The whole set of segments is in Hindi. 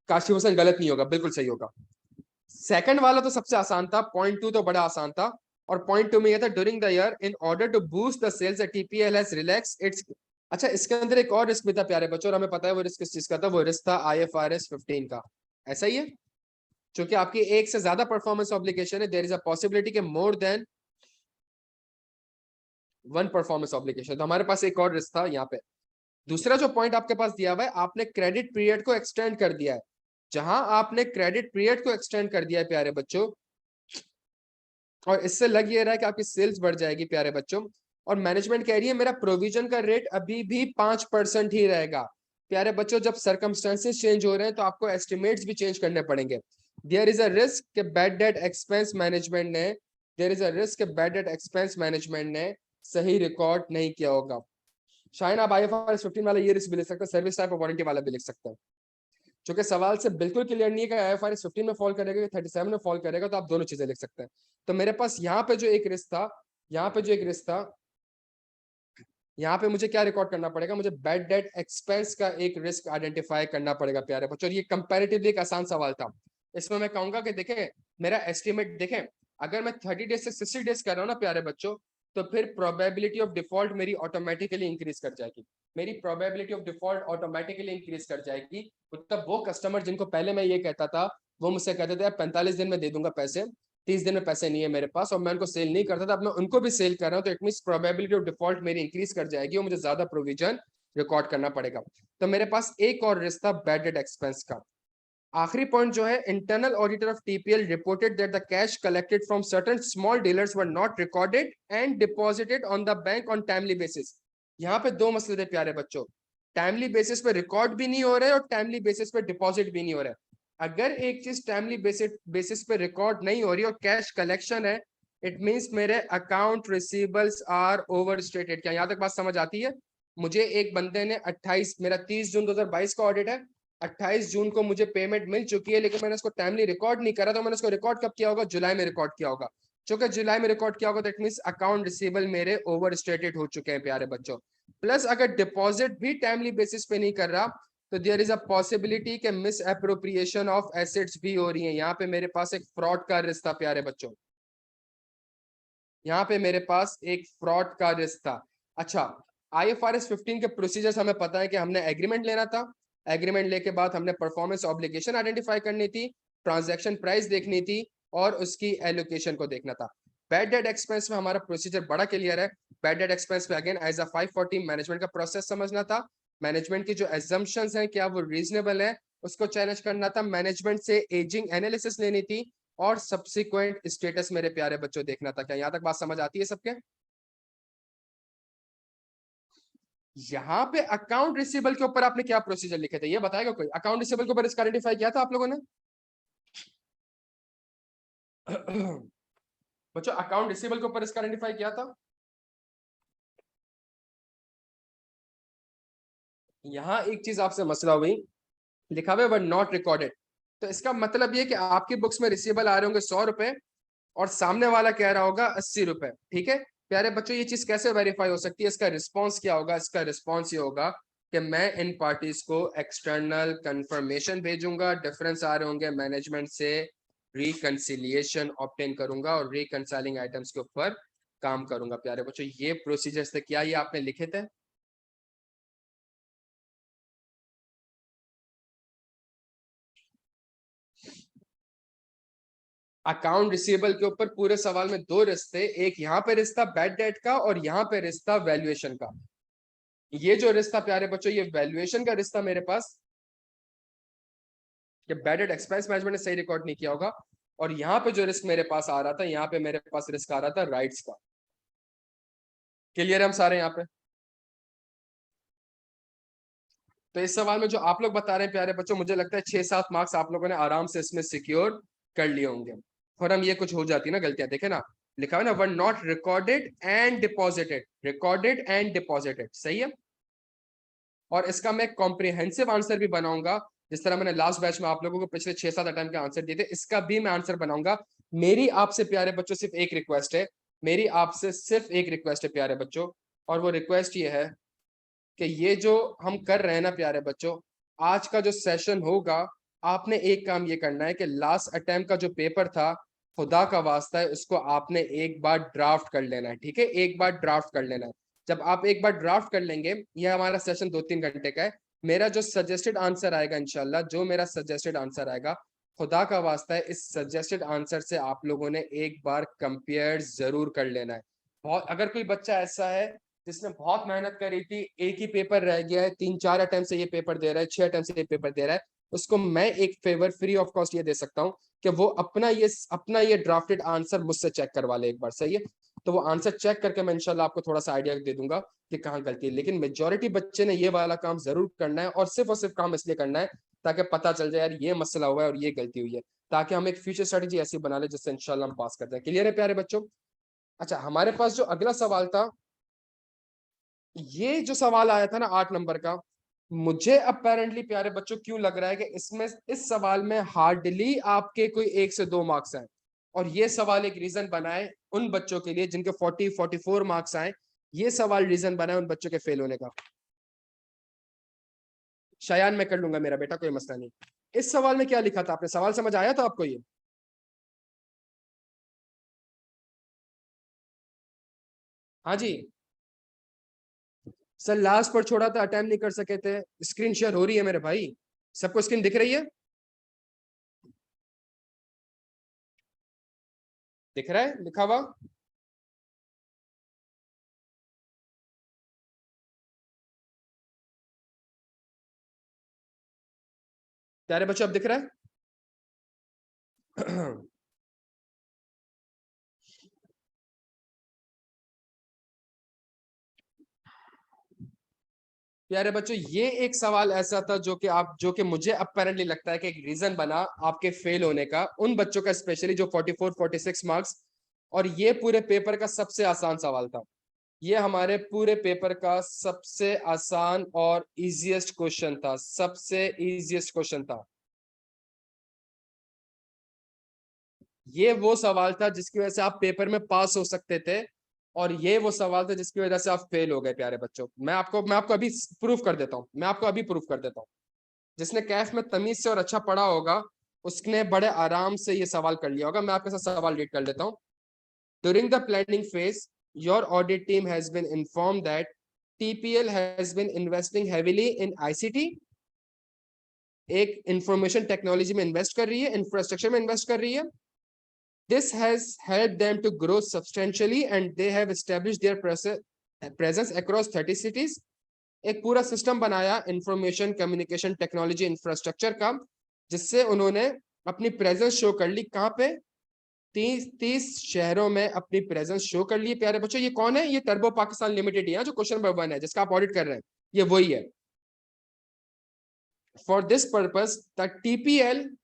काशी भूषण गलत नहीं होगा, बिल्कुल सही होगा। सेकंड वाला तो सबसे आसान था, पॉइंट टू तो बड़ा आसान था। और पॉइंट टू में यह था during the year in order to boost the sales TPL has relax its. अच्छा, इसके अंदर एक और रिस्क भी था प्यारे बच्चों, और हमें पता है वो रिस्क किस चीज का था, वो रिस्क था IFRS 15 का। ऐसा ही है, क्योंकि आपकी एक से ज्यादा परफॉर्मेंस ऑब्लिगेशन है, देयर इज अ पॉसिबिलिटी के more than one performance obligation, तो हमारे पास एक और रिस्क था यहाँ पे। दूसरा जो पॉइंट आपके पास दिया हुआ है, आपने क्रेडिट पीरियड को एक्सटेंड कर दिया है। जहां आपने क्रेडिट पीरियड को एक्सटेंड कर दिया है प्यारे बच्चों, और इससे लग ये रहा है कि आपकी सेल्स बढ़ जाएगी प्यारे बच्चों, और मैनेजमेंट कह रही है मेरा प्रोविजन का रेट अभी भी 5% ही रहेगा। प्यारे बच्चों, जब सर्कमस्टेंसेस चेंज हो रहे हैं तो आपको एस्टिमेट्स भी चेंज करने पड़ेंगे। देयर इज अ रिस्क कि बैड डेट एक्सपेंस मैनेजमेंट ने देयर इज अ रिस्क कि बैड डेट एक्सपेंस मैनेजमेंट ने सही रिकॉर्ड नहीं किया होगा। शायद आप IFRS 15 वाला ये रिस्क भी लिख सकते हैं, सर्विस टाइप ऑफ वारंटी वाला भी लिख सकते हैं। क्योंकि सवाल से बिल्कुल क्लियर नहीं है कि IFRS 15 में फॉल करेगा या 37 में फॉल करेगा, तो आप दोनों चीजें लिख सकते हैं। तो मेरे पास यहाँ पे जो एक रिस्क था, यहाँ पे जो एक रिस्क था, यहाँ पे मुझे क्या रिकॉर्ड करना पड़ेगा, मुझे बैड डेट एक्सपेंस का एक रिस्क आइडेंटिफाई करना पड़ेगा प्यारे बच्चों। ये कंपैरेटिवली एक आसान सवाल था। इसमें मैं कहूंगा कि देखें, मेरा एस्टिमेट देखें, अगर मैं 30 डेज से 60 डेज कर रहा हूँ ना प्यारे बच्चों, तो फिर प्रोबेबिलिटी ऑफ डिफॉल्ट मेरी ऑटोमेटिकली इंक्रीज कर जाएगी। मेरी probability of default automatically increase कर जाएगी। मतलब वो कस्टमर जिनको पहले मैं ये कहता था, वो मुझसे कहते थे 45 दिन में दे दूंगा पैसे, 30 दिन में पैसे नहीं है मेरे पास, और मैं उनको सेल नहीं करता था, अब मैं उनको भी सेल कर रहा हूँ, तो it means probability of default मेरी इंक्रीज कर जाएगी और मुझे ज्यादा प्रोविजन रिकॉर्ड करना पड़ेगा। तो मेरे पास एक और रिस्क था बैड डेट एक्सपेंस का। आखिरी पॉइंट जो है, internal auditor of TPL reported that the cash collected from certain small dealers were not recorded and deposited on the bank on timely basis. यहाँ पे दो मसले थे प्यारे बच्चों, टाइमली बेसिस पे रिकॉर्ड भी नहीं हो रहा है और टाइमली बेसिस पे डिपॉजिट भी नहीं हो रहा है। अगर एक चीज टाइमली बेसिस पे रिकॉर्ड नहीं हो रही और कैश कलेक्शन है, इट मींस मेरे account receivables are overstated. क्या यहाँ तक बात समझ आती है? मुझे एक बंदे ने 28, मेरा 30 जून 2022 का ऑडिट है, 28 जून को मुझे पेमेंट मिल चुकी है, लेकिन मैंने उसको टाइमली रिकॉर्ड नहीं करा, तो मैंने उसको रिकॉर्ड कब किया होगा? जुलाई में रिकॉर्ड किया होगा। क्योंकि जुलाई में रिकॉर्ड किया होगा, दैट मींस अकाउंट रिसीवेबल मेरे ओवर स्टेटेड हो चुके हैं प्यारे बच्चों। प्लस अगर डिपॉजिट भी टाइमली बेसिस पे नहीं कर रहा, तो देयर इज अ पॉसिबिलिटी कि मिस एप्रोप्रिएशन ऑफ एसेट्स भी हो रही है। यहाँ पे मेरे पास एक फ्रॉड का रिस्क था प्यारे बच्चों, यहाँ पे मेरे पास एक फ्रॉड का रिस्क था। अच्छा, IFRS 15 के प्रोसीजर्स हमें पता है कि हमने एग्रीमेंट लेना था, एग्रीमेंट लेके बाद हमने परफॉर्मेंस ऑब्लिगेशन आइडेंटिफाई करनी थी, ट्रांजैक्शन प्राइस देखनी थी, और उसकी एलोकेशन को देखना था। बैड डेट एक्सपेंस में हमारा प्रोसीजर बड़ा क्लियर है। बैड डेट एक्सपेंस में अगेन एज अ 540 मैनेजमेंट का प्रोसेस समझना था, मैनेजमेंट की जो एजम्पशंस हैं क्या वो रीजनेबल है, उसको चैलेंज करना था, मैनेजमेंट से एजिंग एनालिसिस लेनी थी, और सब्सिक्वेंट स्टेटस मेरे प्यारे बच्चों देखना था। क्या यहाँ तक बात समझ आती है सबके? यहाँ पे अकाउंट रिसीवेबल के ऊपर आपने क्या प्रोसीजर लिखे थे, ये बताएगा कोई? अकाउंट रिसीवेबल के ऊपर इसका आइडेंटिफाई किया था आप लोगों ने? बच्चों, अकाउंट रिसीवेबल के ऊपर इसका आइडेंटिफाई किया था? यहाँ एक चीज आपसे मसला हुई, लिखा हुआ है बट नॉट रिकॉर्डेड। तो इसका मतलब ये कि आपकी बुक्स में रिसीवेबल आ रहे होंगे 100 रुपए, और सामने वाला कह रहा होगा 80 रुपए। ठीक है प्यारे बच्चों, ये चीज कैसे वेरीफाई हो सकती है? इसका रिस्पॉन्स क्या होगा? इसका रिस्पॉन्स ये होगा कि मैं इन पार्टीज को एक्सटर्नल कंफर्मेशन भेजूंगा, डिफरेंस आ रहे होंगे, मैनेजमेंट से रिकंसिलिएशन ऑब्टेन करूंगा और रिकंसाइलिंग आइटम्स के ऊपर काम करूंगा। प्यारे बच्चों, ये प्रोसीजर्स थे, क्या ये आपने लिखे थे? अकाउंट रिसीवेबल के ऊपर पूरे सवाल में दो रिश्ते, एक यहाँ पे रिश्ता बैड डेट का और यहाँ पे रिश्ता वैल्यूएशन का। ये जो रिश्ता प्यारे बच्चों, ये वैल्यूएशन का रिश्ता मेरे पास, कि बैड डेट एक्सपेंस मैनेजमेंट ने सही रिकॉर्ड नहीं किया होगा, और यहाँ पे जो रिस्क मेरे पास आ रहा था, यहाँ पे मेरे पास रिस्क आ रहा था राइट्स का। क्लियर है हम सारे यहाँ पे? तो इस सवाल में जो आप लोग बता रहे हैं प्यारे बच्चों, मुझे लगता है 6-7 मार्क्स आप लोगों ने आराम से इसमें सिक्योर कर लिए होंगे। और हम ये कुछ हो जाती है ना गलतियां, देखे ना, लिखा है ना one not recorded and deposited, recorded and deposited, सही है। और इसका मैं कॉम्प्रिहेंसिव आंसर भी बनाऊंगा, जिस तरह मैंने लास्ट बैच में आप लोगों को पिछले 6-7 अटेम्प्ट के आंसर दिए थे, इसका भी मैं आंसर बनाऊंगा। मेरी आपसे प्यारे बच्चों सिर्फ एक रिक्वेस्ट है, मेरी आपसे सिर्फ एक रिक्वेस्ट है प्यारे बच्चों, और वो रिक्वेस्ट ये है कि ये जो हम कर रहे हैं ना प्यारे बच्चों, आज का जो सेशन होगा आपने एक काम ये करना है कि लास्ट अटेम्प्ट का जो पेपर था, खुदा का वास्ता है उसको आपने एक बार ड्राफ्ट कर लेना है, ठीक है, एक बार ड्राफ्ट कर लेना है। जब आप एक बार ड्राफ्ट कर लेंगे, ये हमारा सेशन 2-3 घंटे का है, मेरा जो सजेस्टेड आंसर आएगा इंशाल्लाह, जो मेरा सजेस्टेड आंसर आएगा, खुदा का वास्ता है इस सजेस्टेड आंसर से आप लोगों ने एक बार कंपेयर जरूर कर लेना है। बहुत, अगर कोई बच्चा ऐसा है जिसने बहुत मेहनत करी थी, एक ही पेपर रह गया है, 3-4 अटेम्प्ट से ये पेपर दे रहा है, 6 अटेम्प्ट से ये पेपर दे रहा है, उसको मैं एक फेवर फ्री ऑफ कॉस्ट ये दे सकता हूँ कि वो अपना ये ड्राफ्टेड आंसर मुझसे चेक करवा ले एक बार, सही है। तो वो आंसर चेक करके मैं इंशाल्लाह आपको थोड़ा सा आइडिया दे दूंगा कि कहाँ गलती है। लेकिन मेजोरिटी बच्चे ने ये वाला काम जरूर करना है, और सिर्फ काम इसलिए करना है ताकि पता चल जाए यार ये मसला हुआ है और ये गलती हुई है, ताकि हम एक फ्यूचर स्ट्रेटेजी ऐसी बना ले जिससे इंशाल्लाह हम पास करते हैं। क्लियर है प्यारे बच्चों? अच्छा, हमारे पास जो अगला सवाल था, ये जो सवाल आया था ना 8 नंबर का, मुझे अपेरेंटली प्यारे बच्चों क्यों लग रहा है कि इसमें, इस सवाल में हार्डली आपके कोई 1 से 2 मार्क्स आए, और ये सवाल एक रीजन बनाए उन बच्चों के लिए जिनके 40-44 मार्क्स आए। ये सवाल रीजन बनाए उन बच्चों के फेल होने का। शायान मैं कर लूंगा मेरा बेटा, कोई मसला नहीं। इस सवाल में क्या लिखा था आपने, सवाल समझ आया था आपको? ये हाँ जी सर, लास्ट पर छोड़ा था, अटेम्प्ट नहीं कर सके थे। स्क्रीन शेयर हो रही है मेरे भाई, सबको स्क्रीन दिख रही है? दिख रहा है लिखा हुआ? प्यारे बच्चों अब दिख रहा है? प्यारे बच्चों, ये एक सवाल ऐसा था जो कि मुझे अपेरेंटली लगता है कि एक रीजन बना आपके फेल होने का, उन बच्चों का स्पेशली जो 44-46 मार्क्स। और ये पूरे पेपर का सबसे आसान सवाल था, ये हमारे पूरे पेपर का सबसे आसान और इजीएस्ट क्वेश्चन था, सबसे इजीएस्ट क्वेश्चन था। ये वो सवाल था जिसकी वजह से आप पेपर में पास हो सकते थे, और ये वो सवाल था जिसकी वजह से आप फेल हो गए। प्यारे बच्चों, मैं आपको अभी प्रूफ कर देता हूँ, मैं आपको अभी प्रूफ कर देता हूँ। जिसने कैफ में तमीज से और अच्छा पढ़ा होगा, उसने बड़े आराम से ये सवाल कर लिया होगा। मैं आपके साथ सवाल रीड कर लेता हूँ। During the planning phase, your audit team has been informed that TPL has been investing heavily in ICT. एक इंफॉर्मेशन टेक्नोलॉजी में इन्वेस्ट कर रही है, इंफ्रास्ट्रक्चर में इन्वेस्ट कर रही है। This has helped them to grow substantially and they have established their presence across 30 cities. एक पूरा सिस्टम बनाया इंफॉर्मेशन कम्युनिकेशन टेक्नोलॉजी इंफ्रास्ट्रक्चर का, जिससे उन्होंने अपनी प्रेजेंस शो कर ली। कहाँ पे? 30 शहरों में अपनी प्रेजेंस शो कर ली। प्यारे बच्चों, ये कौन है? ये टर्बो पाकिस्तान लिमिटेड है, जो क्वेश्चन नंबर 1 है जिसका आप ऑडिट कर रहे हैं, ये वही है। For this purpose, the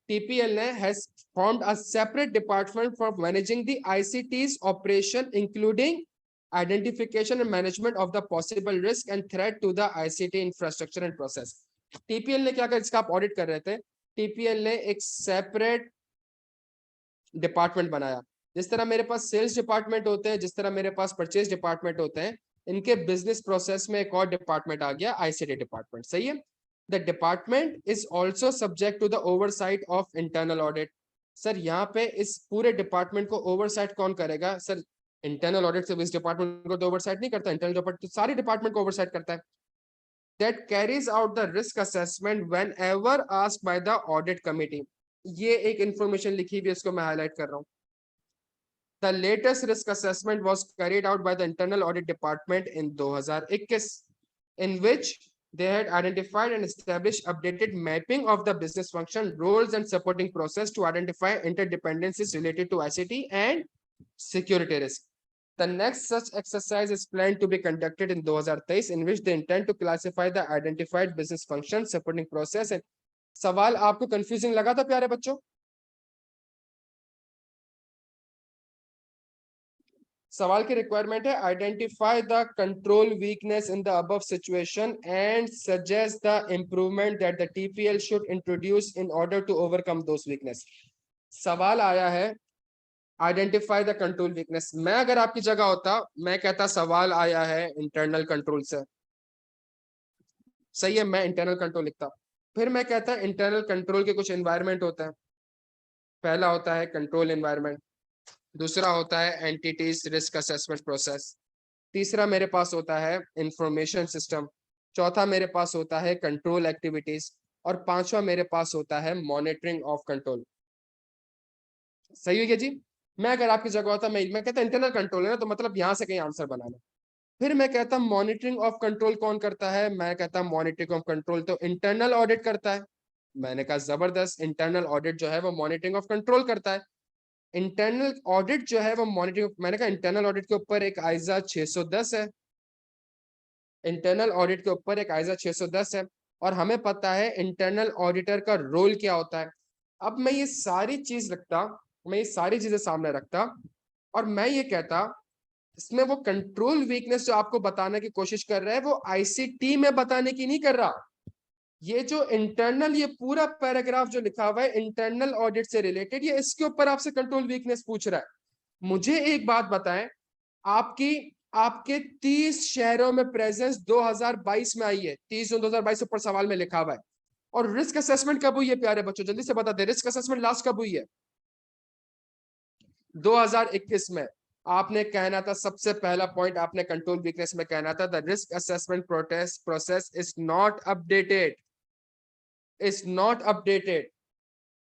TPL has formed a separate department for managing the ICT's operation, including identification and management of the possible risk and threat to the ICT infrastructure and process. TPL ने क्या कर, इसका आप ऑडिट कर रहे थे, TPL ने एक सेपरेट डिपार्टमेंट बनाया। जिस तरह मेरे पास सेल्स डिपार्टमेंट होते हैं, जिस तरह मेरे पास परचेज डिपार्टमेंट होते हैं, इनके बिजनेस प्रोसेस में एक और डिपार्टमेंट आ गया, आईसीटी डिपार्टमेंट, सही है। The department is also subject to the oversight of internal audit. Sir यहाँ पे इस पूरे डिपार्टमेंट को ओवरसाइट कौन करेगा? सर इंटरनल ऑडिट से इस डिपार्टमेंट को तो ओवरसाइट नहीं करता, इंटरनल डिपार्टमेंट तो सारी डिपार्टमेंट को ओवरसाइट करता है। That carries out the risk assessment whenever asked by the audit committee. ये एक इंफॉर्मेशन लिखी हुई है, इसको मैं हाईलाइट कर रहा हूँ। The latest risk assessment was carried out by the internal audit department in 2021, in which they had identified and established updated mapping of the business function, roles and supporting process to identify interdependencies related to ICT and security risk. The next such exercise is planned to be conducted in 2023, in which they intend to classify the identified business functions, supporting process and सवाल आपको कंफ्यूजिंग लगा था प्यारे बच्चों? सवाल की रिक्वायरमेंट है, identify the control weakness in the above situation and suggest the improvement that the TPL should introduce in order to overcome those weakness. सवाल आया है आइडेंटिफाई द कंट्रोल वीकनेस। मैं अगर आपकी जगह होता, मैं कहता सवाल आया है इंटरनल कंट्रोल से, सही है, मैं इंटरनल कंट्रोल लिखता। फिर मैं कहता इंटरनल कंट्रोल के कुछ एनवायरनमेंट होता है। पहला होता है कंट्रोल एनवायरनमेंट, दूसरा होता है एंटिटीज रिस्क असेसमेंट प्रोसेस, तीसरा मेरे पास होता है इंफॉर्मेशन सिस्टम, चौथा मेरे पास होता है कंट्रोल एक्टिविटीज, और पांचवा मेरे पास होता है मॉनिटरिंग ऑफ कंट्रोल। सही है क्या जी? मैं अगर आपकी जगह होता मैं कहता इंटरनल कंट्रोल है ना, तो मतलब यहां से कहीं आंसर बनाना। फिर मैं कहता मॉनिटरिंग ऑफ कंट्रोल कौन करता है? मैं कहता मॉनिटरिंग ऑफ कंट्रोल तो इंटरनल ऑडिट करता है। मैंने कहा जबरदस्त, इंटरनल ऑडिट जो है वो मॉनिटरिंग ऑफ कंट्रोल करता है। इंटरनल ऑडिट जो है वो मॉनिटरिंग, मैंने कहा इंटरनल ऑडिट के ऊपर एक आइजा 610 है, इंटरनल ऑडिट के ऊपर एक आइजा 610 है, और हमें पता है इंटरनल ऑडिटर का रोल क्या होता है। अब मैं ये सारी चीज रखता, मैं ये सारी चीजें सामने रखता, और मैं ये कहता इसमें वो कंट्रोल वीकनेस जो आपको बताने की कोशिश कर रहा है वो आईसीटी में बताने की नहीं कर रहा। ये जो इंटरनल, ये पूरा पैराग्राफ जो लिखा हुआ है इंटरनल ऑडिट से रिलेटेड, ये इसके ऊपर आपसे कंट्रोल वीकनेस पूछ रहा है। मुझे एक बात बताएं, आपकी आपके 30 शहरों में प्रेजेंस 2022 में आई है, 30 जून 2022 ऊपर सवाल में लिखा हुआ है। और रिस्क असेसमेंट कब हुई है प्यारे बच्चों? जल्दी से बता दे, रिस्क असेसमेंट लास्ट कब हुई है? 2021 में। आपने कहना था सबसे पहला पॉइंट, आपने कंट्रोल वीकनेस में कहना था the risk assessment process is not updated, is not updated.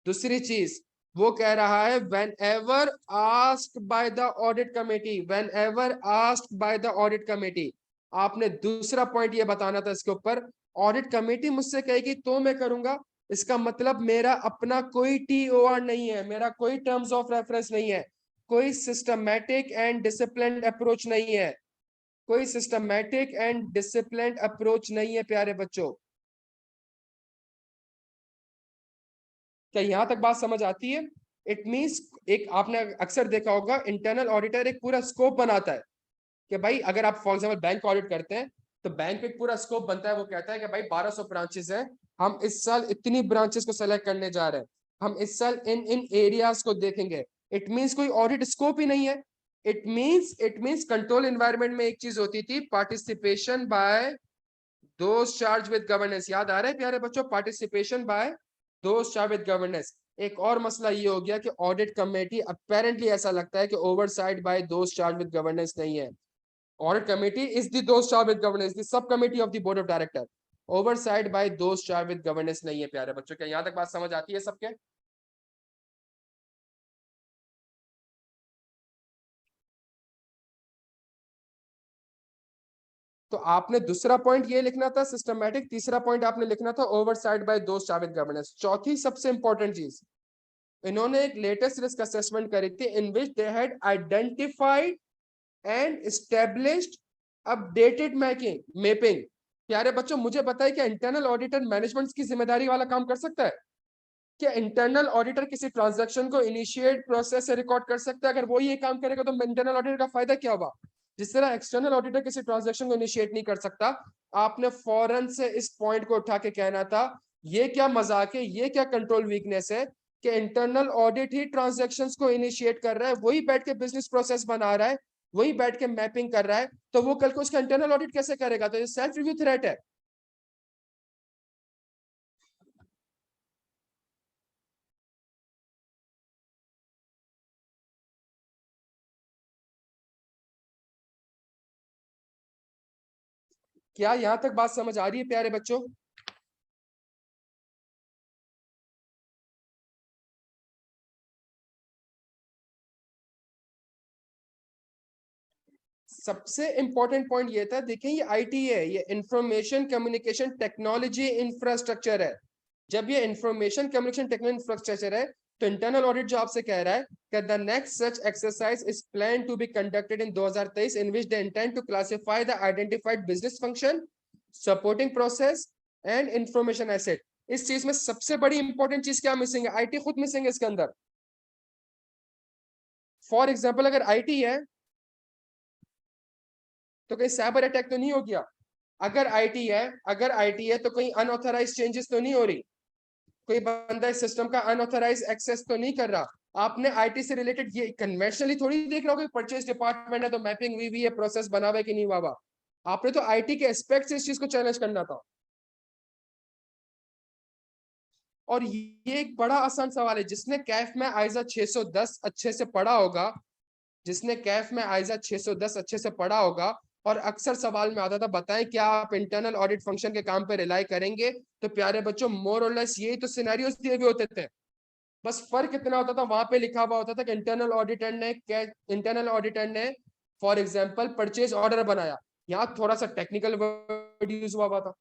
दूसरी चीज वो कह रहा है when ever asked by the audit committee, when ever asked by the audit committee. आपने दूसरा पॉइंट ये बताना था इसके ऊपर, ऑडिट कमेटी मुझसे कहेगी तो मैं करूंगा, इसका मतलब मेरा अपना कोई टीओआर नहीं है, मेरा कोई टर्म्स ऑफ रेफरेंस नहीं है, कोई सिस्टमैटिक एंड डिसिप्लिन अप्रोच नहीं है, कोई सिस्टमैटिक एंड डिसिप्लिन अप्रोच नहीं है प्यारे बच्चों। क्या यहां तक बात समझ आती है? इट मींस, एक आपने अक्सर देखा होगा इंटरनल ऑडिटर एक पूरा स्कोप बनाता है कि भाई अगर आप फॉर एग्जांपल बैंक ऑडिट करते हैं तो बैंक में एक पूरा स्कोप बनता है, वो कहता है कि भाई 1200 ब्रांचेस हैं, हम इस साल इतनी ब्रांचेस को सेलेक्ट करने जा रहे हैं, हम इस साल इन इन एरियाज को देखेंगे। इट मींस कोई ऑडिट स्कोप ही नहीं है। इट मींस कंट्रोल एनवायरनमेंट में एक चीज होती थी, participation by those charge with governance. याद आ रहा है प्यारे बच्चों? Participation by those charge with governance. एक और मसला ये हो गया कि ऑडिट कमेटी अपेरेंटली ऐसा लगता है कि oversight by those charge with governance नहीं है। Audit committee is the those charged with governance, the subcommittee of the board of director, oversight by those charged with governance नहीं है प्यारे बच्चों। क्या यहाँ तक बात समझ आती है सबके? तो आपने दूसरा पॉइंट ये लिखना था सिस्टमैटिक, तीसरा पॉइंट आपने लिखना था oversight by those charged with governance. चौथी सबसे इंपॉर्टेंट चीज, इन्होंने एक लेटेस्ट रिस्क असेसमेंट करी थी in which they had identified and established updated mapping. प्यारे बच्चों मुझे बताइए क्या इंटरनल ऑडिटर मैनेजमेंट की जिम्मेदारी वाला काम कर सकता है? क्या इंटरनल ऑडिटर किसी ट्रांजैक्शन को इनिशिएट प्रोसेस से रिकॉर्ड कर सकता है? अगर वो ये काम करेगा तो इंटरनल ऑडिटर का फायदा क्या होगा? जिस तरह एक्सटर्नल ऑडिटर किसी ट्रांजैक्शन को इनिशिएट नहीं कर सकता, आपने फौरन से इस पॉइंट को उठा के कहना था ये क्या मजाक है, ये क्या कंट्रोल वीकनेस है कि इंटरनल ऑडिट ही ट्रांजैक्शंस को इनिशिएट कर रहा है, वही बैठ के बिजनेस प्रोसेस बना रहा है, वही बैठ के मैपिंग कर रहा है, तो वो कल को उसका इंटरनल ऑडिट कैसे करेगा? तो ये सेल्फ रिव्यू थ्रेट है। क्या यहां तक बात समझ आ रही है प्यारे बच्चों? सबसे इंपॉर्टेंट पॉइंट ये था, देखिए ये आईटी है, ये इंफॉर्मेशन कम्युनिकेशन टेक्नोलॉजी इंफ्रास्ट्रक्चर है। जब ये इंफॉर्मेशन कम्युनिकेशन टेक्नोलॉजी इंफ्रास्ट्रक्चर है, तो इंटरनल ऑडिट जो आपसे कह रहा है कि the next such exercise is plan to be conducted in 2023 in which they intend to classify the identified business function, supporting process and information asset. इस चीज में सबसे बड़ी इंपॉर्टेंट चीज क्या मिसिंग है? आईटी खुद मिसिंग है इसके अंदर। फॉर एग्जाम्पल अगर आईटी है तो कहीं साइबर अटैक तो नहीं हो गया? अगर आईटी है तो कहीं अनऑथराइज चेंजेस तो नहीं हो रही? कोई बंदा इस सिस्टम का अनऑथराइज एक्सेस तो नहीं कर रहा? आपने आईटी से रिलेटेड ये कन्वेंशनली थोड़ी देख रहा होगा, परचेज डिपार्टमेंट है तो मैपिंग हुई है, प्रोसेस बना हुआ है कि नहीं हुआ हुआ। आपने तो आईटी के एस्पेक्ट से इस चीज को चैलेंज करना था। और ये एक बड़ा आसान सवाल है। जिसने कैफ में आइजा 610 अच्छे से पढ़ा होगा, जिसने कैफ में आइजा 610 अच्छे से पढ़ा होगा, और अक्सर सवाल में आता था बताएं क्या आप इंटरनल ऑडिट फंक्शन के काम पे रिलाई करेंगे, तो प्यारे बच्चों मोर और लेस यही तो सिनेरियोस दिए हुए होते थे। बस फर्क इतना होता था, वहां पे लिखा हुआ होता था कि इंटरनल ऑडिटर ने फॉर एग्जांपल परचेज ऑर्डर बनाया। यहाँ थोड़ा सा टेक्निकल वर्ड यूज हुआ था।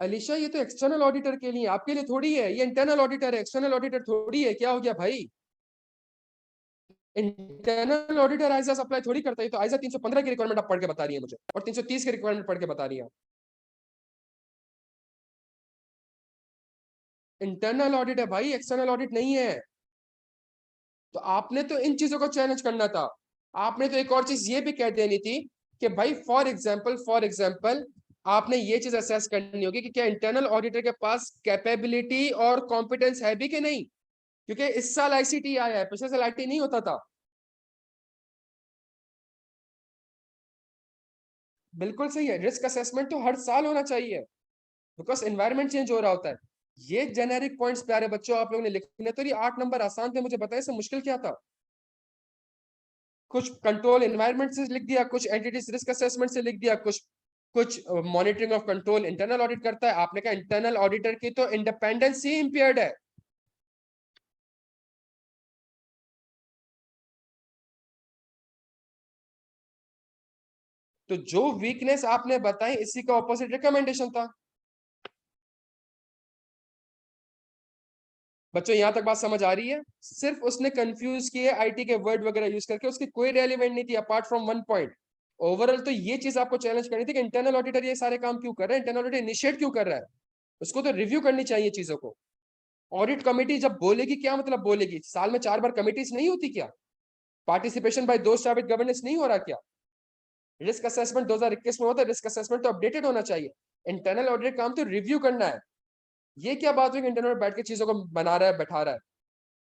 अलीशा ये तो एक्सटर्नल ऑडिटर के लिए, आपके लिए थोड़ी है, ये इंटरनल ऑडिटर है, एक्सटर्नल ऑडिटर थोड़ी है। क्या हो गया भाई? इंटरनल ऑडिटर आइजा अप्लाई थोड़ी करता है। तो आइजा 315 की रिक्वायरमेंट आप पढ़ के बता रही है मुझे, और 330 की रिक्वायरमेंट पढ़ के बता रही है। इंटरनल ऑडिट है भाई, एक्सटर्नल ऑडिट नहीं है। तो आपने तो इन चीजों को चैलेंज करना था। आपने तो एक और चीज ये भी कह देनी थी कि भाई फॉर एग्जांपल आपने ये चीज असेस करनी होगी कि क्या इंटरनल ऑडिटर के पास कैपेबिलिटी और कॉम्पिटेंस है भी कि नहीं, क्योंकि इस साल आईसीटी आया है, पिछले साल आईटी नहीं होता था। बिल्कुल सही है, रिस्क असेसमेंट तो हर साल होना चाहिए, बिकॉज एनवायरमेंट चेंज हो रहा होता है। ये जेनेरिक पॉइंट्स प्यारे बच्चों आप लोगों ने लिखने, तो ये 8 नंबर आसान थे, मुझे बताइए इससे मुश्किल क्या था? कुछ कंट्रोल एनवायरनमेंट से लिख दिया, कुछ एंटिटीज रिस्क असेसमेंट से लिख दिया, कुछ कुछ monitoring of control internal audit करता है। आपने कहा इंटरनल ऑडिटर की तो इंडिपेंडेंस ही इंपेयर्ड है। तो जो वीकनेस आपने बताई इसी का ऑपोजिट रिकमेंडेशन था। बच्चों यहां तक बात समझ आ रही है? सिर्फ उसने कंफ्यूज किए आईटी के वर्ड वगैरह यूज करके, उसकी कोई रेलिवेंट नहीं थी apart from one point. Overall तो ये चीज आपको चैलेंज करनी थी कि इंटरनल ऑडिटर ये सारे काम क्यों कर रहा है, इंटरनल ऑडिटर इनिशिएट क्यों कर रहा है। उसको तो रिव्यू करनी चाहिए चीजों को। ऑडिट कमेटी जब बोलेगी, क्या मतलब बोलेगी? साल में 4 बार कमिटीज नहीं होती क्या? पार्टिसिपेशन बाय दो स्टाफ गवर्नेंस नहीं हो रहा क्या? रिस्क असेसमेंट 2021 में होता है, रिस्क असेसमेंट तो अपडेटेड होना चाहिए। इंटरनल ऑडिट काम तो रिव्यू करना है। ये क्या बात हुई कि इंटरनल बैठ के चीजों को बना रहा है, बैठा रहा है?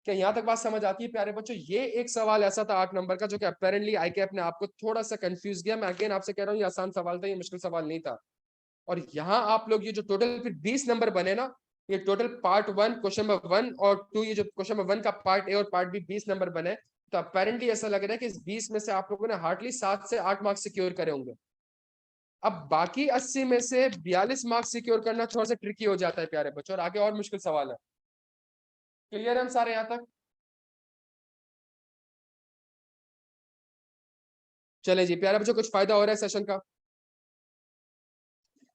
क्या यहाँ तक बात समझ आती है प्यारे बच्चों? ये एक सवाल ऐसा था 8 नंबर का जो कि अपेरेंटली आई कैप ने आपको थोड़ा सा कंफ्यूज किया। मैं अगेन आपसे कह रहा हूँ ये आसान सवाल था, ये मुश्किल सवाल नहीं था। और यहाँ आप लोग ये जो टोटल फिर 20 नंबर बने ना, ये टोटल पार्ट 1 क्वेश्चन नंबर 1 और 2, ये जो क्वेश्चन नंबर 1 का पार्ट ए और पार्ट बी 20 नंबर बने। तो अपेरेंटली ऐसा लग रहा है कि इस 20 में से आप लोगों ने हार्डली 7 से 8 मार्क्स सिक्योर करे होंगे। अब बाकी 80 में से 42 मार्क्स सिक्योर करना थोड़ा सा ट्रिकी हो जाता है प्यारे बच्चों, और आगे और मुश्किल सवाल है। क्लियर है हम सारे यहाँ तक? चले जी प्यारे बच्चों, कुछ फायदा हो रहा है सेशन का?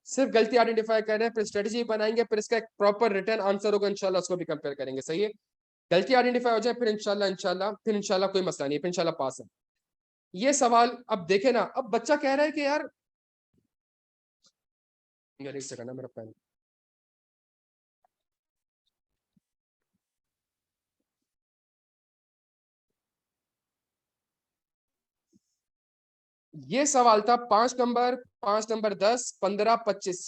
सिर्फ गलती आइडेंटिफाई कर रहे हैं, फिर स्ट्रेटेजी बनाएंगे, फिर इसका एक प्रॉपर रिटर्न आंसर होगा, इंशाल्लाह उसको भी कंपेयर करेंगे। सही है? गलती आइडेंटिफाई हो जाए फिर इंशाल्लाह कोई मसला नहीं, फिर इंशाल्लाह पास है। ये सवाल अब देखे ना, अब बच्चा कह रहा है कि यार एक सेकंड मेरा पेन। ये सवाल था 5 नंबर, 5 नंबर 10, 15, 25।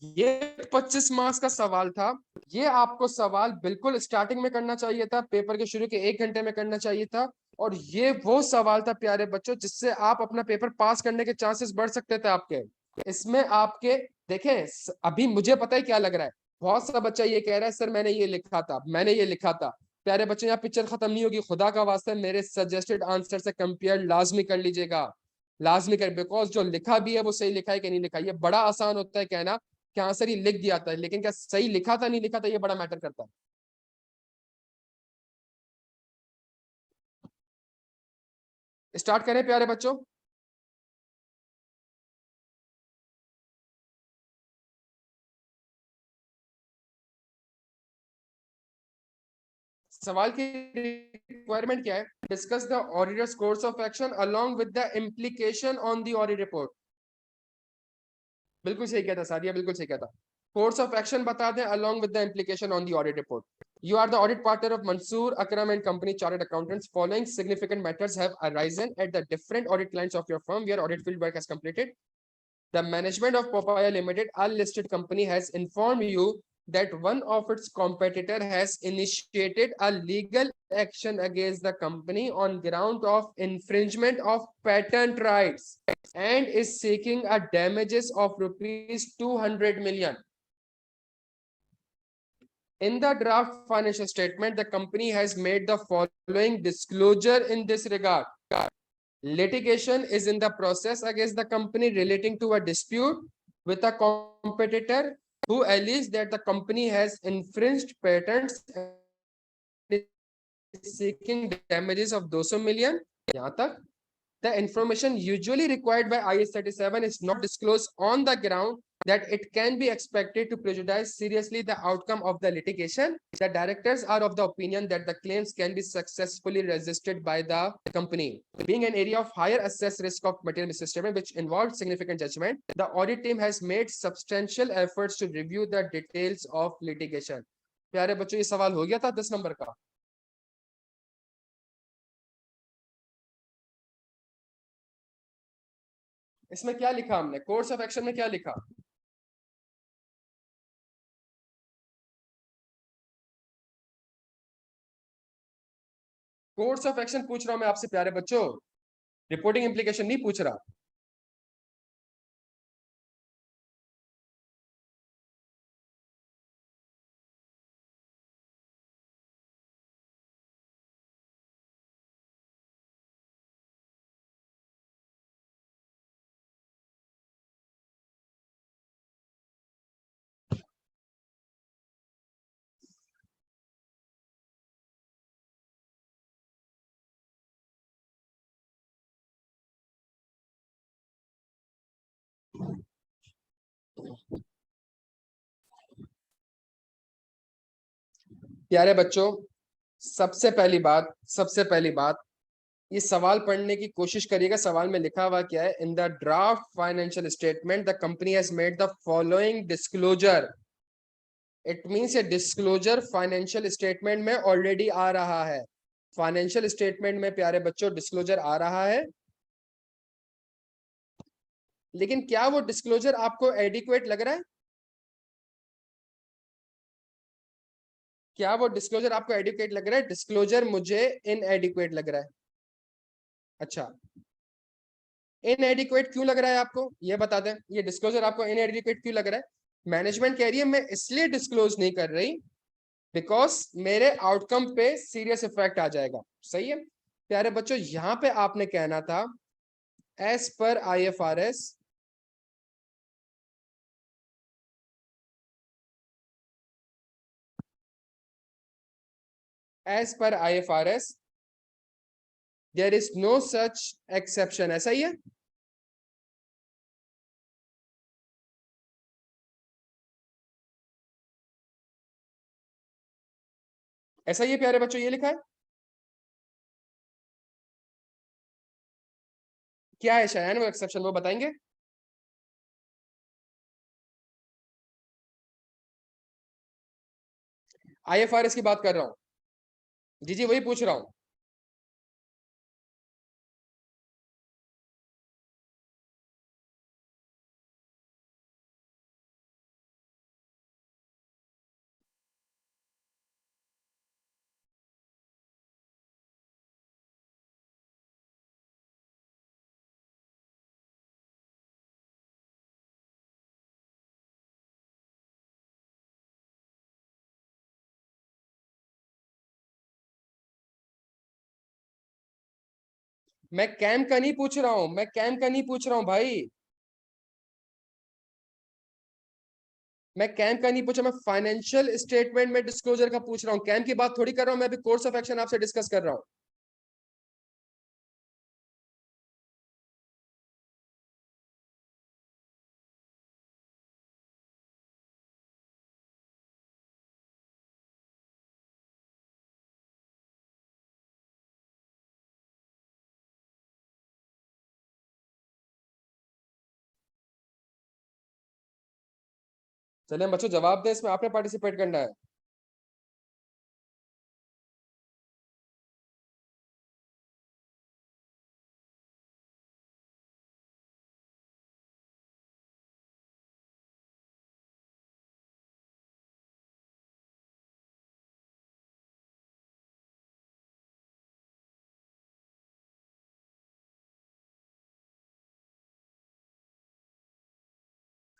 ये 25 मार्क्स का सवाल था। ये आपको सवाल बिल्कुल स्टार्टिंग में करना चाहिए था, पेपर के शुरू के 1 घंटे में करना चाहिए था। और ये वो सवाल था प्यारे बच्चों जिससे आप अपना पेपर पास करने के चांसेस बढ़ सकते थे आपके। इसमें आपके देखें, अभी मुझे पता है क्या लग रहा है। बहुत सा बच्चा ये कह रहा है सर मैंने ये लिखा था, मैंने ये लिखा था। प्यारे बच्चों यहाँ पिक्चर खत्म नहीं होगी, खुदा का वास्ता मेरे सजेस्टेड आंसर से कंपेयर लाजमी कर लीजिएगा, लाजमी कर। बिकॉज जो लिखा भी है वो सही लिखा है कि नहीं लिखा। ये बड़ा आसान होता है कहना कि आंसर ही लिख दिया था, लेकिन क्या सही लिखा था नहीं लिखा था, ये बड़ा मैटर करता है। स्टार्ट करें प्यारे बच्चों? सवाल की रिक्वायरमेंट क्या है? Discuss the auditors course of action along with the implication on the audit report. बिल्कुल सही कहता सादिया, बिल्कुल सही कहता। कोर्स ऑफ एक्शन बता दें along with the implication on the audit report. You are the audit partner of Mansoor Akram and Company Chartered Accountants. Following significant matters have arisen at the different audit clients of your firm where audit field work has completed. The management of Popeye Limited, a listed company, has informed you that one of its competitor has initiated a legal action against the company on ground of infringement of patent rights and is seeking a damages of rupees 200 million. In the draft financial statement, the company has made the following disclosure in this regard. Litigation is in the process against the company relating to a dispute with a competitor who alleged that the company has infringed patents and is seeking damages of 200 million. यहाँ तक the information usually required by IS 37 is not disclosed on the ground that it can be expected to prejudice seriously the outcome of the litigation. The directors are of the opinion that the claims can be successfully resisted by the company. Being an area of higher assessed risk of material misstatement which involved significant judgment, the audit team has made substantial efforts to review the details of litigation. प्यारे बच्चों, ये सवाल हो गया था 10 नंबर का. इसमें क्या लिखा हमने? कोर्स ऑफ एक्शन में क्या लिखा? कोर्स ऑफ एक्शन पूछ रहा हूं मैं आपसे प्यारे बच्चों, रिपोर्टिंग इंप्लीकेशन नहीं पूछ रहा. प्यारे बच्चों, सबसे पहली बात ये सवाल पढ़ने की कोशिश करिएगा. सवाल में लिखा हुआ क्या है? In the draft financial statement the company has made the following disclosure. It means ये डिस्क्लोजर फाइनेंशियल स्टेटमेंट में ऑलरेडी आ रहा है. फाइनेंशियल स्टेटमेंट में प्यारे बच्चों डिस्क्लोजर आ रहा है, लेकिन क्या वो डिस्क्लोजर आपको एडिक्वेट लग रहा है? क्या वो डिस्क्लोजर आपको एडिक्वेट लग रहा है? डिस्क्लोजर मुझे इनएडिक्वेट लग रहा है. अच्छा, इनएडिक्वेट क्यों लग रहा है आपको? ये बता दें, ये डिस्क्लोजर आपको इनएडिक्वेट क्यों लग रहा है? मैनेजमेंट कह रही है मैं इसलिए डिस्क्लोज नहीं कर रही बिकॉज मेरे आउटकम पे सीरियस इफेक्ट आ जाएगा. सही है प्यारे बच्चों, यहां पे आपने कहना था एज पर IFRS there is no such exception. ऐसा ही है. ऐसा ही है प्यारे बच्चों, ये लिखा है. क्या है शायन वो एक्सेप्शन, वो बताएंगे? IFRS की बात कर रहा हूं. जी जी वही पूछ रहा हूं. मैं कैम का नहीं पूछ रहा हूं, मैं कैम का नहीं पूछ रहा हूं भाई. मैं कैम का नहीं पूछा, मैं फाइनेंशियल स्टेटमेंट में डिस्क्लोजर का पूछ रहा हूं. कैम की बात थोड़ी कर रहा हूं मैं, अभी कोर्स ऑफ एक्शन आपसे डिस्कस कर रहा हूं. चलिए बच्चों जवाब दें, इसमें आपने पार्टिसिपेट करना है.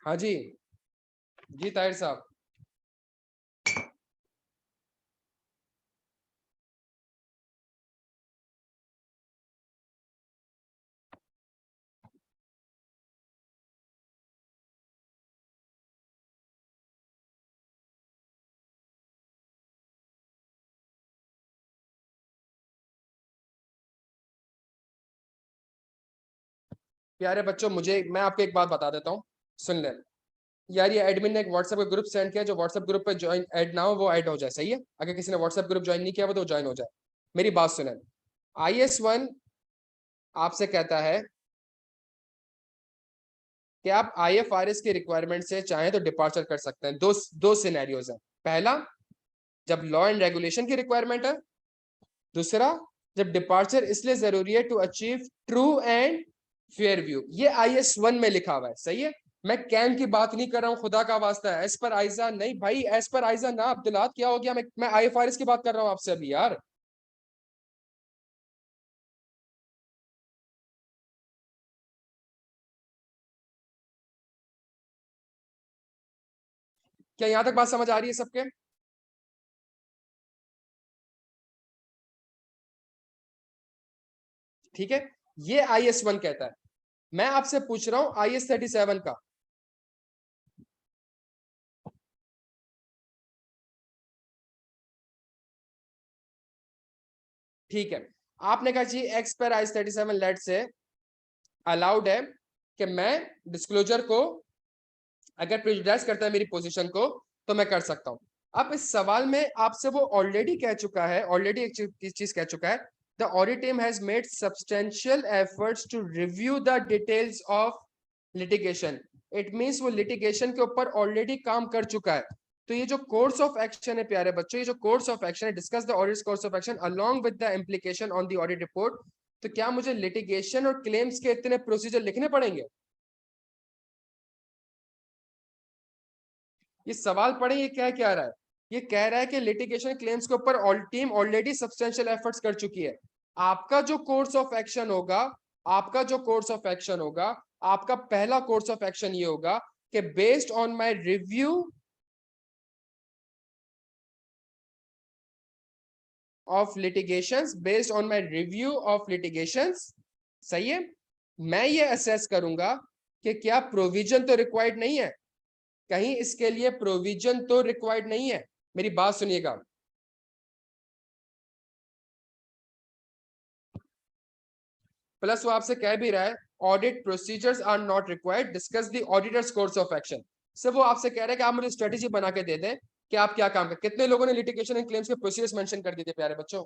हाँ जी, जी ताहिर साहब। प्यारे बच्चों, मैं आपको एक बात बता देता हूँ, सुन ले यार। ये एडमिन ने एक व्हाट्सएप का ग्रुप सेंड किया, जो व्हाट्सएप ग्रुप पे ज्वाइन ऐड ना हो वो ऐड हो जाए, सही है। अगर किसी ने व्हाट्सएप ग्रुप ज्वाइन नहीं किया वो तो ज्वाइन हो जाए। मेरी बात सुने, IS1 आपसे कहता है कि आप IFRS की रिक्वायरमेंट से चाहें तो डिपार्चर कर सकते हैं। दो दो सिनेरियोज है। पहला, जब लॉ एंड रेगुलेशन की रिक्वायरमेंट है। दूसरा, जब डिपार्चर इसलिए जरूरी है to achieve true and fair view. ये IS1 में लिखा हुआ है, सही है। मैं कैम की बात नहीं कर रहा हूं, खुदा का वास्ता है। एज पर आइजा नहीं भाई, एज पर आइजा ना। अब्दुल्लाह क्या हो गया? मैं IFRS की बात कर रहा हूं आपसे अभी यार। क्या यहां तक बात समझ आ रही है सबके? ठीक है, ये IS1 कहता है। मैं आपसे पूछ रहा हूं IS37 का। ठीक है, आपने कहा जी एक्स पर IS37 लेट से अलाउड है कि मैं डिस्क्लोजर को, अगर प्रेजुडिस करता है मेरी पोजीशन को, तो मैं कर सकता हूं। अब इस सवाल में आपसे वो ऑलरेडी कह चुका है, ऑलरेडी एक चीज कह चुका है, the audit team has made substantial efforts to review the details of litigation. It means वो लिटिगेशन के ऊपर ऑलरेडी काम कर चुका है। तो ये जो कोर्स ऑफ एक्शन है प्यारे बच्चों, ये जो कोर्स ऑफ एक्शन है, discuss the audit course of action along with the implication on the audit report. तो क्या मुझे लिटिगेशन और क्लेम्स के इतने प्रोसीजर लिखने पड़ेंगे? ये सवाल पढ़े, ये क्या कह रहा है? ये कह रहा है कि लिटिगेशन क्लेम्स के ऊपर all team already substantial efforts कर चुकी है। आपका जो कोर्स ऑफ एक्शन होगा, आपका जो कोर्स ऑफ एक्शन होगा, आपका पहला कोर्स ऑफ एक्शन ये होगा कि based on my review of litigations, based on my review of litigations, सही है, मैं ये असेस करूंगा कि क्या प्रोविजन तो रिक्वायर्ड नहीं है, कहीं इसके लिए प्रोविजन तो रिक्वायर्ड नहीं है। मेरी बात सुनिएगा, प्लस वो आपसे कह भी रहा है audit procedures are not required, discuss the auditors course of action. सिर्फ वो आपसे कह रहा है कि आप मुझे स्ट्रेटेजी बना के दे दें कि आप क्या काम कर। कितने लोगों ने लिटिगेशन एंड क्लेम्स के प्रोसीजर्स मेंशन कर दिए थे प्यारे बच्चों?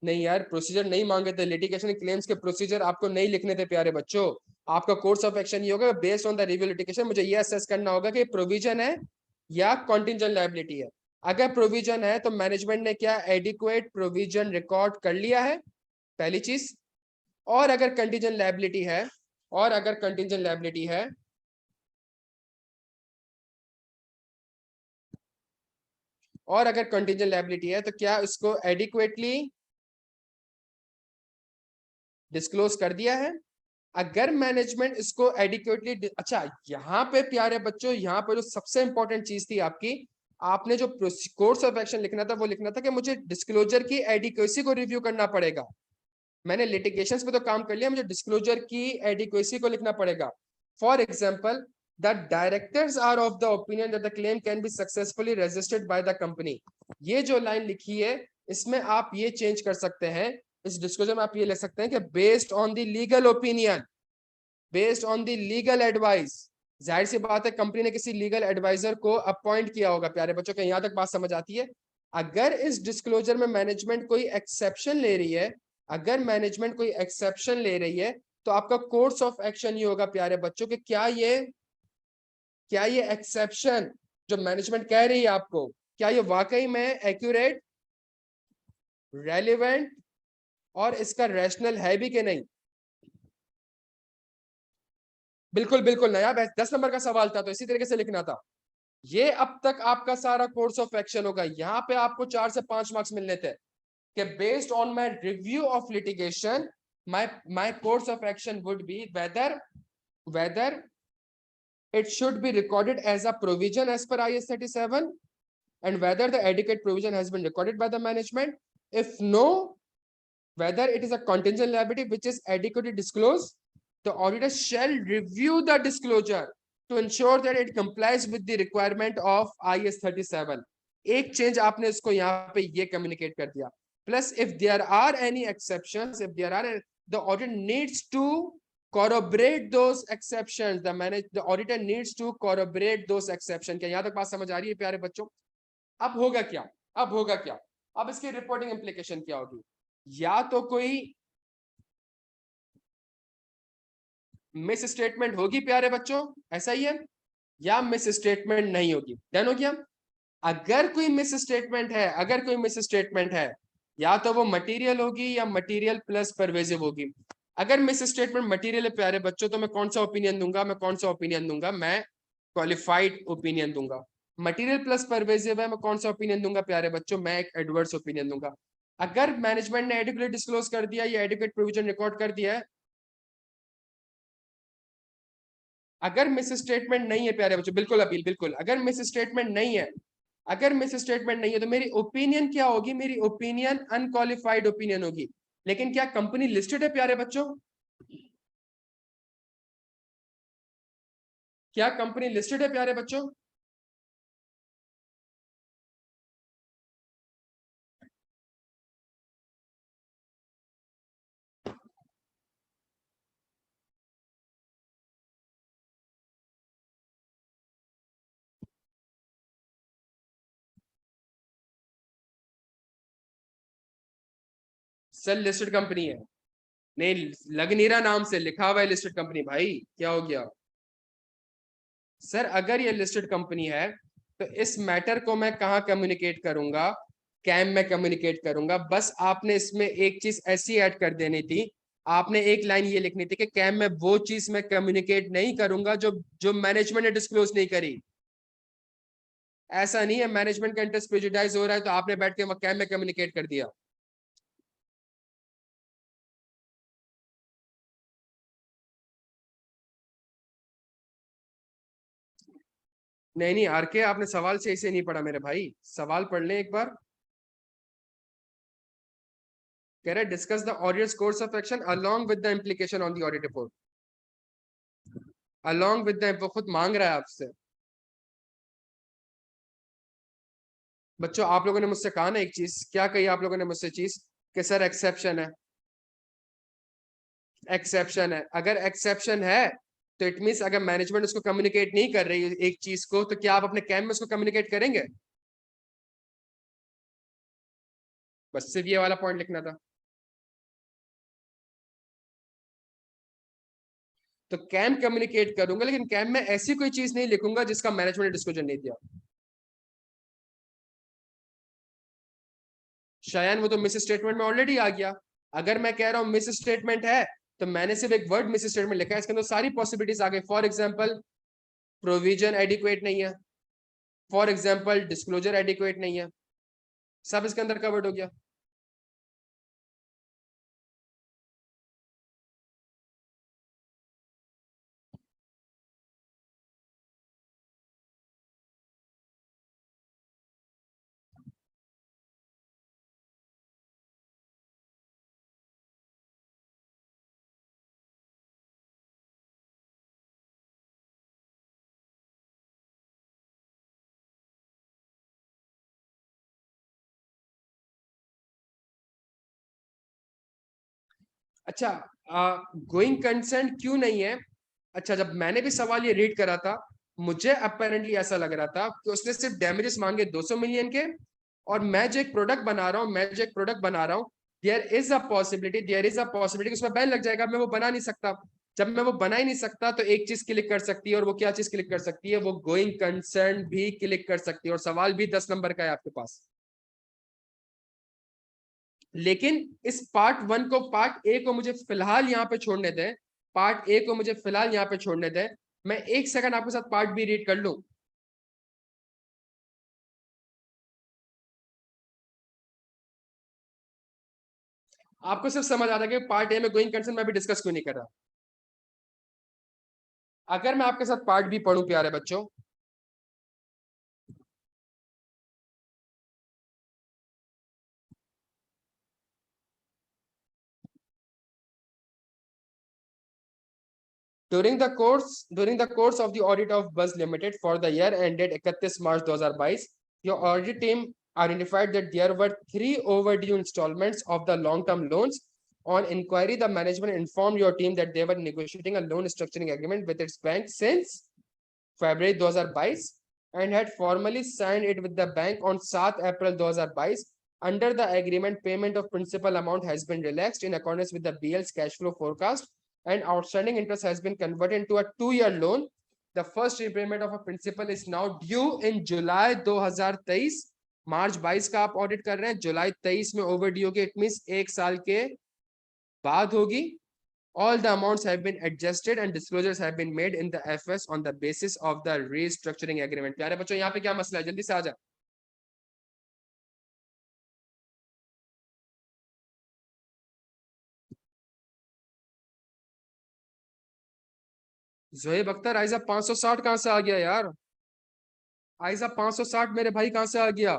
नहीं यार, प्रोसीजर नहीं मांगे थे। लिटिगेशन क्लेम्स के प्रोसीजर आपको नहीं लिखने थे प्यारे बच्चों। आपका कोर्स ऑफ एक्शन ये होगा, based on the review litigation मुझे ये असेस करना होगा कि प्रोविजन है या कॉन्टिंजेंट लायबिलिटी है। अगर प्रोविजन है तो मैनेजमेंट ने क्या एडिक्वेट प्रोविजन रिकॉर्ड कर लिया है, पहली चीज। और अगर कंटीजेंट लायबिलिटी है, और अगर कंटीजेंट लायबिलिटी है, और अगर कंटीजेंट लायबिलिटी है तो क्या उसको एडिक्वेटली डिस्क्लोज कर दिया है? अगर मैनेजमेंट इसको एडिक्वेटली, अच्छा यहाँ पे प्यारे बच्चों, यहाँ पे जो सबसे इंपॉर्टेंट चीज थी आपकी, आपने जो कोर्स ऑफ एक्शन लिखना था वो लिखना था कि मुझे डिस्क्लोजर की एडिक्वेसी को रिव्यू करना पड़ेगा। मैंने लिटिगेशंस पे तो काम कर लिया, मुझे डिस्क्लोजर की एडिक्वेसी को लिखना पड़ेगा। For example, the directors are of the opinion that the claim can be successfully registered by the company. ये जो लाइन लिखी है, इसमें आप ये चेंज कर सकते हैं। इस डिस्क्लोजर में आप ये लिख सकते हैं कि based on the legal opinion, based on the legal advice. जाहिर सी बात है कंपनी ने किसी लीगल एडवाइजर को अपॉइंट किया होगा। प्यारे बच्चों के यहां तक बात समझ आती है? अगर इस डिस्क्लोजर में मैनेजमेंट कोई एक्सेप्शन ले रही है, अगर मैनेजमेंट कोई एक्सेप्शन ले रही है, तो आपका कोर्स ऑफ एक्शन ये होगा प्यारे बच्चों कि क्या ये एक्सेप्शन जो मैनेजमेंट कह रही है आपको, क्या ये वाकई में एक्यूरेट, रेलिवेंट और इसका रैशनल है भी कि नहीं। बिल्कुल बिल्कुल नया 10 नंबर का सवाल था, तो इसी तरीके से लिखना था। ये अब तक आपका सारा कोर्स ऑफ एक्शन होगा। यहाँ पे आपको 4 से 5 मार्क्स मिलने थे कि based on my review of litigation my course of action would be whether it should be recorded as a provision as per IS 37 and whether the adequate provision has been recorded by the management. If no, whether it is a contingent liability which is adequately disclosed, the auditor shall review the disclosure to ensure that it complies with the requirement of IS 37. एक चेंज आपने इसको यहाँ पे ये कम्युनिकेट कर दिया. Plus, if there are any exceptions, if there are, the auditor needs to corroborate those exceptions. The auditor needs to corroborate those exceptions. क्या यहाँ तक बात समझ आ रही है प्यारे बच्चों? अब होगा क्या? अब होगा क्या? अब इसकी रिपोर्टिंग इम्प्लीकेशन क्या होगी? या तो कोई मिस स्टेटमेंट होगी प्यारे बच्चों, ऐसा ही है, या मिस स्टेटमेंट नहीं होगी. डन हो गया? अगर कोई मिस स्टेटमेंट है, अगर कोई मिस स्टेटमेंट है, या तो वो मटेरियल होगी या मटेरियल प्लस परवेजिव होगी. अगर मिस स्टेटमेंट मटेरियल है प्यारे बच्चों, तो मैं कौन सा ओपिनियन दूंगा? मैं कौन सा ओपिनियन दूंगा? मैं क्वालिफाइड ओपिनियन दूंगा. मटेरियल प्लस परवेजिव है, मैं कौन सा ओपिनियन दूंगा प्यारे बच्चों? मैं एक एडवर्स ओपिनियन दूंगा. अगर मैनेजमेंट ने एडिक्वेट डिस्क्लोज कर दिया या एडिक्वेट प्रोविजन रिकॉर्ड कर दिया है, अगर मिस स्टेटमेंट नहीं है प्यारे बच्चों, बिल्कुल अपील, बिल्कुल, अगर मिस स्टेटमेंट नहीं है, अगर मिस स्टेटमेंट नहीं है, तो मेरी ओपिनियन क्या होगी? मेरी ओपिनियन अनक्वालिफाइड ओपिनियन होगी. लेकिन क्या कंपनी लिस्टेड है प्यारे बच्चों? क्या कंपनी लिस्टेड है प्यारे बच्चों? सर लिस्टेड कंपनी है. नहीं, लग नहीं रहा नाम से, लिखा हुआ है लिस्टेड कंपनी. भाई क्या हो गया? सर अगर ये लिस्टेड कंपनी है, तो इस मैटर को मैं कहाँ कम्युनिकेट करूंगा? कैम में कम्युनिकेट करूंगा. बस आपने इसमें एक चीज ऐसी ऐड कर देनी थी, आपने एक लाइन ये लिखनी थी कि कैम में वो चीज मैं कम्युनिकेट नहीं करूंगा जो जो मैनेजमेंट ने डिस्क्लोज नहीं करी. ऐसा नहीं है मैनेजमेंट का इंटरेस्ट प्रेजुडाइज हो रहा है तो आपने बैठ के कैम में कम्युनिकेट कर दिया. नहीं नहीं आरके, आपने सवाल सही से नहीं पढ़ा मेरे भाई. सवाल पढ़ लें एक बार. कह रहे discuss the auditors course of action along with the implication on the audit report. Along with the, वो खुद मांग रहा है आपसे. बच्चों आप लोगों ने मुझसे कहा ना एक चीज, क्या कही आप लोगों ने मुझसे चीज? कि सर एक्सेप्शन है. एक्सेप्शन है. अगर एक्सेप्शन है तो इट मींस अगर मैनेजमेंट उसको कम्युनिकेट नहीं कर रही एक चीज को, तो क्या आप अपने कैम में उसको कम्युनिकेट करेंगे? बस सिर्फ ये वाला पॉइंट लिखना था. तो कैम कम्युनिकेट करूंगा, लेकिन कैम में ऐसी कोई चीज नहीं लिखूंगा जिसका मैनेजमेंट ने डिस्क्लोजर नहीं दिया. शायद वो तो मिस स्टेटमेंट में ऑलरेडी आ गया. अगर मैं कह रहा हूं मिस स्टेटमेंट है, तो मैंने सिर्फ एक वर्ड मिस स्टेटमेंट लिखा है, इसके अंदर सारी पॉसिबिलिटीज आ गई. फॉर एग्जाम्पल प्रोविजन एडिक्वेट नहीं है, फॉर एग्जाम्पल डिस्क्लोजर एडिक्वेट नहीं है, सब इसके अंदर कवर्ड हो गया. अच्छा, गोइंग कंसर्न क्यों नहीं है? अच्छा, जब मैंने भी सवाल ये रीड करा था, मुझे अपेरेंटली ऐसा लग रहा था कि उसने सिर्फ डैमेजेस मांगे 200 मिलियन के, और मैं जो एक प्रोडक्ट बना रहा हूँ, मैं जो एक प्रोडक्ट बना रहा हूँ, देयर इज अ पॉसिबिलिटी उसमें बैन लग जाएगा. मैं वो बना नहीं सकता. जब मैं वो बना ही नहीं सकता, तो एक चीज क्लिक कर सकती है, और वो क्या चीज क्लिक कर सकती है? वो गोइंग कंसर्न भी क्लिक कर सकती है. और सवाल भी 10 नंबर का है आपके पास. लेकिन इस पार्ट 1 को, पार्ट ए को मुझे फिलहाल यहाँ पे छोड़ने दें. पार्ट ए को मुझे फिलहाल यहाँ पे छोड़ने दें, मैं एक सेकंड आपके साथ पार्ट बी रीड कर लूं। आपको सिर्फ समझ आ रहा है कि पार्ट ए में गोइंग कंसर्न मैं भी डिस्कस क्यों नहीं कर रहा। अगर मैं आपके साथ पार्ट बी पढ़ूं प्यारे बच्चों, during the course of the audit of Buzz Limited for the year ended 31 March 2022, your audit team identified that there were 3 overdue installments of the long-term loans. On inquiry, the management informed your team that they were negotiating a loan structuring agreement with its bank since February 2022 and had formally signed it with the bank on 7 April 2022. Under the agreement, payment of principal amount has been relaxed in accordance with the BL's cash flow forecast, and outstanding interest has been converted into a 2-year loan. The first repayment of a principal is now due in July 2023. मार्च 22 का आप ऑडिट कर रहे हैं, जुलाई 23 में ओवरड्यू होगी, इट मींस 1 साल के बाद होगी। All the amounts have been adjusted and disclosures have been made in the FS on the basis of the restructuring agreement. प्यारे बच्चों, यहाँ पे क्या मसला है, जल्दी से आ जा। जोहेब अख्तर, आइजा 560 कहां से आ गया यार? आइजा 560 मेरे भाई कहां से आ गया?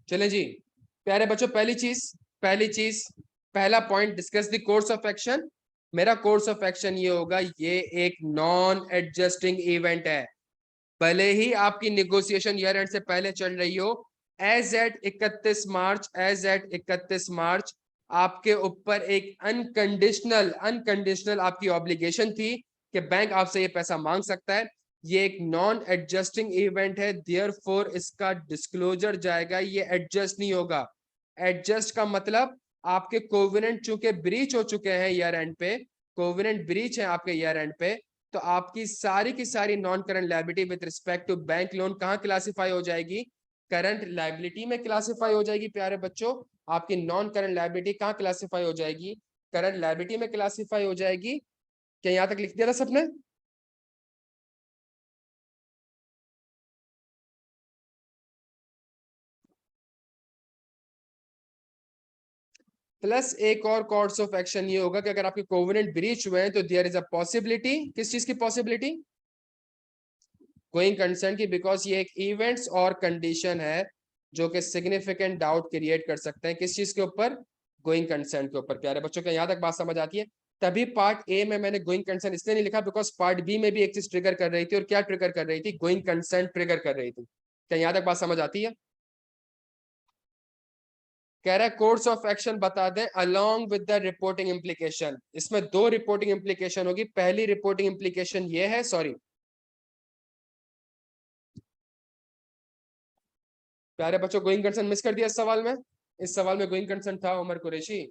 चले जी प्यारे बच्चों, पहली चीज पहला point, discuss the course of action. मेरा कोर्स ऑफ एक्शन ये होगा, ये एक नॉन एडजस्टिंग इवेंट है। भले ही आपकी नेगोशिएशन ईयर एंड से पहले चल रही हो, एज एट 31 मार्च आपके ऊपर एक अनकंडीशनल आपकी ऑब्लिगेशन थी कि बैंक आपसे ये पैसा मांग सकता है। ये एक नॉन एडजस्टिंग इवेंट है, देयरफॉर इसका डिस्क्लोजर जाएगा, ये एडजस्ट नहीं होगा। एडजस्ट का मतलब आपके कोवेनेंट चूंकि ब्रीच हो चुके हैं ईयर एंड पे, कोवेनेंट ब्रीच है आपके ईयर एंड पे, तो आपकी सारी की सारी non current liability with respect to bank loan कहाँ क्लासिफाई हो जाएगी? करंट लायबिलिटी में क्लासिफाई हो जाएगी। प्यारे बच्चों, आपकी नॉन करंट लायबिलिटी कहाँ क्लासिफाई हो जाएगी? करंट लायबिलिटी में क्लासिफाई हो जाएगी। क्या यहाँ तक लिख दिया था सबने? प्लस एक और कोर्स ऑफ एक्शन ये होगा कि अगर आपके कोवेनेंट ब्रीच हुए हैं तो देयर इज अ पॉसिबिलिटी, किस चीज की पॉसिबिलिटी? गोइंग कंसर्न की, बिकॉज ये एक इवेंट्स और कंडीशन है जो कि सिग्निफिकेंट डाउट क्रिएट कर सकते हैं। किस चीज के ऊपर? गोइंग कंसर्न के ऊपर। प्यारे बच्चों, क्या यहाँ तक बात समझ आती है? तभी पार्ट ए में मैंने गोइंग कंसर्न इसलिए नहीं लिखा बिकॉज पार्ट बी में भी एक चीज ट्रिगर कर रही थी, और क्या ट्रिगर कर रही थी? गोइंग कंसर्न ट्रिगर कर रही थी। क्या यहाँ तक बात समझ आती है? कह रहा है कोर्स ऑफ एक्शन बता दें along with the reporting implication. इसमें 2 रिपोर्टिंग इम्प्लीकेशन होगी। पहली रिपोर्टिंग इम्प्लीकेशन ये है, सॉरी प्यारे बच्चों, गोइंग कंसर्न मिस कर दिया इस सवाल में। इस सवाल में गोइंग कंसर्न था उमर कुरैशी।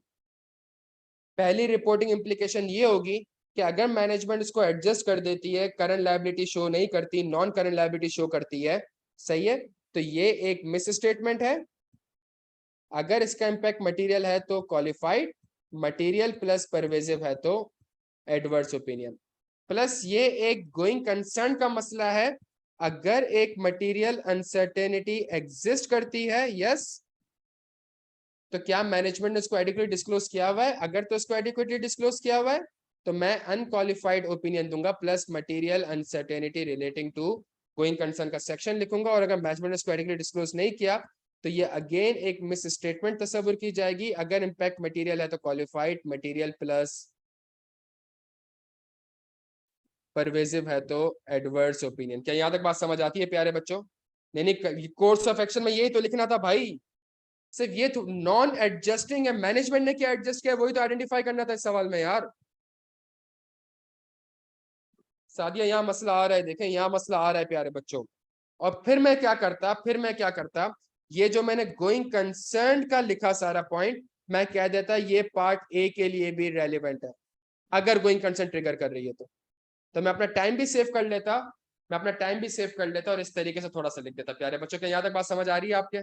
पहली रिपोर्टिंग इम्प्लीकेशन ये होगी कि अगर मैनेजमेंट इसको एडजस्ट कर देती है, करंट लायबिलिटी शो नहीं करती, नॉन करंट लायबिलिटी शो करती है, सही है, तो ये एक मिस स्टेटमेंट है। अगर इसका इम्पैक्ट मटेरियल है तो क्वालिफाइड, मटेरियल प्लस परवेजिव है तो एडवर्स ओपिनियन। प्लस ये एक गोइंग कंसर्न का मसला है, अगर एक मटेरियल अनसर्टेनिटी एग्जिस्ट करती है, यस, तो क्या मैनेजमेंट ने इसको एडिक्वेटली डिस्क्लोज किया हुआ है? अगर तो इसको एडिक्वेटली डिस्क्लोज किया हुआ है तो मैं अनक्वालिफाइड ओपिनियन दूंगा plus material uncertainty relating to going concern का सेक्शन लिखूंगा। और अगर मैनेजमेंट ने इसको एडिक्वेटली डिस्क्लोज नहीं किया तो ये अगेन एक मिस स्टेटमेंट तस्वीर की जाएगी। अगर इम्पैक्ट मटेरियल है तो क्वालिफाइड, मटेरियल प्लस परवेजिव है तो एडवर्स ओपिनियन। क्या यहाँ तक बात समझ आती है प्यारे बच्चों? नहीं, कोर्स ऑफ एक्शन में यही तो लिखना था भाई, सिर्फ ये तो नॉन एडजस्टिंग है, मैनेजमेंट ने क्या एडजस्ट किया वही तो आइडेंटिफाई करना था इस सवाल में यार। सादिया यहाँ मसला आ रहा है, देखें यहाँ मसला आ रहा है प्यारे बच्चों। और फिर मैं क्या करता, ये जो मैंने गोइंग कंसर्न का लिखा सारा पॉइंट, मैं कह देता ये पार्ट ए के लिए भी रेलिवेंट है, अगर गोइंग कंसर्न ट्रिगर कर रही है तो मैं अपना टाइम भी सेव कर लेता, और इस तरीके से थोड़ा सा लिख देता। प्यारे बच्चों, क्या यहाँ तक बात समझ आ रही है आपके?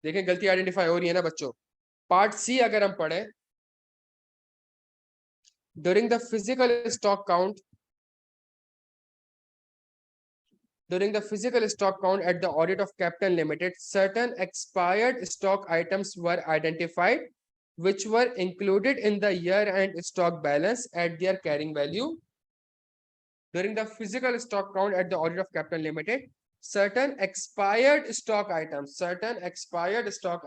देखें गलती आइडेंटिफाई हो रही है ना बच्चों। पार्ट सी अगर हम पढ़े, during the physical stock count, during the physical stock count at the audit of Capital Limited, certain expired stock items were identified, which were included in the year-end stock balance at their carrying value. During the physical stock count at the audit of Capital Limited, certain expired stock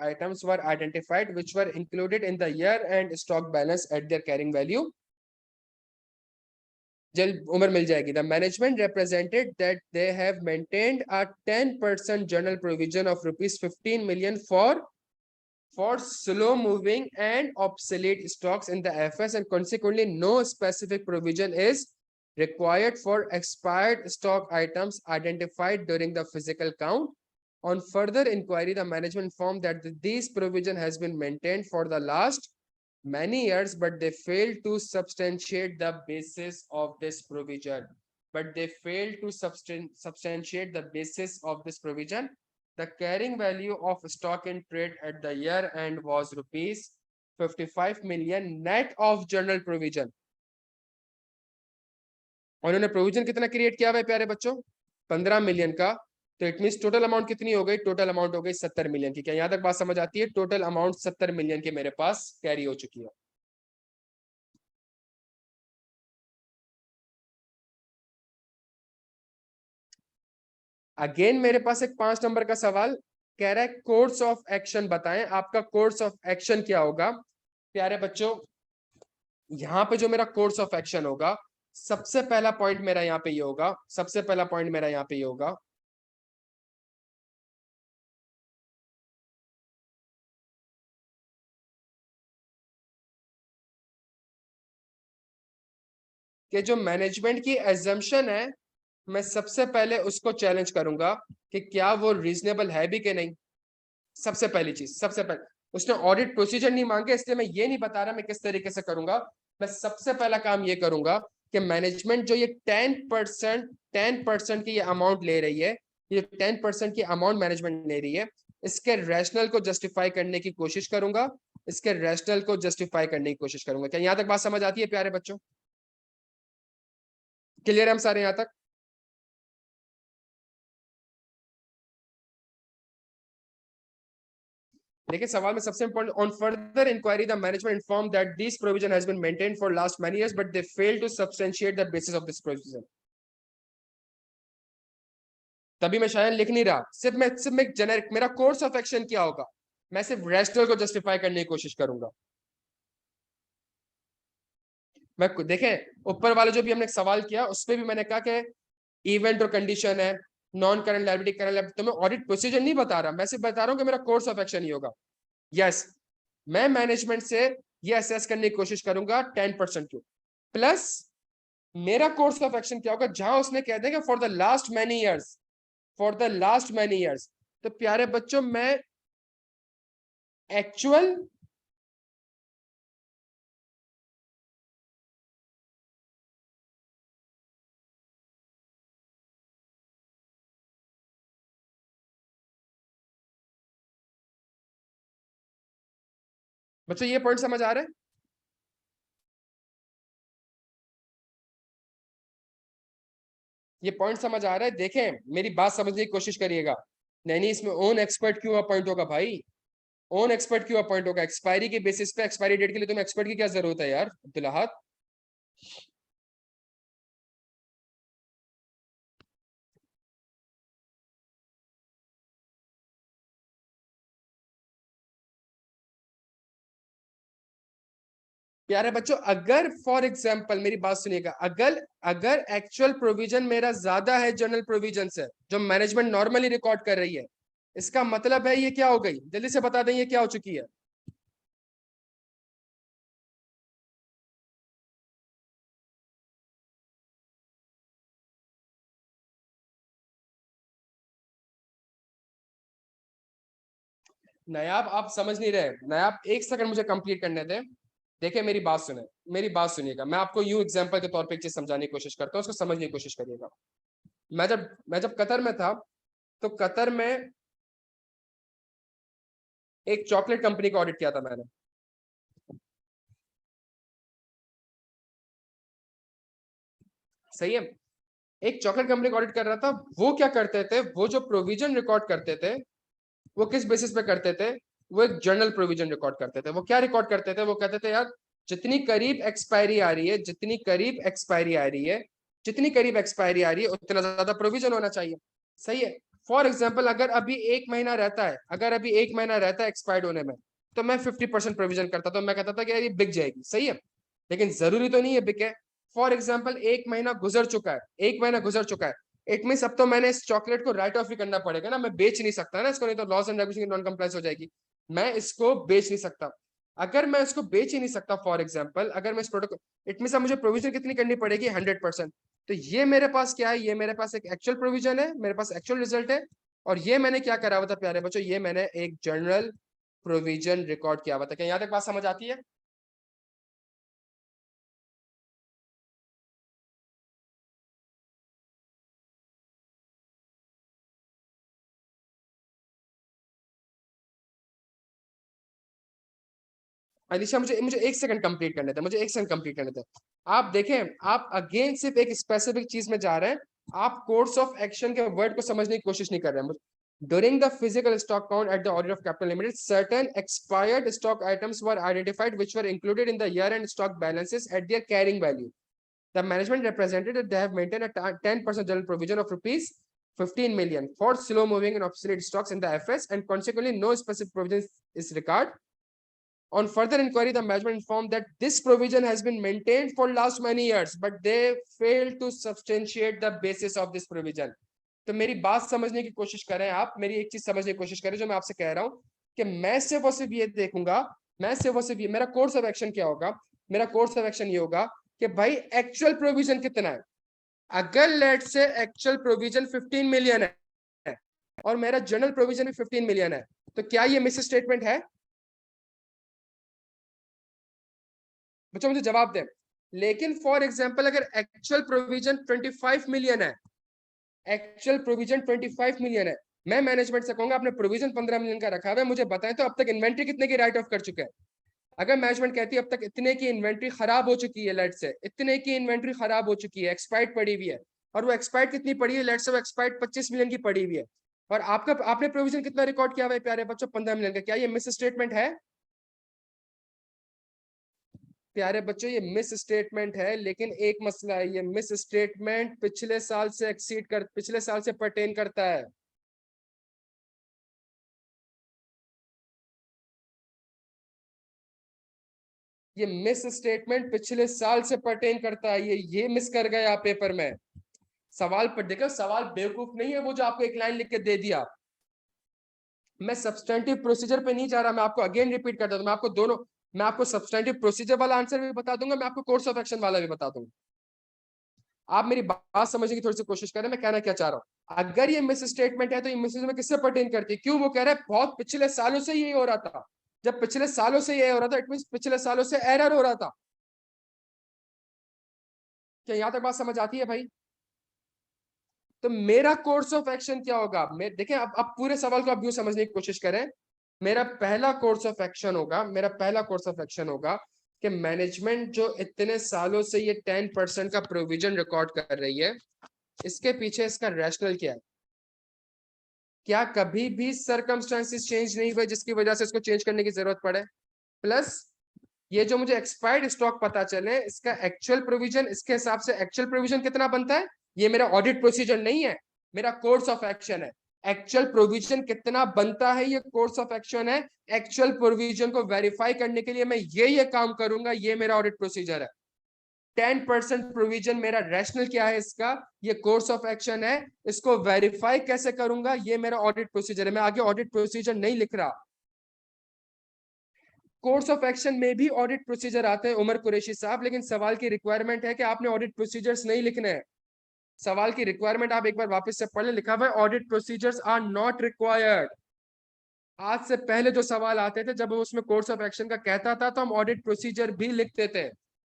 items were identified, which were included in the year-end stock balance at their carrying value. जल्द उम्र मिल जाएगी। The management represented that they have maintained a 10% general provision of rupees 15 million for slow moving and obsolete stocks in the FS, and consequently no specific provision is required for expired stock items identified during the physical count. On further inquiry, the management informed that this provision has been maintained for the last many years, but they failed to substantiate the basis of this provision. The carrying value of stock in trade at the year end was rupees 55 million net of general provision. उन्होंने प्रोविजन कितना क्रिएट किया हुआ है प्यारे बच्चों? 15 मिलियन का। तो इट मीन टोटल अमाउंट कितनी हो गई? टोटल अमाउंट हो गई 70 मिलियन की। क्या यहां तक बात समझ आती है? टोटल अमाउंट 70 मिलियन की मेरे पास कैरी हो चुकी है। अगेन मेरे पास एक 5 नंबर का सवाल कह रहा है कोर्स ऑफ एक्शन बताएं, आपका कोर्स ऑफ एक्शन क्या होगा? प्यारे बच्चों, यहाँ पे जो मेरा कोर्स ऑफ एक्शन होगा, सबसे पहला पॉइंट मेरा यहाँ पे ये होगा, कि जो मैनेजमेंट की एजम्पशन है, मैं सबसे पहले उसको चैलेंज करूंगा कि क्या वो रीजनेबल है भी कि नहीं। सबसे पहली चीज, सबसे पहले उसने ऑडिट प्रोसीजर नहीं मांगे, इसलिए मैं ये नहीं बता रहा मैं किस तरीके से करूंगा। मैं सबसे पहला काम ये करूंगा कि मैनेजमेंट जो ये 10% की ये अमाउंट ले रही है, ये 10% की अमाउंट मैनेजमेंट ले रही है, इसके रैशनल को जस्टिफाई करने की कोशिश करूंगा, क्या यहां तक बात समझ आती है प्यारे बच्चों? क्लियर है हम सारे यहां तक? देखिए सवाल में सबसे important, on further inquiry the management inform that this provision has been maintained for last many years but they fail to substantiate the basis of this provision. तभी मैं शायद लिख नहीं रहा, सिर्फ मैं जेनेरिक, मेरा कोर्स ऑफ एक्शन क्या होगा, मैं सिर्फ रैशनल को जस्टिफाई करने की कोशिश करूंगा। मैं देखें ऊपर वाले जो भी हमने सवाल किया उस पर भी मैंने कहा कि इवेंट और कंडीशन है, non current liability, current liability, तो मैं ऑडिट प्रोसीजर नहीं बता रहा, मैं सिर्फ बता रहा हूं कि मेरा कोर्स ऑफ एक्शन ही होगा। यस, मैं मैनेजमेंट से ये असेस करने की कोशिश करूंगा 10% क्यों, प्लस मेरा कोर्स ऑफ एक्शन क्या होगा जहां उसने कह देगा for the last many years. तो प्यारे बच्चों, मैं एक्चुअल बच्चों ये पॉइंट समझ आ रहा है? ये पॉइंट समझ आ रहा है? देखें मेरी बात समझने की कोशिश करिएगा। नहीं नहीं, इसमें ओन एक्सपर्ट क्यों अपॉइंट होगा भाई? ओन एक्सपर्ट क्यों अपॉइंट होगा? एक्सपायरी के बेसिस पे, एक्सपायरी डेट के लिए तुम्हें एक्सपर्ट की क्या जरूरत है यार अब्दुल अहद? प्यारे बच्चों, अगर फॉर एग्जाम्पल मेरी बात सुनिएगा, अगर अगर एक्चुअल प्रोविजन मेरा ज्यादा है जनरल प्रोविजन से, जो मैनेजमेंट नॉर्मली रिकॉर्ड कर रही है, इसका मतलब है ये क्या हो गई, जल्दी से बता दें ये क्या हो चुकी है। नायाब आप समझ नहीं रहे, नायाब एक सेकंड मुझे कंप्लीट करने दें। देखिए मेरी बात सुने, मेरी बात सुनिएगा, मैं आपको यूं एग्जांपल के तौर पे एक चीज समझाने की कोशिश करता हूँ, उसको समझने की कोशिश करिएगा। मैं जब कतर में था, तो कतर में एक चॉकलेट कंपनी का ऑडिट किया था मैंने। सही है, एक चॉकलेट कंपनी का ऑडिट कर रहा था। वो क्या करते थे, वो जो प्रोविजन रिकॉर्ड करते थे, वो किस बेसिस पे करते थे, वो एक जर्नल प्रोविजन रिकॉर्ड करते थे। वो क्या रिकॉर्ड करते थे, वो कहते थे यार जितनी करीब एक्सपायरी आ रही है, जितनी करीब एक्सपायरी आ रही है, जितनी करीब एक्सपायरी आ रही है, उतना ज्यादा प्रोविजन होना चाहिए। सही है। फॉर एग्जाम्पल अगर अभी एक महीना रहता है, अगर अभी एक महीना रहता है एक्सपायर्ड होने में, तो मैं 50% प्रोविजन करता, तो मैं कहता था कि यार ये बिक जाएगी। सही है, लेकिन जरूरी तो नहीं है बिके। फॉर एग्जाम्पल एक महीना गुजर चुका है, एक महीना गुजर चुका है, इट मीन अब तो मैंने इस चॉकलेट को राइट ऑफ ही करना पड़ेगा ना, मैं बेच नहीं सकता ना इसको, नहीं तो लॉस एंड रेगुलेशन की नॉन कंप्लायंस हो जाएगी। मैं इसको बेच नहीं सकता। अगर मैं इसको बेच ही नहीं सकता, फॉर एग्जाम्पल अगर मैं इस प्रोडक्ट, इट मीन मुझे प्रोविजन कितनी करनी पड़ेगी, 100%। तो ये मेरे पास क्या है, ये मेरे पास एक एक्चुअल प्रोविजन है, मेरे पास एक्चुअल रिजल्ट है। और ये मैंने क्या करा हुआ था प्यारे बच्चों, ये मैंने एक जर्नल प्रोविजन रिकॉर्ड किया हुआ था। क्या यहाँ तक बात समझ आती है? अलीशा मुझे मुझे एक सेकंड कंप्लीट करने थे, मुझे एक सेकंड कंप्लीट करने थे। आप देखें, आप अगेन सिर्फ एक स्पेसिफिक चीज में जा रहे हैं, आप कोर्स ऑफ एक्शन के वर्ड को समझने की कोशिश नहीं कर रहे हैं। During the physical stock count at the audit of Capital Limited, certain expired stock items were identified which were included in the year-end stock balances at their carrying value. The management represented that they have maintained a 10% general provision of rupees 15 million for slow-moving and obsolete stocks in the FS, and consequently no specific provision is required. On further inquiry, the management informed that this provision has been maintained for last many years, but they failed to substantiate the basis of this provision. तो मेरी बात समझने की कोशिश करें आप, मेरी एक चीज समझने की कोशिश करें जो मैं आपसे कह रहा हूं, कि मैं सिर्फ और सिर्फ ये देखूंगा, मैं सिर्फ और सिर्फ ये, मेरा कोर्स ऑफ एक्शन क्या होगा, मेरा कोर्स ऑफ एक्शन ये होगा कि भाई एक्चुअल प्रोविजन कितना है। अगर लेट से एक्चुअल प्रोविजन 15 मिलियन है और मेरा जनरल प्रोविजन भी 15 मिलियन है, तो क्या ये मिस स्टेटमेंट है? बच्चों मुझे जवाब दें। लेकिन फॉर एग्जांपल अगर एक्चुअल प्रोविजन 25 मिलियन है, एक्चुअल प्रोविजन 25 मिलियन है, मैं मैनेजमेंट से कहूंगा आपने प्रोविजन 15 मिलियन का रखा हुआ है, मुझे बताएं तो अब तक इन्वेंट्री कितने की राइट ऑफ कर चुके हैं। अगर मैनेजमेंट कहती है अब तक इतने की इन्वेंट्री खराब हो चुकी है, लेट से इतने की इन्वेंट्री खराब हो चुकी है, एक्सपायर्ड पड़ी हुई है, और वो एक्सपायर्ड कितनी पड़ी है, लेट से वो एक्सपायर्ड 25 मिलियन की पड़ी हुई है, और आपका आपने प्रोविजन कितना रिकॉर्ड किया हुआ है प्यारे बच्चों, 15 मिलियन का, क्या ये मिस स्टेटमेंट है? प्यारे बच्चों ये मिस स्टेटमेंट है, लेकिन एक मसला है, ये मिस स्टेटमेंट पिछले साल से एक्सीड कर, पिछले साल से पर्टेन करता है। ये मिस स्टेटमेंट पिछले साल से पर्टेन करता है, ये मिस कर गए आप पेपर में। सवाल पर देखो, सवाल बेवकूफ नहीं है वो जो आपको एक लाइन लिख के दे दिया। मैं सब्सटेंटिव प्रोसीजर पे नहीं जा रहा, मैं आपको अगेन रिपीट करता हूं, मैं आपको दोनों, मैं आपको सब्सटेंटिव प्रोसीजर वाला आंसर भी बता दूंगा, मैं आपको कोर्स ऑफ एक्शन वाला भी बता दूंगा। आप मेरी बात समझने की थोड़ी सी कोशिश करें, मैं कहना क्या चाह रहा हूं। अगर ये मिस स्टेटमेंट है तो ये मिस में किससे पर्टेन करती है, क्यों? वो कह रहा है बहुत पिछले सालों से यही हो रहा था। जब पिछले सालों से ये हो रहा था, इट मीन पिछले सालों से एरर हो रहा था। क्या यहां तक बात समझ आती है भाई? तो मेरा कोर्स ऑफ एक्शन क्या होगा, मैं देखें, अब पूरे सवाल को अब यूं समझने की कोशिश करें। मेरा पहला कोर्स ऑफ एक्शन होगा, मेरा पहला कोर्स ऑफ एक्शन होगा कि मैनेजमेंट जो इतने सालों से ये 10% का प्रोविजन रिकॉर्ड कर रही है, इसके पीछे इसका रैशनल क्या है? क्या कभी भी सर्कमस्टेंसेस चेंज नहीं हुए जिसकी वजह से इसको चेंज करने की जरूरत पड़े? प्लस ये जो मुझे एक्सपायर्ड स्टॉक पता चले, इसका एक्चुअल प्रोविजन, इसके हिसाब से एक्चुअल प्रोविजन कितना बनता है, ये मेरा ऑडिट प्रोसीजर नहीं है, मेरा कोर्स ऑफ एक्शन है। एक्चुअल प्रोविजन कितना बनता है ये कोर्स ऑफ एक्शन है। एक्चुअल प्रोविजन को वेरीफाई करने के लिए मैं ये काम करूंगा, ये मेरा ऑडिट प्रोसीजर है। 10% प्रोविजन मेरा रैशनल क्या है इसका, ये कोर्स ऑफ एक्शन है। इसको वेरीफाई कैसे करूंगा, ये मेरा ऑडिट प्रोसीजर है। मैं आगे ऑडिट प्रोसीजर नहीं लिख रहा। कोर्स ऑफ एक्शन में भी ऑडिट प्रोसीजर आते हैं उमर कुरैशी साहब, लेकिन सवाल की रिक्वायरमेंट है कि आपने ऑडिट प्रोसीजर्स नहीं लिखने हैं। सवाल की रिक्वायरमेंट आप एक बार वापस से पढ़ लें, लिखा हुआ है audit procedures are not required. आज से पहले जो सवाल आते थे, जब वो उसमें कोर्स ऑफ एक्शन का कहता था तो हम ऑडिट प्रोसीजर भी लिखते थे।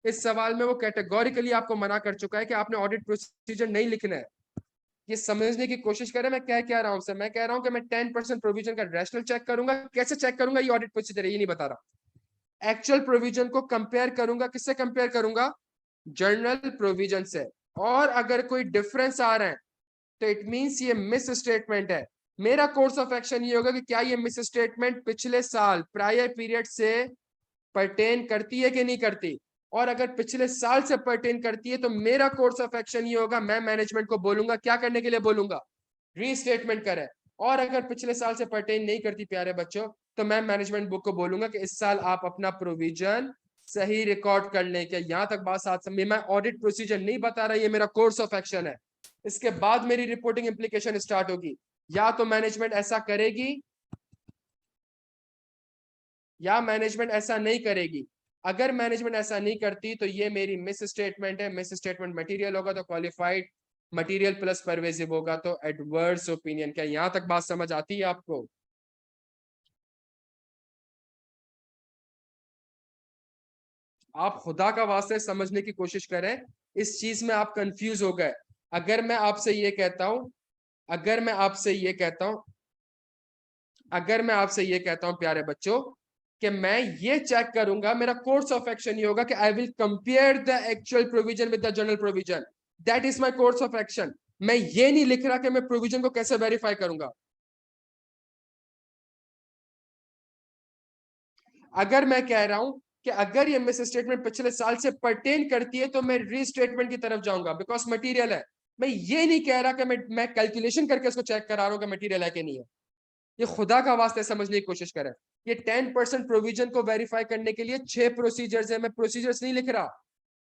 इस सवाल में वो कैटेगोरिकली आपको मना कर चुका है कि आपने ऑडिट प्रोसीजर नहीं लिखना है। ये समझने की कोशिश करें मैं क्या रहा हूं सर। मैं कह रहा हूं कि मैं 10% प्रोविजन का रैशनल चेक करूंगा। कैसे चेक करूंगा, ये ऑडिट प्रोसीजर है, ये नहीं बता रहा। एक्चुअल प्रोविजन को कंपेयर करूंगा, किससे कंपेयर करूंगा, जर्नल प्रोविजन से। और अगर कोई डिफरेंस आ रहा है तो इट मींस ये मिस स्टेटमेंट है। मेरा कोर्स ऑफ एक्शन ये होगा कि क्या ये मिस स्टेटमेंट पिछले साल प्रायर पीरियड से परटेन करती है कि नहीं करती। और अगर पिछले साल से परटेन करती है तो मेरा कोर्स ऑफ एक्शन ये होगा, मैं मैनेजमेंट को बोलूंगा, क्या करने के लिए बोलूंगा, रीस्टेटमेंट करे। और अगर पिछले साल से परटेन नहीं करती प्यारे बच्चों, तो मैं मैनेजमेंट बुक को बोलूंगा कि इस साल आप अपना प्रोविजन सही रिकॉर्ड कर लें। क्या यहां तक बात साथ समझिए। मैं ऑडिट प्रोसीजर नहीं बता रहा, ये मेरा कोर्स ऑफ एक्शन है। इसके बाद मेरी रिपोर्टिंग इंप्लीकेशन स्टार्ट होगी। या तो मैनेजमेंट ऐसा करेगी या मैनेजमेंट ऐसा नहीं करेगी। अगर मैनेजमेंट ऐसा नहीं करती तो ये मेरी मिस स्टेटमेंट है। मिस स्टेटमेंट मटेरियल होगा तो क्वालिफाइड, मटेरियल प्लस परवेजिव होगा तो एडवर्स ओपिनियन। क्या यहां तक बात समझ आती है आपको। आप खुदा का वास्ते समझने की कोशिश करें, इस चीज में आप कंफ्यूज हो गए। अगर मैं आपसे ये कहता हूं अगर मैं आपसे ये कहता हूं अगर मैं आपसे ये कहता हूं प्यारे बच्चों कि मैं ये चेक करूंगा, मेरा कोर्स ऑफ एक्शन ये होगा कि I will compare the actual provision with the general provision. That is my course of action. मैं ये नहीं लिख रहा कि मैं प्रोविजन को कैसे वेरीफाई करूंगा। अगर मैं कह रहा हूं कि अगर ये मिस स्टेटमेंट पिछले साल से परटेन करती है तो मैं रीस्टेटमेंट की तरफ जाऊंगा, बिकॉज मटीरियल है। मैं ये नहीं कह रहा कि मैं कैलकुलेशन करके इसको चेक करा रहा हूं कि मटीरियल है कि नहीं है। ये खुदा का वास्ते समझने की कोशिश करें। ये 10% प्रोविजन को वेरीफाई करने के लिए 6 प्रोसीजर्स है। मैं प्रोसीजर्स नहीं लिख रहा।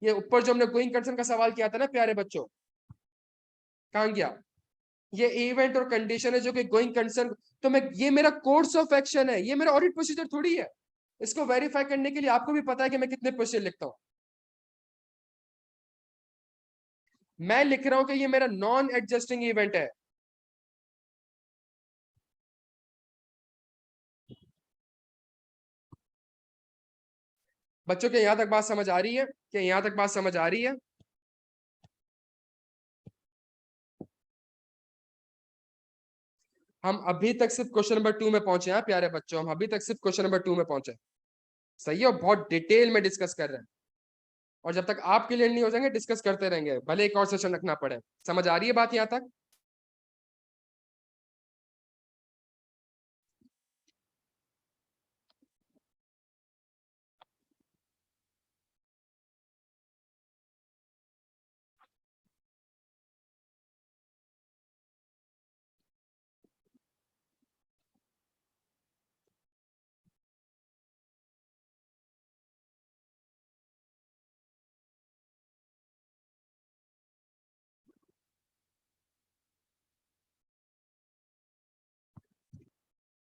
ये ऊपर जो हमने गोइंग कंसर्न का सवाल किया था ना प्यारे बच्चों, कहां गया, ये इवेंट और कंडीशन है जो कि गोइंग कंसर्न। तो मैं, ये मेरा कोर्स ऑफ एक्शन है, ये मेरा ऑडिट प्रोसीजर थोड़ी है। इसको वेरीफाई करने के लिए आपको भी पता है कि मैं कितने प्रोसीजर लिखता हूं। मैं लिख रहा हूं कि ये मेरा नॉन एडजस्टिंग इवेंट है। बच्चों के यहां तक बात समझ आ रही है, कि यहां तक बात समझ आ रही है। हम अभी तक सिर्फ क्वेश्चन नंबर 2 में पहुंचे हैं प्यारे बच्चों, हम अभी तक सिर्फ क्वेश्चन नंबर 2 में पहुंचे। सही है, और बहुत डिटेल में डिस्कस कर रहे हैं। और जब तक आप क्लियर नहीं हो जाएंगे डिस्कस करते रहेंगे, भले एक और सेशन रखना पड़े। समझ आ रही है बात यहां तक।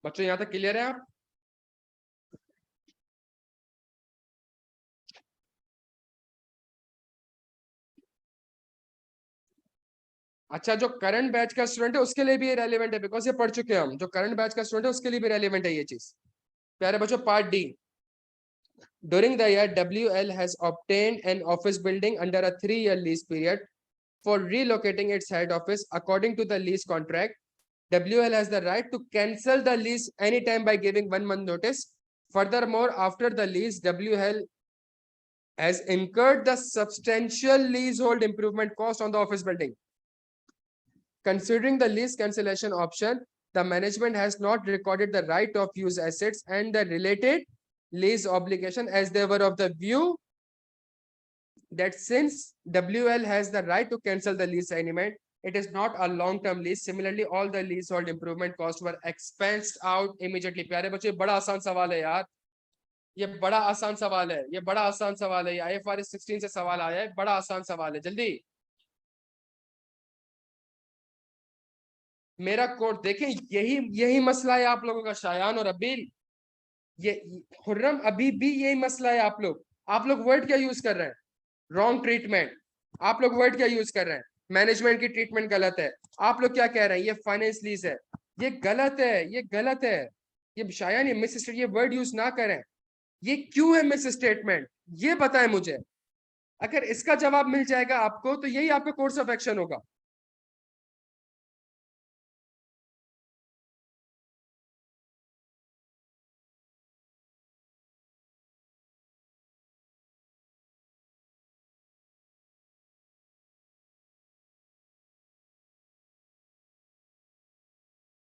बच्चों यहां तक क्लियर है आप। अच्छा, जो करंट बैच का स्टूडेंट है उसके लिए भी ये रेलिवेंट है, बिकॉज ये पढ़ चुके हैं हम। जो करंट बैच का स्टूडेंट है उसके लिए भी रेलिवेंट है ये चीज। प्यारे बच्चों, part D. During the year, WL has obtained an office building under a 3-year lease period for relocating its head office according to the lease contract. WL has the right to cancel the lease anytime by giving 1 month notice. Furthermore, after the lease, WL has incurred the substantial leasehold improvement cost on the office building. Considering the lease cancellation option, the management has not recorded the right of use assets and the related lease obligation, as they were of the view that since WL has the right to cancel the lease agreement, It is not a long-term lease. Similarly, all the leasehold improvement costs were expensed out immediately. प्यारे बच्चे, बड़ा आसान सवाल है यार, ये बड़ा आसान सवाल है, ये बड़ा आसान सवाल है, ये IFRS 16 से सवाल आया है, बड़ा आसान सवाल है, जल्दी। मेरा कोड देखें, यही यही मसला है आप लोगों का, शायान और अबील, ये खुर्रम, अभी भी यही मसला है। आप लोग वर्ड क्या यूज कर रहे हैं? Wrong treatment. आप लोग वर्ड क्या यूज कर रहे हैं? मैनेजमेंट की ट्रीटमेंट गलत है। आप लोग क्या कह रहे हैं? ये फाइनेंस लीज है, ये गलत है, ये गलत है। ये शायद ये मिस, ये वर्ड यूज ना करें। ये क्यों है मिस स्टेटमेंट, ये बताएं मुझे। अगर इसका जवाब मिल जाएगा आपको तो यही आपका कोर्स ऑफ एक्शन होगा।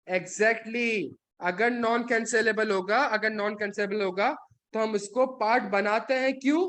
Exactly exactly. अगर नॉन कैंसेलेबल होगा, अगर नॉन कैंसेलेबल होगा तो हम उसको पार्ट बनाते हैं। क्यों?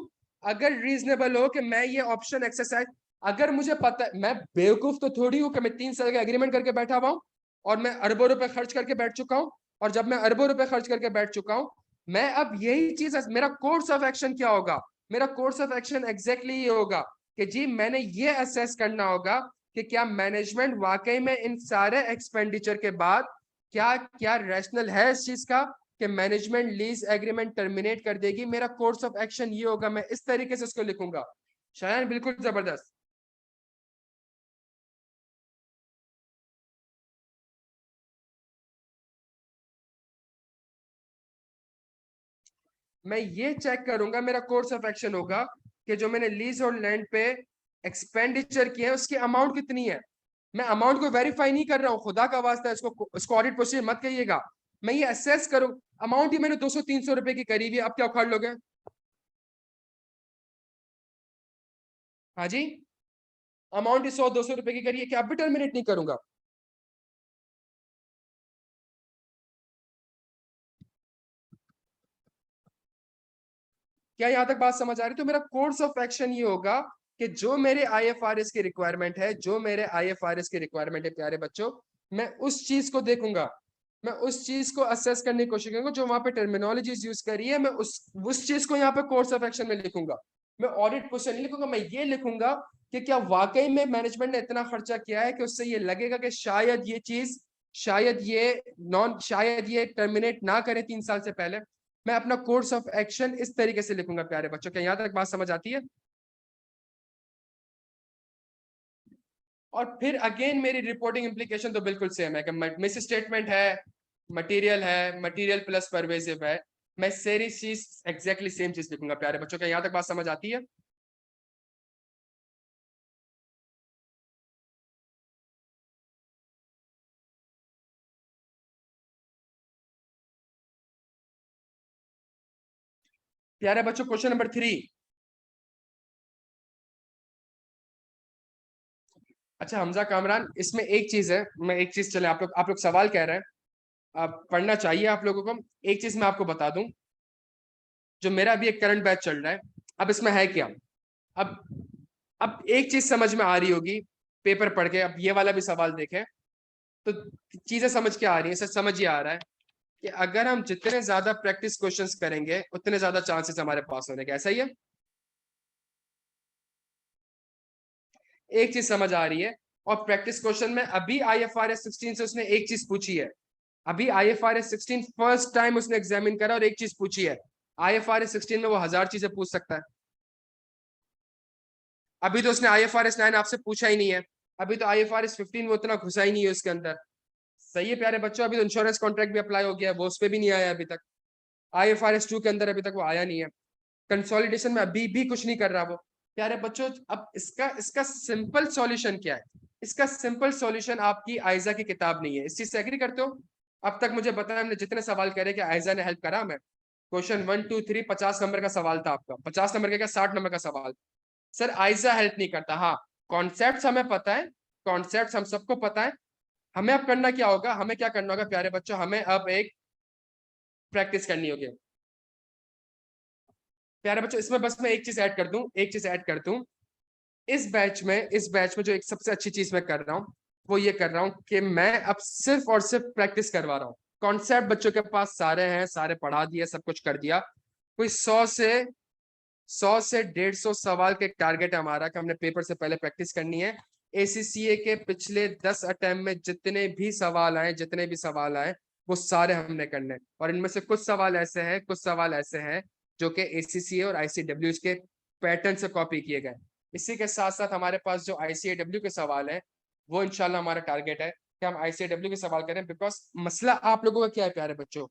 अगर रीजनेबल हो कि मैं ये ऑप्शन एक्सरसाइज, अगर मुझे पता है, मैं बेवकूफ तो थोड़ी हूं कि मैं 3 साल का एग्रीमेंट करके बैठा हुआ हूं और मैं अरबों रुपए खर्च करके बैठ चुका हूं। और जब मैं अरबों रुपए खर्च करके बैठ चुका हूं, मैं अब यही चीज, मेरा कोर्स ऑफ एक्शन क्या होगा? मेरा कोर्स ऑफ एक्शन एग्जैक्टली ये होगा कि जी मैंने ये असेस करना होगा कि क्या मैनेजमेंट वाकई में इन सारे एक्सपेंडिचर के बाद क्या क्या रैशनल है इस चीज का कि मैनेजमेंट लीज एग्रीमेंट टर्मिनेट कर देगी। मेरा कोर्स ऑफ एक्शन ये होगा, मैं इस तरीके से इसको लिखूंगा। शायद बिल्कुल जबरदस्त। मैं ये चेक करूंगा, मेरा कोर्स ऑफ एक्शन होगा कि जो मैंने लीज और लैंड पे एक्सपेंडिचर किए हैं उसकी अमाउंट कितनी है। मैं अमाउंट को वेरीफाई नहीं कर रहा हूँ, खुदा का वास्ता है, इसको ऑडिट प्रोसीजर मत कहिएगा। मैं ये असेस करूँ, अमाउंट ही मैंने 200-300 रुपए की करी हुई है, अब क्या उखाड़ लोगे? हाँ जी, अमाउंट ही 100-200 रुपए की करी है, क्या अब भी टर्मिनेट नहीं करूंगा? क्या यहाँ तक बात समझ आ रही? तो मेरा कोर्स ऑफ एक्शन ये होगा कि जो मेरे IFRS की रिक्वायरमेंट है, जो मेरे IFRS की रिक्वायरमेंट है प्यारे बच्चों, मैं उस चीज को देखूंगा, मैं उस चीज को असेस करने की कोशिश करूंगा। जो वहां पे टर्मिनोलॉजीज यूज करी है, मैं उस चीज को यहाँ पे कोर्स ऑफ एक्शन में लिखूंगा। मैं ऑडिट क्वेश्चन नहीं लिखूंगा, मैं ये लिखूंगा कि क्या वाकई में मैनेजमेंट ने इतना खर्चा किया है कि उससे ये लगेगा कि शायद ये चीज, शायद ये टर्मिनेट ना करे 3 साल से पहले। मैं अपना कोर्स ऑफ एक्शन इस तरीके से लिखूंगा प्यारे बच्चों। क्या यहां तक बात समझ आती है? और फिर अगेन मेरी रिपोर्टिंग इम्प्लीकेशन तो बिल्कुल सेम है कि मिस स्टेटमेंट है, मटेरियल प्लस परवेजिव है। मैं सारी चीज एग्जैक्टली सेम चीज लिखूंगा प्यारे बच्चों। क्या यहां तक बात समझ आती है? प्यारे बच्चों, क्वेश्चन नंबर 3। अच्छा हमजा कामरान, इसमें एक चीज है, मैं एक चीज, चले आप लोग सवाल कह रहे हैं, आप पढ़ना चाहिए आप लोगों को। एक चीज मैं आपको बता दूं, जो मेरा अभी एक करंट बैच चल रहा है, अब इसमें है क्या, अब अब एक चीज समझ में आ रही होगी पेपर पढ़ के, अब ये वाला भी सवाल देखें तो चीजें समझ के आ रही है, सच समझ ये आ रहा है कि अगर हम जितने ज्यादा प्रैक्टिस क्वेश्चंस करेंगे उतने ज्यादा चांसेस हमारे पास होने के। ऐसा ही है? एक चीज समझ आ रही है। और प्रैक्टिस क्वेश्चन में अभी IFRS 16 से उसने एक चीज पूछी है, अभी IFRS 16 फर्स्ट टाइम उसने एग्जामिन करा और एक चीज पूछी है। IFRS 16 में वो 1000 चीजें पूछ सकता है। अभी तो उसने IFRS 9 आपसे पूछा ही नहीं है, अभी तो IFRS 15 वो उतना घुसा ही नहीं है उसके अंदर। सही है प्यारे बच्चों, अभी तो इंश्योरेंस कॉन्ट्रैक्ट भी अप्लाई हो गया है, वो उस पर भी नहीं आया अभी तक। IFRS 2 के अंदर अभी तक वो आया नहीं है। कंसोलिडेशन में अभी भी कुछ नहीं कर रहा वो। प्यारे बच्चों, अब इसका इसका सिंपल सॉल्यूशन क्या है? इसका सिंपल सॉल्यूशन आपकी आयजा की किताब नहीं है। इस चीज से एग्री करते हो? अब तक मुझे बताया, हमने जितने सवाल करे कि आयजा ने हेल्प करा हमें। क्वेश्चन 1 2 3 50 नंबर का सवाल था आपका, 50 नंबर का क्या, 60 नंबर का सवाल। सर आयजा हेल्प नहीं करता, हाँ। कॉन्सेप्ट हमें पता है, कॉन्सेप्ट हम सबको पता है। हमें अब करना क्या होगा, हमें क्या करना होगा प्यारे बच्चों, हमें अब एक प्रैक्टिस करनी होगी। प्यारे बच्चों, इसमें बस मैं एक चीज ऐड कर दूं, एक चीज ऐड कर दूं। इस बैच में जो एक सबसे अच्छी चीज मैं कर रहा हूं, वो ये कर रहा हूँ कि मैं अब सिर्फ और सिर्फ प्रैक्टिस करवा रहा हूँ। कॉन्सेप्ट बच्चों के पास सारे हैं, सारे पढ़ा दिए, सब कुछ कर दिया। कोई 100 से 150 सवाल के टारगेट है हमारा कि हमने पेपर से पहले प्रैक्टिस करनी है। ACCA के पिछले 10 अटेम्प्ट में जितने भी सवाल आए वो सारे हमने करने हैं। और इनमें से कुछ सवाल ऐसे हैं जो कि ACCA और ICW के पैटर्न से कॉपी किए गए। इसी के साथ साथ हमारे पास जो ICAW के सवाल है वो इंशाल्लाह हमारा टारगेट है कि हम ICAW के सवाल करें। बिकॉज मसला आप लोगों का क्या है प्यारे बच्चों,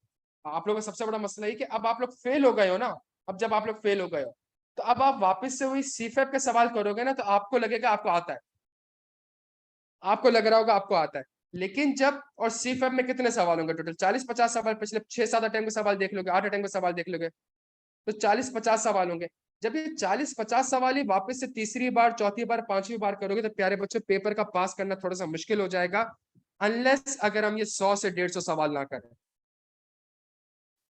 आप लोगों का सबसे बड़ा मसला ये कि अब आप लोग फेल हो गए हो ना। अब जब आप लोग फेल हो गए हो तो अब आप वापस से वही CFEP के सवाल करोगे ना, तो आपको लगेगा आपको आता है, आपको लग रहा होगा आपको आता है। लेकिन जब, और CFEP में कितने सवाल होंगे टोटल, 40-50 सवाल, पिछले 6-7 अटेम्प्ट के सवाल देख लोगे, 8 अटेम्प्ट के सवाल देख लोगे, तो 40-50 सवाल होंगे। जब ये 40-50 सवाल ही वापस से तीसरी बार, चौथी बार, पांचवी बार करोगे तो प्यारे बच्चों पेपर का पास करना थोड़ा सा मुश्किल हो जाएगा, अनलेस अगर हम ये 100 से 150 सवाल ना करें।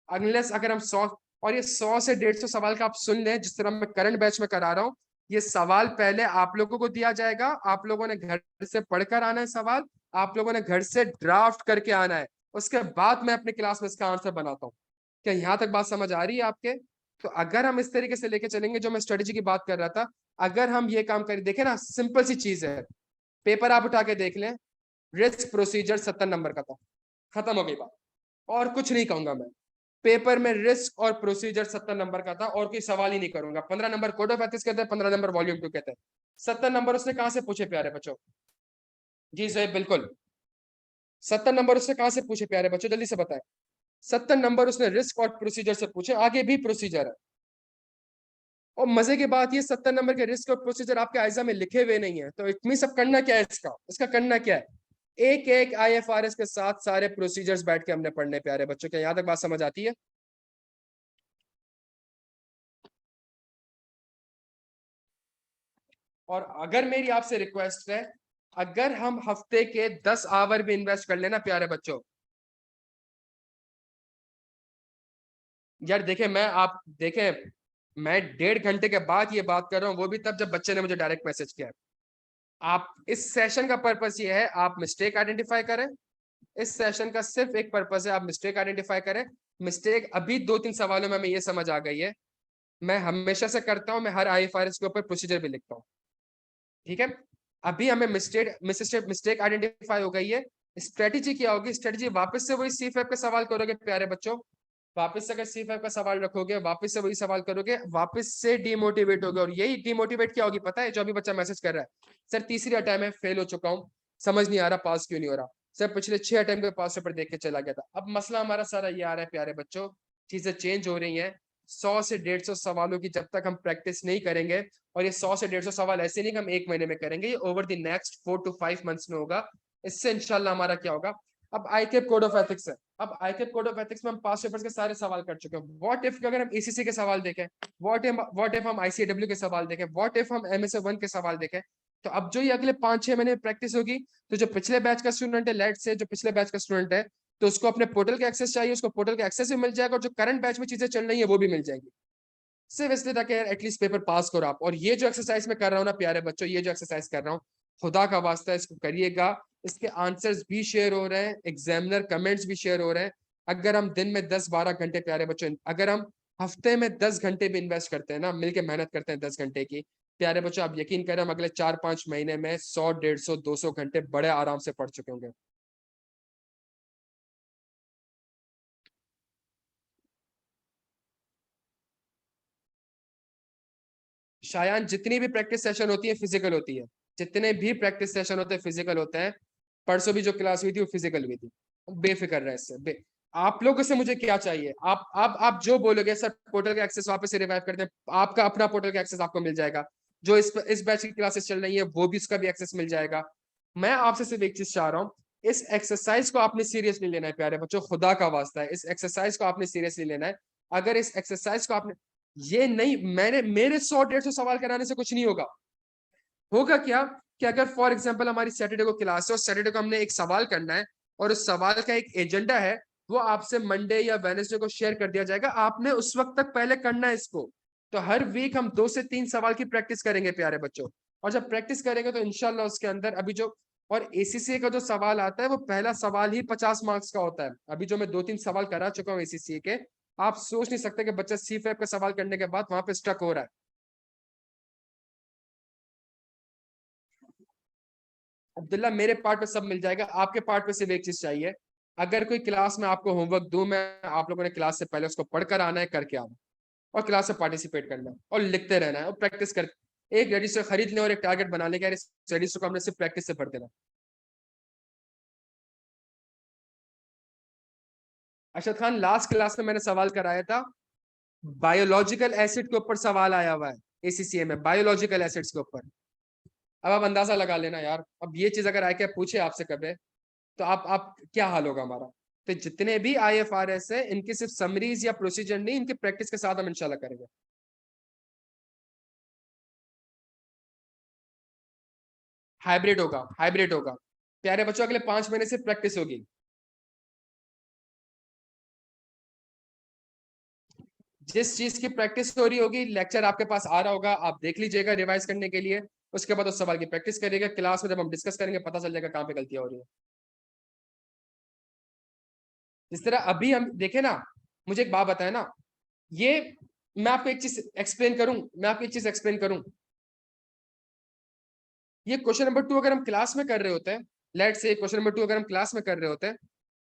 अनलेस अगर हम 100, और ये 100 से 150 सवाल का आप सुन लें, जिस तरह मैं करंट बैच में करा रहा हूँ, ये सवाल पहले आप लोगों को दिया जाएगा, आप लोगों ने घर से पढ़कर आना है सवाल, आप लोगों ने घर से ड्राफ्ट करके आना है, उसके बाद मैं अपनी क्लास में इसका आंसर बनाता हूँ। क्या यहाँ तक बात समझ आ रही है आपके? तो अगर हम इस तरीके से लेके चलेंगे, जो मैं स्ट्रेटेजी की बात कर रहा था, अगर हम ये काम करें, देखें ना, सिंपल सी चीज है, पेपर आप उठा के देख लें, रिस्क प्रोसीजर 70 नंबर का था, खत्म हो गई बात, और कुछ नहीं कहूंगा मैं। पेपर में रिस्क और प्रोसीजर 70 नंबर का था, और कोई सवाल ही नहीं करूंगा। 15 नंबर कोड ऑफ एथिक्स कहते हैं, 15 नंबर वॉल्यूम 2 कहते हैं। 70 नंबर उसने कहां से पूछे प्यारे बच्चों? जी जोएब, बिल्कुल 70 नंबर उसने कहां से पूछे प्यारे बच्चों, जल्दी से बताएं। 70 नंबर उसने रिस्क और प्रोसीजर से पूछे, आगे भी प्रोसीजर है। और मजे की बात, ये 70 नंबर के रिस्क और प्रोसीजर आपके आइजा में लिखे हुए नहीं है, तो इट मीन सब करना क्या है, इसका करना क्या है, एक एक IFRS के साथ सारे प्रोसीजर्स बैठ के हमने पढ़ने प्यारे बच्चों। क्या यहाँ तक बात समझ आती है? और अगर मेरी आपसे रिक्वेस्ट है, अगर हम हफ्ते के 10 आवर भी इन्वेस्ट कर लेना प्यारे बच्चों, यार देखें, मैं 1.5 घंटे के बाद ये बात कर रहा हूँ, वो भी तब जब बच्चे ने मुझे डायरेक्ट मैसेज किया। आप, इस सेशन का पर्पस ये है, आप मिस्टेक आइडेंटिफाई करें। इस सेशन का सिर्फ एक पर्पस है, आप मिस्टेक आइडेंटिफाई करें। मिस्टेक अभी 2-3 सवालों में हमें ये समझ आ गई है, मैं हमेशा से करता हूं, मैं हर IFRS के ऊपर प्रोसीजर भी लिखता हूँ, ठीक है। अभी हमें मिस्टेक आइडेंटिफाई हो गई है। स्ट्रेटेजी क्या होगी? स्ट्रेटेजी वापस से वही CFEP के सवाल करोगे प्यारे बच्चों, वापस से अगर CFEP का सवाल रखोगे, वापस से वही सवाल करोगे, वापस से डिमोटिवेट होगे। और यही डिमोटिवेट क्या होगी पता है? जो अभी बच्चा मैसेज कर रहा है, सर तीसरी अटेम्प्ट में फेल हो चुका हूँ, समझ नहीं आ रहा पास क्यों नहीं हो रहा, सर पिछले 6 अटेम्प्ट के पास पेपर देख के चला गया था। अब मसला हमारा सारा ये आ रहा है प्यारे बच्चों, चीजें चेंज हो रही हैं। 100 से 150 सवालों की जब तक हम प्रैक्टिस नहीं करेंगे, और ये 100 से 150 सवाल ऐसे नहीं कि हम 1 महीने में करेंगे, ये over the next 4 to 5 months में होगा। इससे इंशाल्लाह हमारा क्या होगा, अब ICAP कोड ऑफ एथिक्स है, अब ICAP कोड ऑफ एथिक्स में हम पास पेपर्स के सारे सवाल कर चुके हैं। व्हाट इफ अगर हम ACC के सवाल देखें, व्हाट इफ हम ICAW के सवाल देखें, व्हाट इफ हम MSA 1 के सवाल देखें, तो अब जो ये अगले 5-6 महीने में प्रैक्टिस होगी, तो जो पिछले बैच का स्टूडेंट है, लेट से जो पिछले बैच का स्टूडेंट है, तो उसको अपने पोर्टल का एक्सेस चाहिए, उसको पोर्टल का एक्सेस भी मिल जाएगा, और जो करंट बैच में चीजें चल रही है वो भी मिल जाएगी, सिर्फ इसलिए ताकि एटलीस्ट पेपर पास करो आप। और ये जो एक्सरसाइज मैं कर रहा हूँ ना प्यारे बच्चों, ये जो एक्सरसाइज कर रहा हूँ, खुदा का वास्ता इसको करिएगा। इसके आंसर्स भी शेयर हो रहे हैं, एग्जामिनर कमेंट्स भी शेयर हो रहे हैं। अगर हम दिन में 10-12 घंटे प्यारे बच्चों, अगर हम हफ्ते में 10 घंटे भी इन्वेस्ट करते हैं ना, मिलके मेहनत करते हैं 10 घंटे की, प्यारे बच्चों आप यकीन करें, हम अगले 4-5 महीने में 100, 150, 200 घंटे बड़े आराम से पढ़ चुके होंगे। शायान, जितनी भी प्रैक्टिस सेशन होती है फिजिकल होती है, जितने भी प्रैक्टिस सेशन होते हैं फिजिकल होते हैं। परसों भी जो क्लास हुई थी वो फिजिकल हुई थी। बेफिक्र रहे इससे, आप लोगों से मुझे क्या चाहिए, आप जो बोलोगे, सर पोर्टल का एक्सेस वापस से रिवाइव कर दें, आपका अपना पोर्टल का एक्सेस आपको मिल जाएगा। जो इस बैच की क्लासेस चल रही है वो भी, उसका भी एक्सेस मिल जाएगा। मैं आपसे सिर्फ एक चीज चाह रहा हूँ, इस एक्सरसाइज को आपने सीरियसली लेना है प्यारे बच्चों, खुदा का वास्ता है, इस एक्सरसाइज को आपने सीरियसली लेना है। अगर इस एक्सरसाइज को आपने, ये नहीं, मेरे 100-150 सवाल कराने से कुछ नहीं होगा। होगा क्या कि अगर फॉर एग्जांपल हमारी सैटरडे को क्लास है, और सैटरडे को हमने एक सवाल करना है, और उस सवाल का एक एजेंडा है, वो आपसे मंडे या वेडनेसडे को शेयर कर दिया जाएगा, आपने उस वक्त तक पहले करना है इसको। तो हर वीक हम 2 से 3 सवाल की प्रैक्टिस करेंगे प्यारे बच्चों, और जब प्रैक्टिस करेंगे तो इंशाल्लाह उसके अंदर, अभी जो और एसीसीए का जो सवाल आता है वो पहला सवाल ही 50 मार्क्स का होता है। अभी जो मैं 2-3 सवाल करा चुका हूँ एसीसीए के, आप सोच नहीं सकते कि बच्चा सीफैब का सवाल करने के बाद वहां पे स्टक हो रहा है। अब्दुल्ला मेरे पार्ट पे सब मिल जाएगा, आपके पार्ट पे सिर्फ एक चीज चाहिए। अगर कोई क्लास में आपको होमवर्क दूं मैं, आप लोगों ने क्लास से पहले उसको पढ़कर आना है, करके आना, और क्लास में पार्टिसिपेट करना है और लिखते रहना है और प्रैक्टिस कर। एक रजिस्टर खरीद लें और एक टारगेट बना लें कि यार इस रजिस्टर को हमने सिर्फ प्रैक्टिस से पढ़ देना। अरशद खान, लास्ट क्लास में मैंने सवाल कराया था, बायोलॉजिकल एसिड के ऊपर सवाल आया हुआ है एसीसीए में, बायोलॉजिकल एसिड्स के ऊपर। अब आप अंदाजा लगा लेना यार, अब ये चीज अगर आके पूछे आपसे कभी, तो आप क्या हाल होगा हमारा। तो जितने भी आईएफआरएस है इनकी सिर्फ समरीज या प्रोसीजर नहीं, इनके प्रैक्टिस के साथ हम इंशाल्लाह करेंगे। हाइब्रिड होगा, हाइब्रिड होगा प्यारे बच्चों, अगले 5 महीने से प्रैक्टिस होगी। जिस चीज की प्रैक्टिस हो रही होगी, लेक्चर आपके पास आ रहा होगा, आप देख लीजिएगा रिवाइज करने के लिए, उसके बाद उस सवाल की प्रैक्टिस करिएगा। क्लास में जब हम डिस्कस करेंगे पता चल जाएगा कहाँ पे गलतियां हो रही है। जिस तरह अभी हम देखे ना, मुझे एक बात बताए ना, ये मैं आपको एक चीज एक्सप्लेन करूं, मैं आपको एक चीज एक्सप्लेन करूं। ये क्वेश्चन नंबर 2 अगर हम क्लास में कर रहे होते हैं, लेट से क्वेश्चन नंबर 2 अगर हम क्लास में कर रहे होते हैं,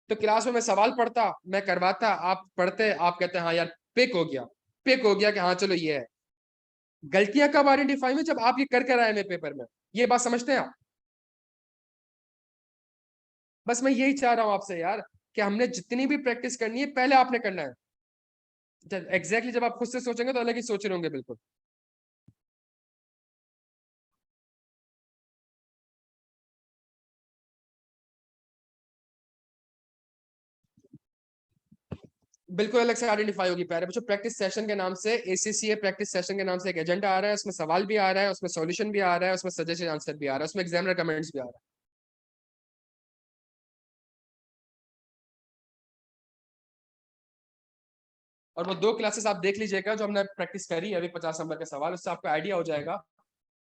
तो क्लास में मैं सवाल पढ़ता, मैं करवाता, आप पढ़ते, आप कहते हैं हाँ यार पिक हो गया, पिक हो गया कि हाँ चलो ये है। गलतियां कब आइडेंटिफाई में, जब आप ये कर कर आए मेरे पेपर में। ये बात समझते हैं आप? बस मैं यही चाह रहा हूं आपसे यार, कि हमने जितनी भी प्रैक्टिस करनी है पहले आपने करना है। एग्जैक्टली जब आप खुद से सोचेंगे तो अलग ही सोच रहे होंगे बिल्कुल। बिल्कुल अलग से आइडेंटिफाई होगी प्यारे बच्चों। प्रैक्टिस सेशन के नाम से, एसीसीए प्रैक्टिस सेशन के नाम से एक एजेंडा आ रहा है, उसमें सवाल भी आ रहा है, उसमें सॉल्यूशन भी आ रहा है, उसमें सजेशन आंसर भी आ रहा है, उसमें एग्जामिनर कमेंट्स भी आ रहा है। और वो 2 क्लासेस आप देख लीजिएगा जो हमने प्रैक्टिस करी अभी 50 नंबर के सवाल, उससे आपको आइडिया हो जाएगा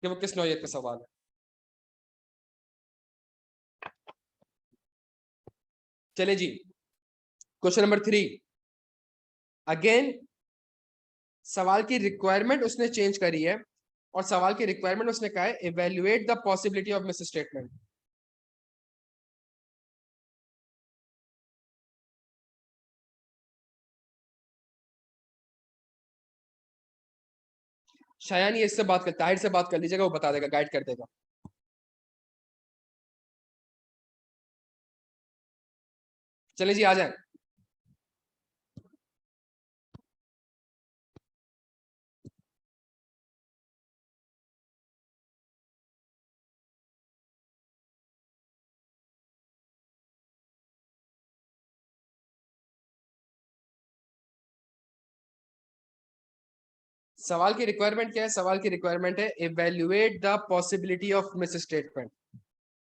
कि वो किस नौयत का सवाल है। चले जी, क्वेश्चन नंबर 3। अगेन सवाल की रिक्वायरमेंट उसने चेंज करी है, और सवाल की रिक्वायरमेंट उसने कहा है evaluate the possibility of miss statement. शायद ये इससे बात कर, ताहिर से बात कर लीजिएगा, वो बता देगा, गाइड कर देगा। चले जी आ जाए। सवाल की रिक्वायरमेंट क्या है? सवाल की रिक्वायरमेंट है evaluate the possibility of miss statement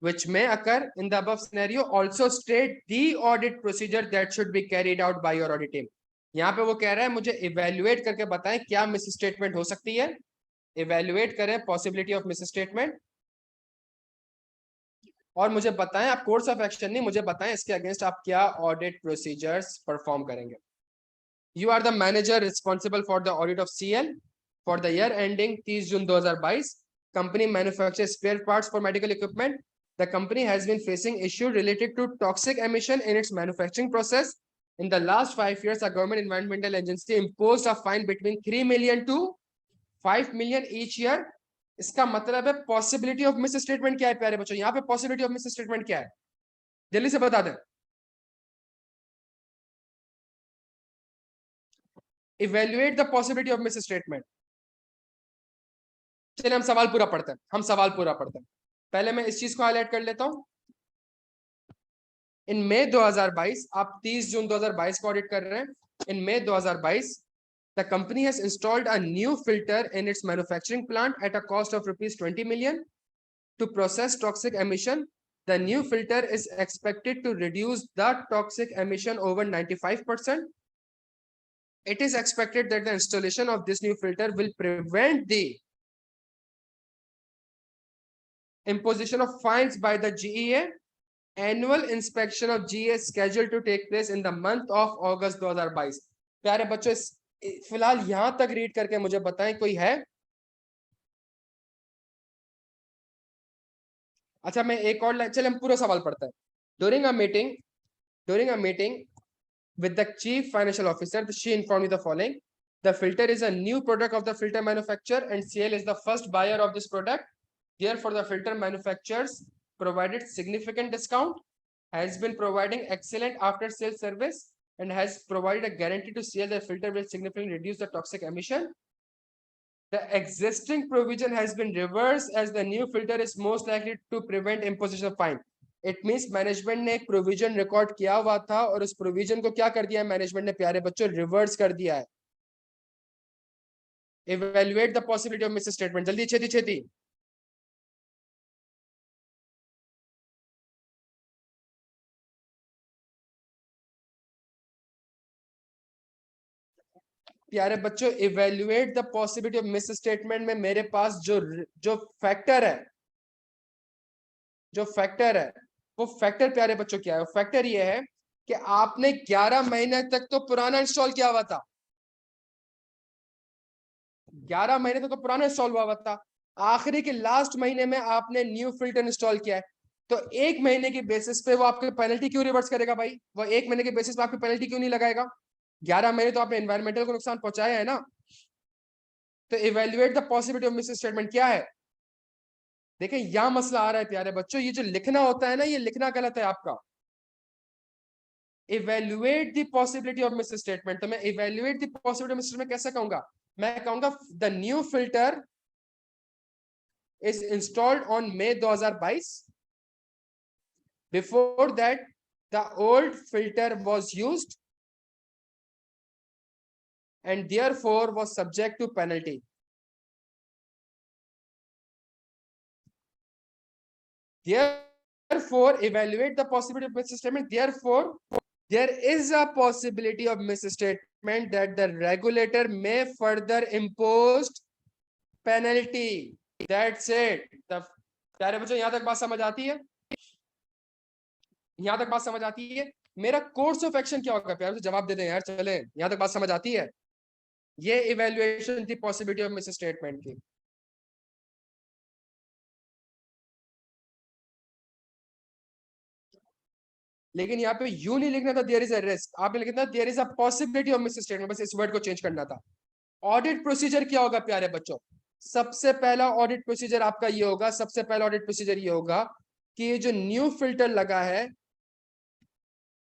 which may occur in the above scenario, also state the audit procedure that should be carried out by your audit team। यहाँ पे वो कह रहा है मुझे इवेल्युएट करके बताएं क्या मिस स्टेटमेंट हो सकती है, इवेल्युएट करें पॉसिबिलिटी ऑफ मिस स्टेटमेंट, और मुझे बताएं, आप कोर्स ऑफ एक्शन नहीं, मुझे बताएं इसके अगेंस्ट आप क्या ऑडिट प्रोसीजर्स परफॉर्म करेंगे। You are the manager responsible for the audit of CL for the year ending 30 June 2022। Company manufacture spare parts for medical equipment. The company has been facing issues related to toxic emission in its manufacturing process. In the last 5 years, a government environmental agency imposed a fine between 3 million to 5 million each year। इसका मतलब है पॉसिबिलिटी ऑफ मिस स्टेटमेंट क्या है प्यारे बच्चों? यहाँ पे पॉसिबिलिटी ऑफ मिस स्टेटमेंट क्या है, जल्दी से बता दें। Evaluate the possibility of miss statement. चलिए हम सवाल पूरा पढ़ते हैं, हम सवाल पूरा पढ़ते हैं। पहले मैं इस चीज को हाईलाइट कर लेता हूं। इन मई 2022, आप 30 जून 2022 को ऑडिट कर रहे हैं। इन मई 2022 the company has installed a new filter in its manufacturing plant at a cost of rupees 20 million to process toxic emission। The new filter is expected to reduce the toxic emission over 95%। It is expected that the installation of this new filter will prevent the imposition of fines by the GEA. Annual inspection of GEA is scheduled to take place in the month of August 2022. प्यारे बच्चों, फिलहाल यहां तक रीड करके मुझे बताएं कोई है? अच्छा, मैं एक और लाइन, चले हम पूरा सवाल पढ़ते हैं. During a meeting with the chief financial officer, she informed me the following: the filter is a new product of the filter manufacturer and CL is the first buyer of this product. Therefore, the filter manufacturers provided significant discount, has been providing excellent after sales service, and has provided a guarantee to CL that filter will significantly reduce the toxic emission. The existing provision has been reversed as the new filter is most likely to prevent imposition of fine. It means management ने एक प्रोविजन रिकॉर्ड किया हुआ था और उस प्रोविजन को क्या कर दिया है मैनेजमेंट ने, प्यारे बच्चों, रिवर्स कर दिया है. Evaluate the possibility of misstatement. जल्दी छेती छेती. प्यारे बच्चों, evaluate the possibility of miss statement में मेरे पास जो फैक्टर है वो फैक्टर प्यारे बच्चों क्या है? फैक्टर ये है कि आपने 11 महीने तक तो पुराना इंस्टॉल किया हुआ था. 11 महीने तक तो पुराना इंस्टॉल हुआ था. आखिरी के लास्ट महीने में आपने न्यू फिल्टर इंस्टॉल किया है, तो एक महीने की बेसिस पे वो आपके पेनल्टी क्यों रिवर्स करेगा भाई? वो एक महीने के बेसिस पे आपकी पेनल्टी क्यों नहीं लगाएगा? 11 महीने तो आपने एनवायरमेंटल को नुकसान पहुंचाया है ना. तो evaluate the possibility of miss statement क्या है? देखिए यहां मसला आ रहा है प्यारे बच्चों, ये जो लिखना होता है ना, ये लिखना गलत है आपका. Evaluate the possibility of miss statement, तो मैं evaluate the possibility of miss statement कैसे कहूंगा? मैं कहूंगा the new filter is installed on May 2022. Before that, the old filter was used and therefore was subject to penalty. Therefore, evaluate the possibility of misstatement. Therefore, there is a possibility of misstatement that the regulator may further impose penalty. That's it. प्यारे बच्चों, यहां तक बात समझ आती है? यहां तक बात समझ आती है? मेरा कोर्स ऑफ एक्शन क्या होगा? प्यारे जवाब दे दें यार, चले. यहां तक बात समझ आती है? ये इवेल्युएशन थी पॉसिबिलिटी ऑफ मिस स्टेटमेंट की. लेकिन यहाँ पे यू नहीं लिखना था देयर इज अ रिस्क, आपने लिखना था there is a possibility of misstatement. बस इस वर्ड को चेंज करना था. ऑडिट प्रोसीजर क्या होगा प्यारे बच्चों? सबसे पहला ऑडिट प्रोसीजर आपका ये होगा, सबसे पहला ऑडिट प्रोसीजर ये होगा कि ये जो न्यू फिल्टर लगा है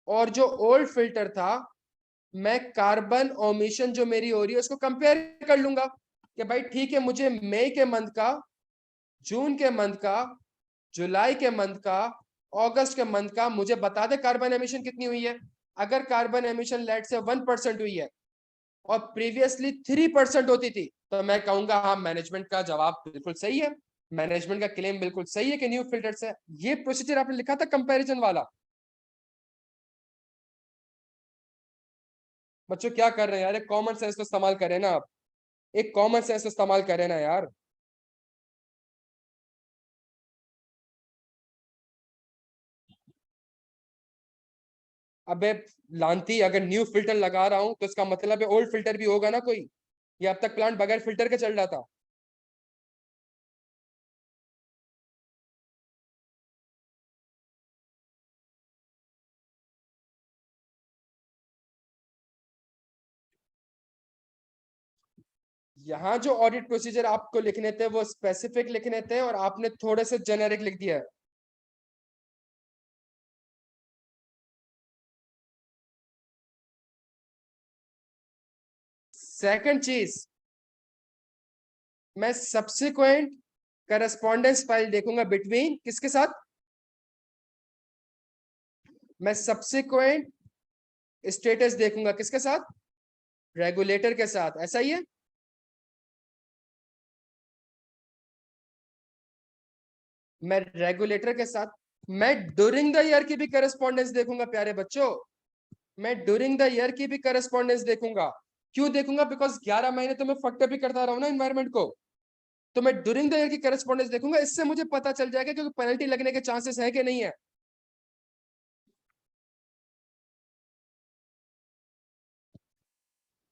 और जो ओल्ड फिल्टर था, मैं कार्बन ओमिशन जो मेरी हो रही है उसको कंपेयर कर लूंगा कि भाई ठीक है, मुझे मई के मंथ का, जून के मंथ का, जुलाई के मंथ का, अगस्त के मंथ का मुझे बता दे कार्बन एमिशन कितनी हुई है. अगर कार्बन एमिशन लेट से 1% हुई है और प्रीवियसली 3% होती थी, तो मैं कहूंगा हाँ, मैनेजमेंट का जवाब बिल्कुल सही है, मैनेजमेंट का क्लेम बिल्कुल सही है कि न्यू फिल्टर से. ये प्रोसीजर आपने लिखा था कंपैरिजन वाला. बच्चों क्या कर रहे हैं यार? एक कॉमन सेंस तो इस्तेमाल करें ना आप, एक कॉमन सेंस तो इस्तेमाल करें ना यार. अबे लांती, अगर न्यू फिल्टर लगा रहा हूं तो इसका मतलब है ओल्ड फिल्टर भी होगा ना कोई, या अब तक प्लांट बगैर फिल्टर के चल रहा था? यहाँ जो ऑडिट प्रोसीजर आपको लिखने थे वो स्पेसिफिक लिखने थे और आपने थोड़े से जेनेरिक लिख दिया है. सेकंड चीज, मैं सब्सिक्वेंट करस्पॉन्डेंस फाइल देखूंगा बिटवीन किसके साथ? मैं सब्सिक्वेंट स्टेटस देखूंगा किसके साथ? रेगुलेटर के साथ. ऐसा ही है? मैं रेगुलेटर के साथ, मैं ड्यूरिंग द ईयर की भी करस्पॉन्डेंस देखूंगा प्यारे बच्चों. मैं ड्यूरिंग द ईयर की भी करस्पॉन्डेंस देखूंगा. क्यों देखूंगा? बिकॉज 11 महीने तो मैं फक्टर भी करता रहा हूं ना एनवायरमेंट को. तो मैं ड्यूरिंग द ईयर की करस्पॉन्डेंस देखूंगा, इससे मुझे पता चल जाएगा क्योंकि पेनल्टी लगने के चांसेस है कि नहीं है।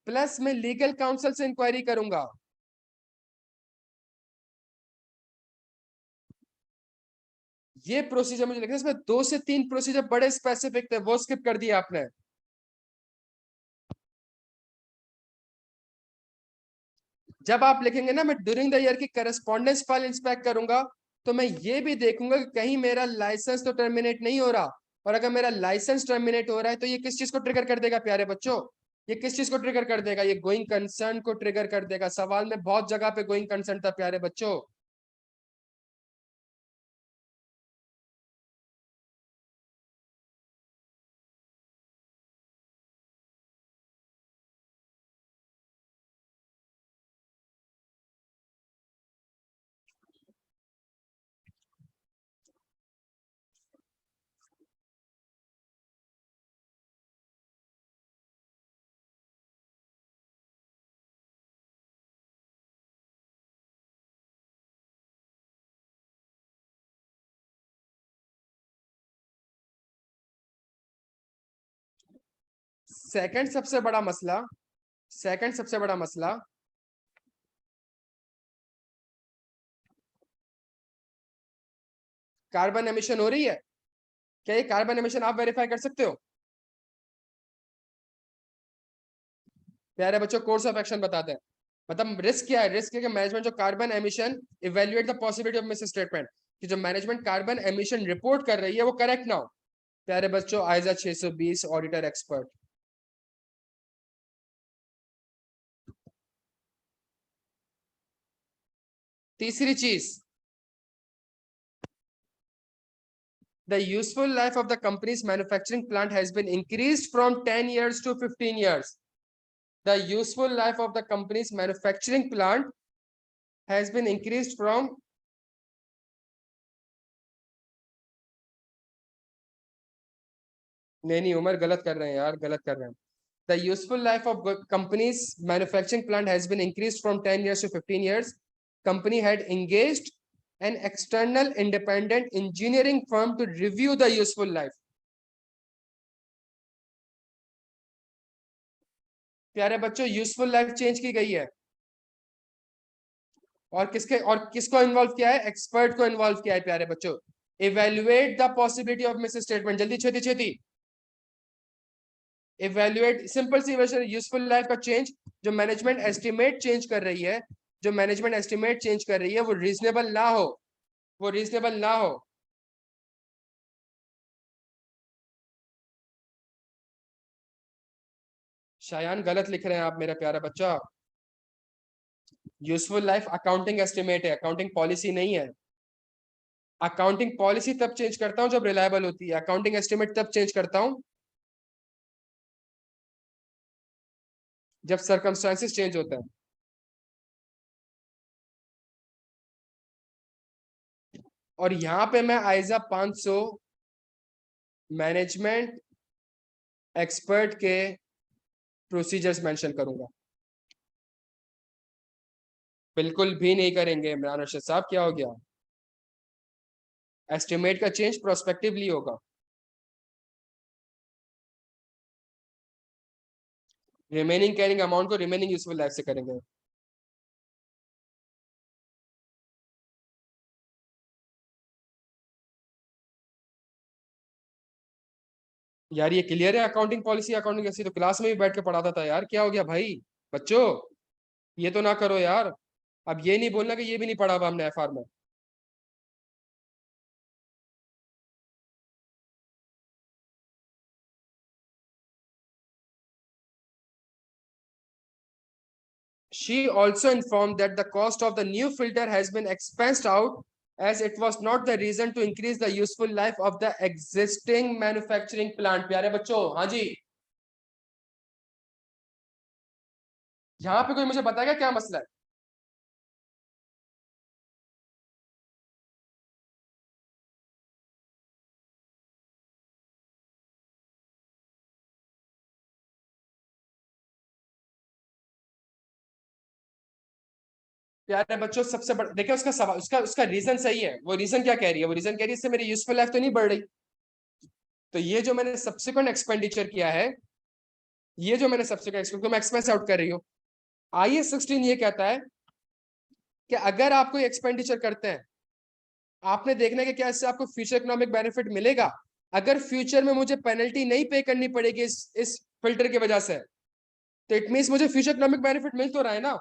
प्लस मैं लीगल काउंसिल से इंक्वायरी करूंगा। ये प्रोसीजर मुझे लिखना है, इसमें 2 से 3 प्रोसीजर बड़े स्पेसिफिक थे, वो स्किप कर दिया आपने। जब आप लिखेंगे ना मैं ड्यूरिंग द ईयर की करस्पॉन्डेंस फाइल इंस्पेक्ट करूंगा, तो मैं ये भी देखूंगा कि कहीं मेरा लाइसेंस तो टर्मिनेट नहीं हो रहा। और अगर मेरा लाइसेंस टर्मिनेट हो रहा है तो ये किस चीज को ट्रिगर कर देगा प्यारे बच्चों? ये किस चीज को ट्रिगर कर देगा? ये गोइंग कंसर्न को ट्रिगर कर देगा। सवाल में बहुत जगह पे गोइंग कंसर्न था प्यारे बच्चों। सेकंड सबसे बड़ा मसला, सेकंड सबसे बड़ा मसला, कार्बन एमिशन हो रही है। क्या ये कार्बन एमिशन आप वेरीफाई कर सकते हो? प्यारे बच्चों कोर्स ऑफ एक्शन बताते हैं। मतलब रिस्क क्या है? रिस्क है कि मैनेजमेंट जो carbon emission evaluate the possibility of miss statement, कि जो मैनेजमेंट कार्बन एमिशन रिपोर्ट कर रही है वो करेक्ट ना हो। प्यारे बच्चों आइजा 620 ऑडिटर एक्सपर्ट। तीसरी चीज, the useful life of the company's manufacturing plant has been increased from 10 years to 15 years. The useful life of the company's manufacturing plant has been increased from, नहीं नहीं उमर गलत कर रहे हैं यार, गलत कर रहे हैं। The useful life of company's manufacturing plant has been increased from 10 years to 15 years. Company had engaged an external independent engineering firm to review the useful life. प्यारे बच्चों यूजफुल लाइफ चेंज की गई है, और किसके और किसको इन्वॉल्व किया है? एक्सपर्ट को इन्वॉल्व किया है प्यारे बच्चों। Evaluate the possibility of miss statement, जल्दी छेती छेती। इवेल्युएट सिंपल सी वर्जन यूजफुल लाइफ का चेंज, जो मैनेजमेंट एस्टिमेट चेंज कर रही है, जो मैनेजमेंट एस्टिमेट चेंज कर रही है वो रीजनेबल ना हो, वो रीजनेबल ना हो। शायान गलत लिख रहे हैं आप मेरा प्यारा बच्चा। यूजफुल लाइफ अकाउंटिंग एस्टिमेट है, अकाउंटिंग पॉलिसी नहीं है। अकाउंटिंग पॉलिसी तब चेंज करता हूं जब रिलायबल होती है, अकाउंटिंग एस्टिमेट तब चेंज करता हूं जब सर्कमस्टांसिस चेंज होता है। और यहां पे मैं आइजा 500 मैनेजमेंट एक्सपर्ट के प्रोसीजर्स मेंशन करूंगा। बिल्कुल भी नहीं करेंगे इमरान अर्शद साहब, क्या हो गया? एस्टिमेट का चेंज प्रोस्पेक्टिवली होगा। रिमेनिंग कैरिंग अमाउंट को रिमेनिंग यूजफुल लाइफ से करेंगे। यार ये क्लियर है अकाउंटिंग पॉलिसी अकाउंटिंग, ऐसी तो क्लास में भी बैठ के पढ़ाता था यार, क्या हो गया भाई? बच्चों ये तो ना करो यार। अब ये नहीं बोलना कि ये भी नहीं पढ़ा हुआ हमने एफआर में। She also informed that the cost of the new filter has been expensed out as it was not the reason to increase the useful life of the existing manufacturing plant। प्यारे बच्चों हाँ जी, यहाँ पे कोई मुझे बताएगा क्या मसला है? प्यारे बच्चों सबसे बड़ा देखिए उसका सवाल, उसका उसका रीजन सही है। वो रीजन क्या कह रही है? वो रीजन कह रही है इससे मेरी यूजफुल लाइफ तो नहीं बढ़ रही। तो ये जो मैंने सब्सिक्वेंट एक्सपेंडिचर किया है, ये जो मैंने सब्सिक्वेंट एक्सपेंडिचर मैं एक्सपेंस आउट कर रही हूँ। IAS 16 ये कहता है कि अगर आप कोई एक्सपेंडिचर करते हैं, आपने देखना है कि क्या इससे आपको फ्यूचर इकोनॉमिक बेनिफिट मिलेगा। अगर फ्यूचर में मुझे पेनल्टी नहीं पे करनी पड़ेगी इस फिल्टर की वजह से, तो इट मीन्स मुझे फ्यूचर इकोनॉमिक बेनिफिट मिल तो रहा है ना।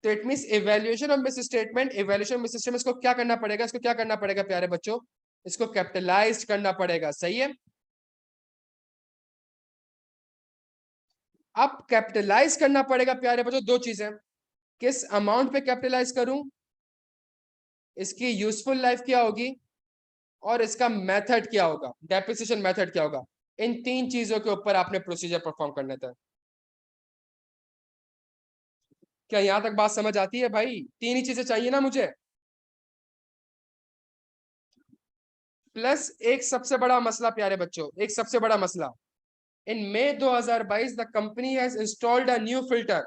तो it means evaluation of miss statement, evaluation miss statement, इसको क्या करना पड़ेगा? इसको क्या करना पड़ेगा प्यारे बच्चों? इसको कैपिटलाइज करना पड़ेगा। सही है। अब कैपिटलाइज करना पड़ेगा प्यारे बच्चों, दो चीजें। किस अमाउंट पे कैपिटलाइज करूं, इसकी यूजफुल लाइफ क्या होगी, और इसका मेथड क्या होगा, डेप्रिसिएशन मेथड क्या होगा। इन तीन चीजों के ऊपर आपने प्रोसीजर परफॉर्म करना था। क्या यहां तक बात समझ आती है भाई? तीन ही चीजें चाहिए ना मुझे, प्लस एक सबसे बड़ा मसला प्यारे बच्चों, एक सबसे बड़ा मसला। इन मई 2022 the company has installed a new filter.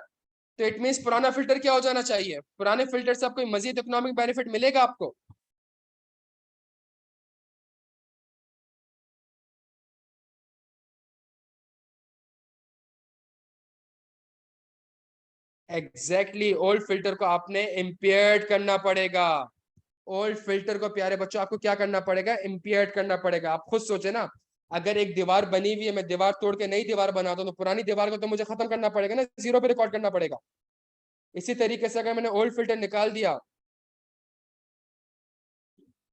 तो इट मींस पुराना फिल्टर क्या हो जाना चाहिए? पुराने फिल्टर से आपको मजीद इकोनॉमिक बेनिफिट मिलेगा आपको। एग्जैक्टली ओल्ड फिल्टर को आपने इम्पेयर्ड करना पड़ेगा। ओल्ड फिल्टर को प्यारे बच्चों आपको क्या करना पड़ेगा? इम्पेयर्ड करना पड़ेगा। आप खुद सोचे ना, अगर एक दीवार बनी हुई है, मैं दीवार तोड़ के नई दीवार बनाता हूं, तो पुरानी दीवार को तो मुझे खत्म करना पड़ेगा ना, जीरो पे रिकॉर्ड करना पड़ेगा। इसी तरीके से अगर मैंने ओल्ड फिल्टर निकाल दिया,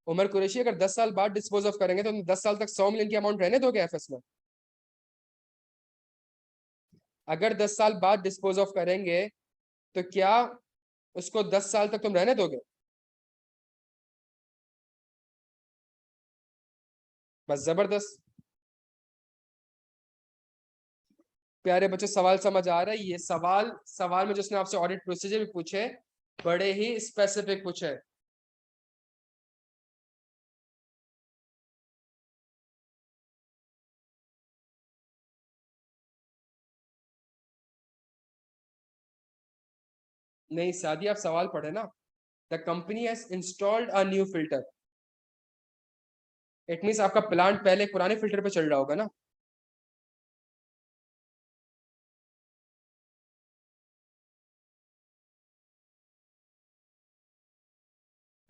उमर कुरैशी अगर 10 साल बाद डिस्पोज ऑफ करेंगे तो 10 साल तक 100 मिलियन की अमाउंट रहने दोगे एफएस में? अगर 10 साल बाद डिस्पोज ऑफ करेंगे तो क्या उसको 10 साल तक तुम रहने दोगे? बस जबरदस्त। प्यारे बच्चों सवाल समझ आ रहा है? ये सवाल सवाल में जिसने आपसे ऑडिट प्रोसीजर भी पूछे, बड़े ही स्पेसिफिक पूछे। नहीं सादी, आप सवाल पढ़े ना। The company has installed a new filter. It means आपका प्लांट पहले पुराने फिल्टर पे चल रहा होगा ना।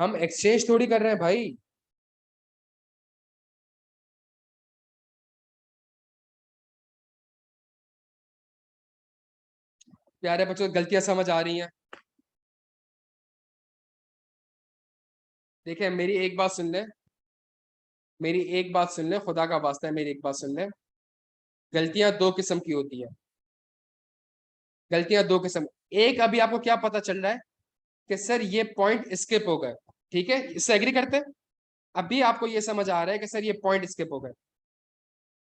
हम एक्सचेंज थोड़ी कर रहे हैं भाई। प्यारे बच्चों गलतियां समझ आ रही हैं? देखिए मेरी एक बात सुन ले, मेरी एक बात सुन ले, खुदा का वास्ता है मेरी एक बात सुन ले। गलतियां दो किस्म की होती है। गलतियां दो किस्म। एक, अभी आपको क्या पता चल रहा है कि सर ये पॉइंट स्किप हो गए, ठीक है, इससे एग्री करते हैं। अभी आपको ये समझ आ रहा है कि सर ये पॉइंट स्किप हो गए।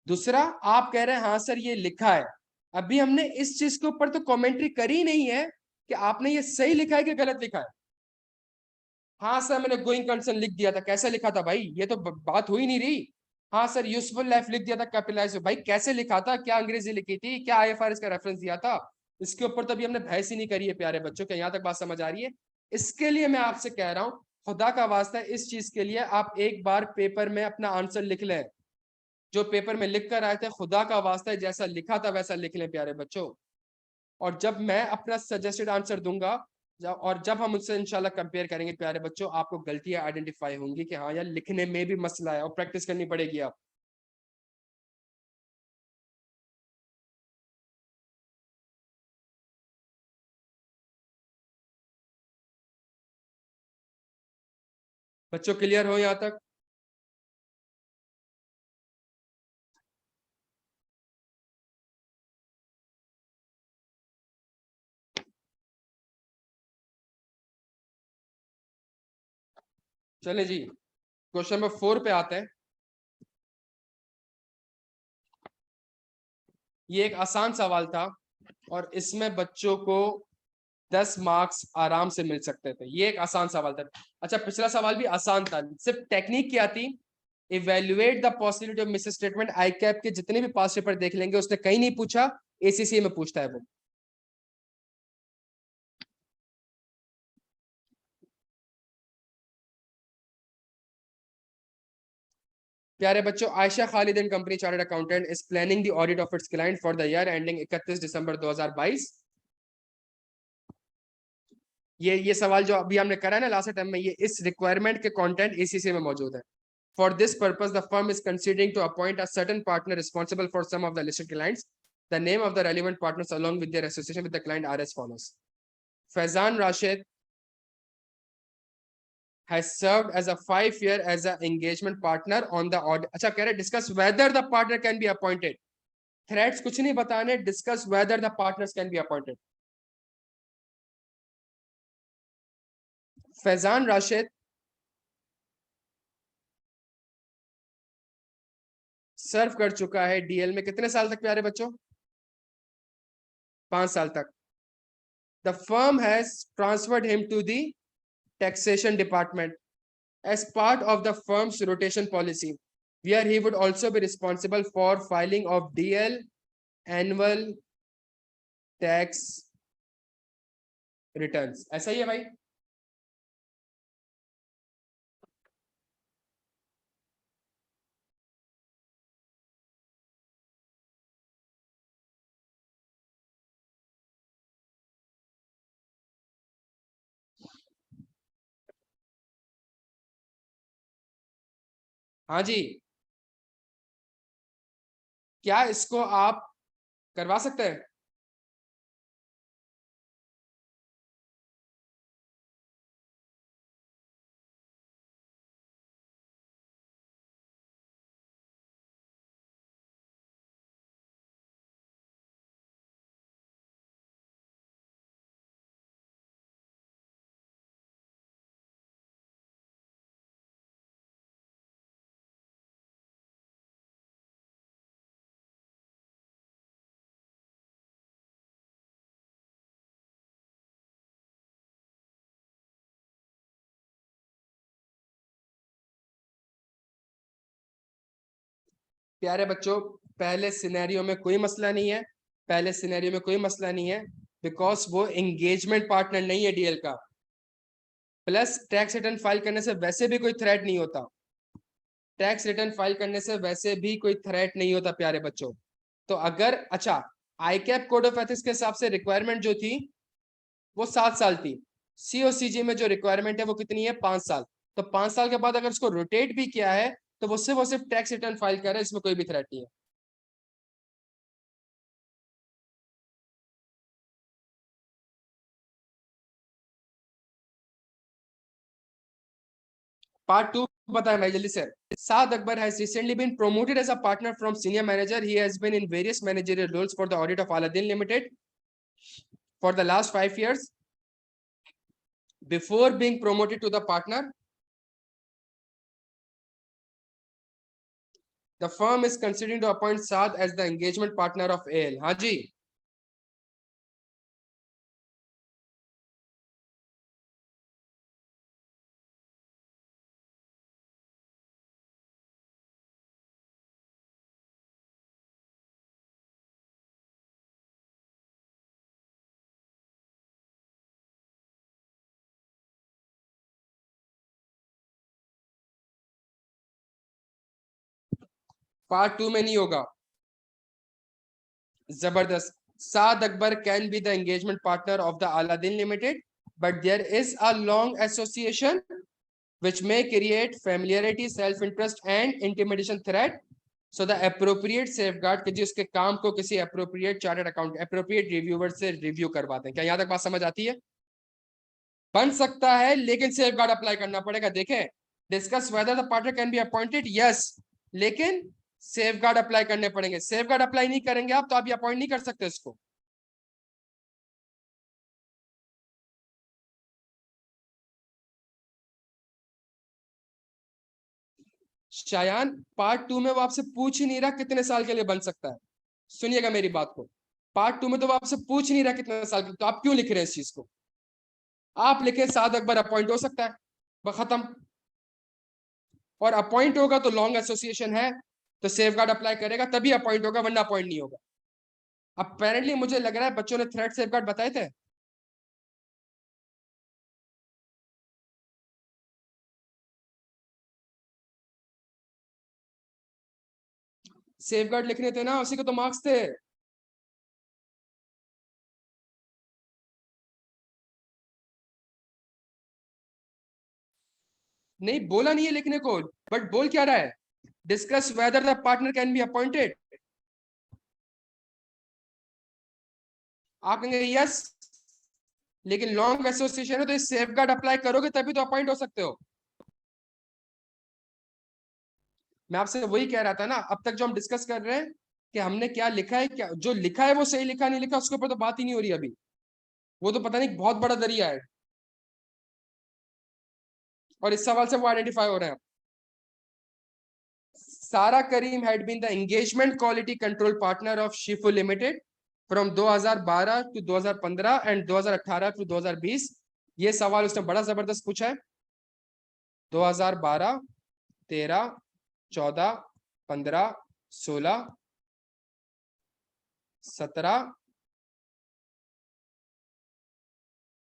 दूसरा, आप कह रहे हैं हाँ सर ये लिखा है। अभी हमने इस चीज के ऊपर तो कमेंट्री करी नहीं है कि आपने ये सही लिखा है कि गलत लिखा है। हाँ सर मैंने गोइंग कंसर्न लिख दिया था, कैसे लिखा था भाई? ये तो बात हुई नहीं रही। हाँ सर यूजफुल लाइफ लिख दिया था कैपिटलाइज, भाई कैसे लिखा था, क्या अंग्रेजी लिखी थी, क्या IFRS का रेफरेंस दिया था? इसके ऊपर तो अभी हमने बहस ही नहीं करी है प्यारे बच्चों के। यहाँ तक बात समझ आ रही है? इसके लिए मैं आपसे कह रहा हूँ, खुदा का वास्ता है, इस चीज के लिए आप एक बार पेपर में अपना आंसर लिख लें। जो पेपर में लिख कर आए थे, खुदा का वास्ता है जैसा लिखा था वैसा लिख लें प्यारे बच्चों। और जब मैं अपना सजेस्टेड आंसर दूंगा, और जब हम उससे इंशाल्लाह कंपेयर करेंगे प्यारे बच्चों, आपको गलतियां आइडेंटिफाई होंगी कि हाँ यार लिखने में भी मसला है, और प्रैक्टिस करनी पड़ेगी आप। बच्चों क्लियर हो यहाँ तक? चले जी, क्वेश्चन नंबर 4 पे आते हैं। ये एक आसान सवाल था, और इसमें बच्चों को 10 मार्क्स आराम से मिल सकते थे। ये एक आसान सवाल था। अच्छा पिछला सवाल भी आसान था, सिर्फ टेक्निक क्या थी? Evaluate the possibility of miss statement. I cap के जितने भी पास पेपर देख लेंगे, उसने कहीं नहीं पूछा, ACCA में पूछता है वो। प्यारे बच्चों, Ayesha Khalid and company chartered accountant is planning the audit of its client for the year ending 31 दिसंबर 2022। ये सवाल जो अभी हमने करा है ना लास्ट टाइम में, ये इस रिक्वायरमेंट के कंटेंट एसीसी में मौजूद है। For this purpose the firm is considering to appoint a certain partner responsible for some of the listed clients. The name of the relevant partners along with their association with the client are as follows. Faizan Rashid has served as a 5-year as an engagement partner on the audit। अच्छा कह रहे discuss whether the partner can be appointed। Threads कुछ नहीं बताने, discuss whether the partners can be appointed। Faizan Rashid सर्व कर चुका है डीएल में कितने साल तक प्यारे बच्चों? 5 साल तक। The firm has transferred him to the taxation department as part of the firm's rotation policy, where he would also be responsible for filing of DL annual tax returns। ऐसा ही है भाई। हाँ जी, क्या इसको आप करवा सकते हैं? प्यारे बच्चों, पहले सिनेरियो में कोई मसला नहीं है, पहले सिनेरियो में कोई मसला नहीं है, बिकॉज वो एंगेजमेंट पार्टनर नहीं है डीएल का। प्लस टैक्स रिटर्न फाइल करने से वैसे भी कोई थ्रेट नहीं होता, टैक्स रिटर्न फाइल करने से वैसे भी कोई थ्रेट नहीं होता प्यारे बच्चों। तो अगर अच्छा, आईकैप कोड ऑफ एथिक्स के हिसाब से रिक्वायरमेंट जो थी वो 7 साल थी, सीओसीजी में जो रिक्वायरमेंट है वो कितनी है? 5 साल। तो 5 साल के बाद अगर उसको रोटेट भी किया है तो वो सिर्फ टैक्स रिटर्न फाइल कर रहा है, इसमें कोई भी थ्रेट नहीं है। पार्ट 2 बताएं भाई जल्दी से। Saad Akbar has recently been promoted as a partner from senior manager. He has been in various managerial roles for the audit of Aladdin Limited for the last 5 years. Before being promoted to the partner, the firm is considering to appoint Saad as the engagement partner of AL। हाँ जी, पार्ट 2 में नहीं होगा। जबरदस्त। Saad Akbar can be the engagement partner of the Aladdin Limited, but there is a long association which may create familiarity, self-interest and intimidation threat. So the appropriate safeguard कि जी उसके काम को किसी appropriate chartered account, appropriate reviewer से review करवाते हैं। क्या यहाँ तक बात समझ आती है? बन सकता है लेकिन safeguard अप्लाई करना पड़ेगा। देखें, discuss whether the partner can be appointed, yes, लेकिन safeguard अप्लाई करने पड़ेंगे। safeguard अप्लाई नहीं करेंगे आप तो आप ये अपॉइंट नहीं कर सकते इसको। शायान, पार्ट 2 में वो आपसे पूछ ही नहीं रहा कितने साल के लिए बन सकता है। सुनिएगा मेरी बात को, पार्ट 2 में तो वो आपसे पूछ ही नहीं रहा कितने साल के, तो आप क्यों लिख रहे हैं इस चीज को? आप लिखे साद अकबर अपॉइंट हो सकता है, खत्म। और अपॉइंट होगा तो लॉन्ग एसोसिएशन है तो सेफ गार्ड अप्लाई करेगा तभी अपॉइंट होगा, वरना अपॉइंट नहीं होगा। अपेरेंटली मुझे लग रहा है बच्चों ने थ्रेड सेफ गार्ड बताए थे। सेफगार्ड लिखने थे ना, उसी को तो मार्क्स थे। नहीं बोला नहीं है लिखने को, बट बोल क्या रहा है, discuss whether the partner can be appointed. आप कहेंगे यस, लेकिन लॉन्ग एसोसिएशन है तो इस सेफगार्ड अप्लाई करोगे तभी तो अपॉइंट हो सकते हो। मैं आपसे वही कह रहा था ना, अब तक जो हम डिस्कस कर रहे हैं कि हमने क्या लिखा है, क्या जो लिखा है वो सही लिखा नहीं लिखा उसके ऊपर तो बात ही नहीं हो रही अभी, वो तो पता नहीं बहुत बड़ा दरिया है, और इस सवाल से वो आइडेंटिफाई हो रहे हैं। Sara Karim had been the engagement quality control partner of Shifo limited from 2012 to 2015 and 2018 to 2020। ये सवाल उसने बड़ा जबरदस्त पूछा है। 2012, 13, 14, 15, 16, 17,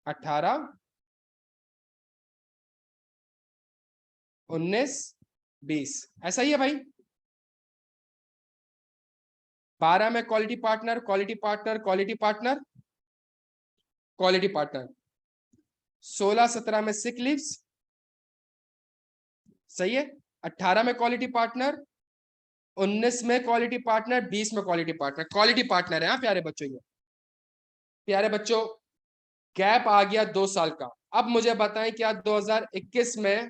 18, 19, 20, ऐसा ही है भाई। 12 में quality partner, quality partner, quality partner, quality partner. 16-17 में सिक लीव्स, सही है। 18 में क्वालिटी पार्टनर, 19 में क्वालिटी पार्टनर, 20 में क्वालिटी पार्टनर, क्वालिटी पार्टनर है। हाँ प्यारे बच्चों, ये प्यारे बच्चों गैप आ गया 2 साल का। अब मुझे बताएं क्या 2021 में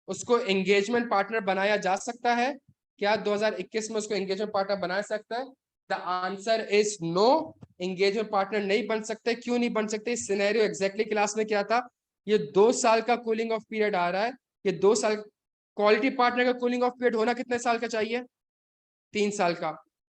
उसको एंगेजमेंट पार्टनर बनाया जा सकता है? क्या 2021 में उसको एंगेजमेंट पार्टनर बना सकता है? The answer is no, engagement partner नहीं बन सकते। क्यों नहीं बन सकते? सिनेरियो एग्जैक्टली क्लास में क्या था, ये 2 साल का कूलिंग ऑफ पीरियड आ रहा है, ये 2 साल। क्वालिटी पार्टनर का कूलिंग ऑफ पीरियड होना कितने साल का चाहिए? 3 साल का।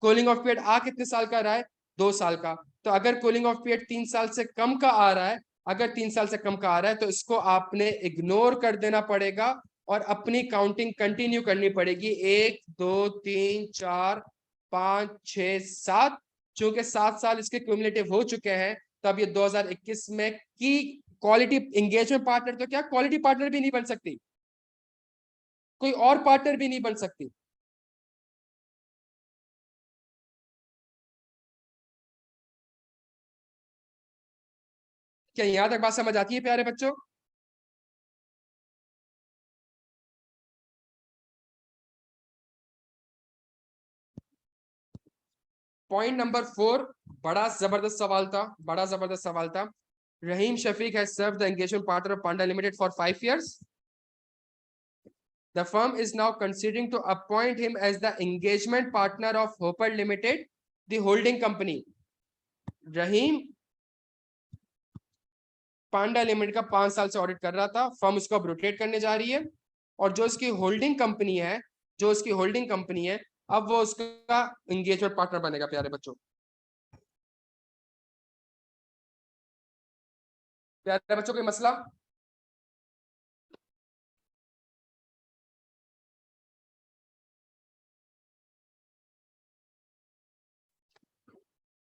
कूलिंग ऑफ पीरियड आ कितने साल का रहा है? 2 साल का। तो अगर कूलिंग ऑफ पीरियड 3 साल से कम का आ रहा है, अगर 3 साल से कम का आ रहा है तो इसको आपने इग्नोर कर देना पड़ेगा और अपनी काउंटिंग कंटिन्यू करनी पड़ेगी। 1, 2, 3, 4, 5, 6, 7। चूंकि 7 साल इसके क्यूमुलेटिव हो चुके हैं, तब ये 2021 में की क्वालिटी एंगेजमेंट पार्टनर, तो क्या क्वालिटी पार्टनर भी नहीं बन सकती, कोई और पार्टनर भी नहीं बन सकती। क्या यहां तक बात समझ आती है प्यारे बच्चों? पॉइंट नंबर 4, बड़ा जबरदस्त सवाल था, बड़ा जबरदस्त सवाल था। Rahim Shafiq has served the engagement partner of Panda limited for 5 years. The firm is now considering to appoint him as the engagement partner of Hopper Limited, the holding company. Rahim Panda limited का 5 साल से ऑडिट कर रहा था, फर्म उसको अब रोटेट करने जा रही है, और जो उसकी होल्डिंग कंपनी है, जो उसकी होल्डिंग कंपनी है, अब वो उसका एंगेजमेंट पार्टनर बनेगा प्यारे बच्चों। प्यारे बच्चों, कोई मसला?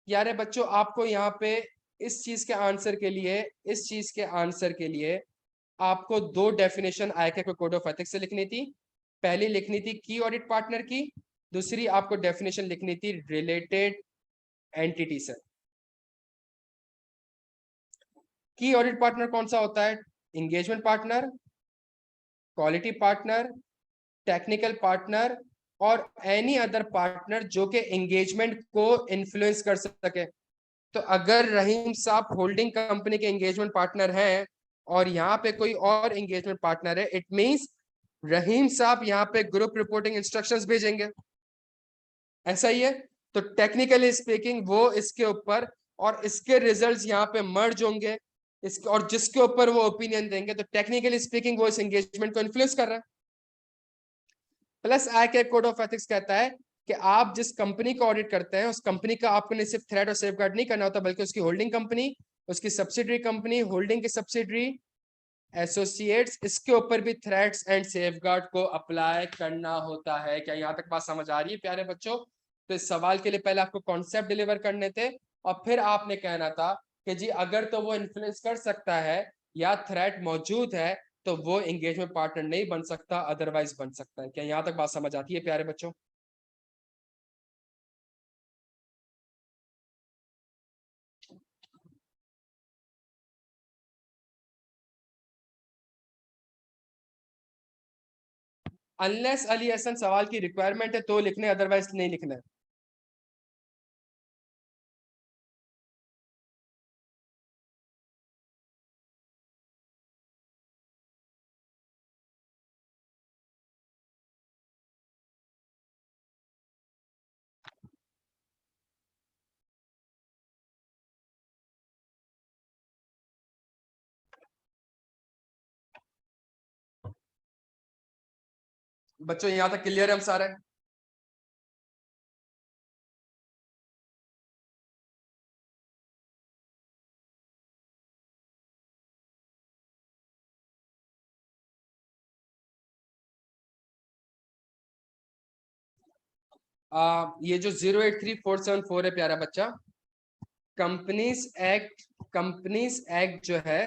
यारे बच्चों आपको यहाँ पे इस चीज के आंसर के लिए, इस चीज के आंसर के लिए आपको 2 डेफिनेशन आईके के कोड ऑफ एथिक्स से लिखनी थी। पहली लिखनी थी की ऑडिट पार्टनर की, दूसरी आपको डेफिनेशन लिखनी थी रिलेटेड एंटिटी से। की ऑडिट पार्टनर कौन सा होता है? Engagement partner, quality partner, technical partner और एनी अदर पार्टनर जो कि एंगेजमेंट को इन्फ्लुएंस कर सके। तो अगर रहीम साहब होल्डिंग कंपनी के एंगेजमेंट पार्टनर हैं और यहाँ पे कोई और एंगेजमेंट पार्टनर है, इट मींस रहीम साहब यहाँ पे ग्रुप रिपोर्टिंग इंस्ट्रक्शंस भेजेंगे, ऐसा ही है। तो टेक्निकली स्पीकिंग वो इसके ऊपर और इसके रिजल्ट्स यहाँ पे मर्ज होंगे, इसके और जिसके ऊपर वो ओपिनियन देंगे, तो टेक्निकली स्पीकिंग वो इस एंगेजमेंट को इन्फ्लुएंस कर रहा है। Plus IK code of ethics कहता है कि आप जिस कंपनी को ऑडिट करते हैं उस कंपनी का आपको नहीं सिर्फ थ्रेट और सेफगार्ड नहीं करना होता, बल्कि उसकी होल्डिंग कंपनी, उसकी सब्सिडरी कंपनी, होल्डिंग की सब्सिडरी, एसोसिएट्स, इसके ऊपर भी थ्रेट्स एंड सेफगार्ड को अप्लाई करना होता है। क्या यहाँ तक बात समझ आ रही है प्यारे बच्चों? तो इस सवाल के लिए पहले आपको कॉन्सेप्ट डिलीवर करने थे और फिर आपने कहना था कि जी अगर तो वो इन्फ्लुएंस कर सकता है या थ्रेट मौजूद है तो वो एंगेजमेंट पार्टनर नहीं बन सकता, अदरवाइज बन सकता है। क्या यहाँ तक बात समझ आती है प्यारे बच्चों? अनलेस अली हसन सवाल की रिक्वायरमेंट है तो लिखने, अदरवाइज नहीं लिखना है। बच्चों यहां तक क्लियर है हम सारे? ये जो 083,474 है प्यारा बच्चा, कंपनीज एक्ट, कंपनीज एक्ट जो है,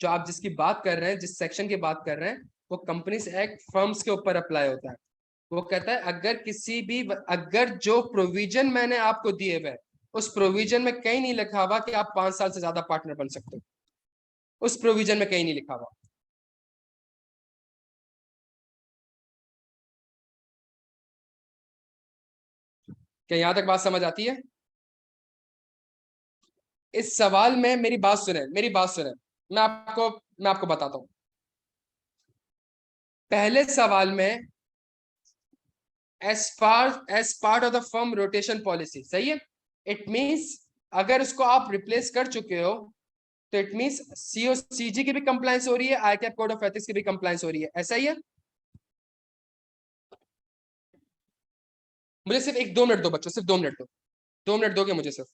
जो आप जिसकी बात कर रहे हैं, जिस सेक्शन की बात कर रहे हैं, वो कंपनीज एक्ट फर्म्स के ऊपर अप्लाई होता है। वो कहता है अगर किसी भी, अगर जो प्रोविजन मैंने आपको दिए हुए, उस प्रोविजन में कहीं नहीं लिखा हुआ कि आप 5 साल से ज्यादा पार्टनर बन सकते हो, उस प्रोविजन में कहीं नहीं लिखा हुआ। क्या यहां तक बात समझ आती है? इस सवाल में मेरी बात सुने, मेरी बात सुने, मैं आपको बताता हूं। पहले सवाल में as part of the firm rotation policy, सही है। इट मींस अगर उसको आप रिप्लेस कर चुके हो, तो इट मींस सीओ सीजी की भी कंप्लायंस हो रही है, आईकैप कोड ऑफ एथिक्स की भी कंप्लायंस हो रही है, ऐसा ही है। मुझे सिर्फ एक 2 मिनट दो बच्चों, सिर्फ 2 मिनट दो, 2 मिनट दोगे मुझे सिर्फ?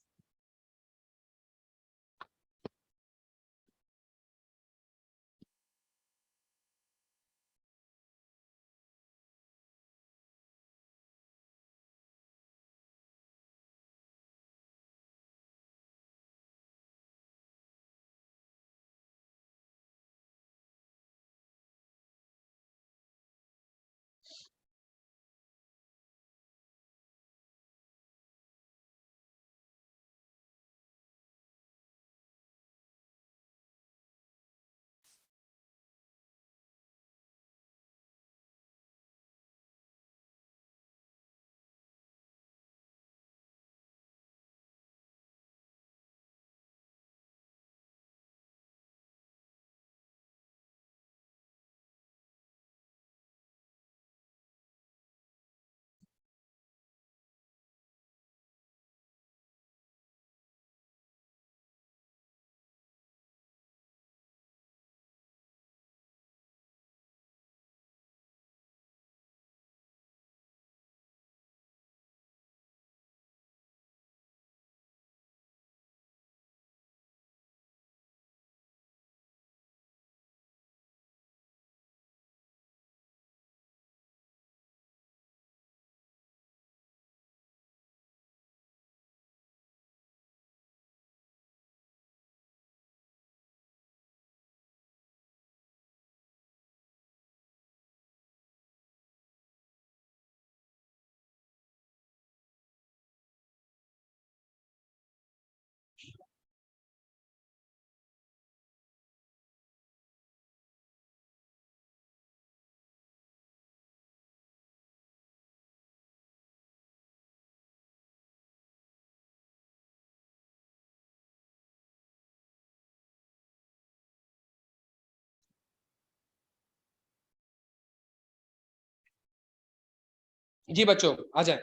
जी बच्चों आ जाए।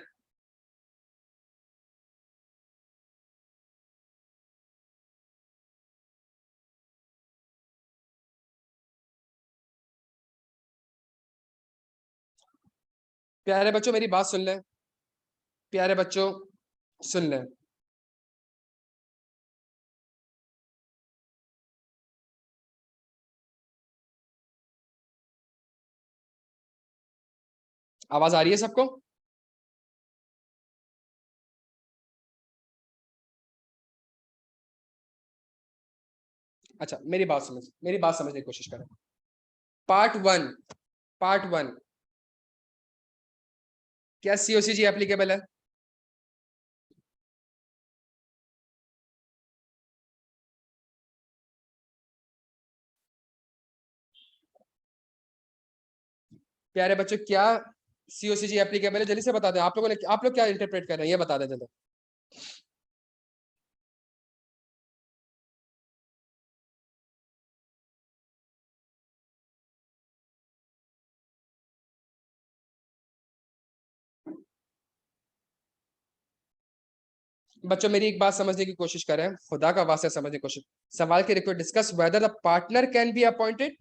प्यारे बच्चों मेरी बात सुन लें, प्यारे बच्चों सुन लें। आवाज आ रही है सबको? अच्छा, मेरी बात समझने की कोशिश करें। पार्ट 1, पार्ट 1, क्या सीओसीजी एप्लीकेबल है? प्यारे बच्चों क्या सीओसीजी एप्लीकेबल है, जल्दी से बता दें। आप लोग क्या इंटरप्रेट कर रहे हैं ये बता दें जल्दी। बच्चों मेरी एक बात समझने की कोशिश करें, खुदा का वास्ता समझने की कोशिश। सवाल के request discuss whether the partner can be appointed,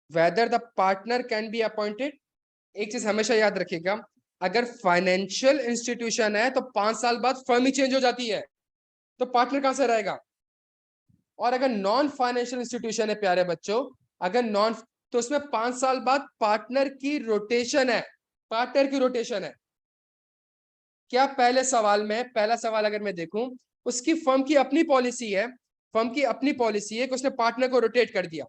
whether the partner can be appointed. एक चीज हमेशा याद रखिएगा, अगर फाइनेंशियल इंस्टीट्यूशन है तो 5 साल बाद फर्म ही चेंज हो जाती है, तो पार्टनर कहां से रहेगा। और अगर नॉन फाइनेंशियल इंस्टीट्यूशन है प्यारे बच्चों, अगर नॉन, तो उसमें 5 साल बाद पार्टनर की रोटेशन है, पार्टनर की रोटेशन है। क्या पहले सवाल में, पहला सवाल अगर मैं देखूं, उसकी फर्म की अपनी पॉलिसी है, फर्म की अपनी पॉलिसी है कि उसने पार्टनर को रोटेट कर दिया।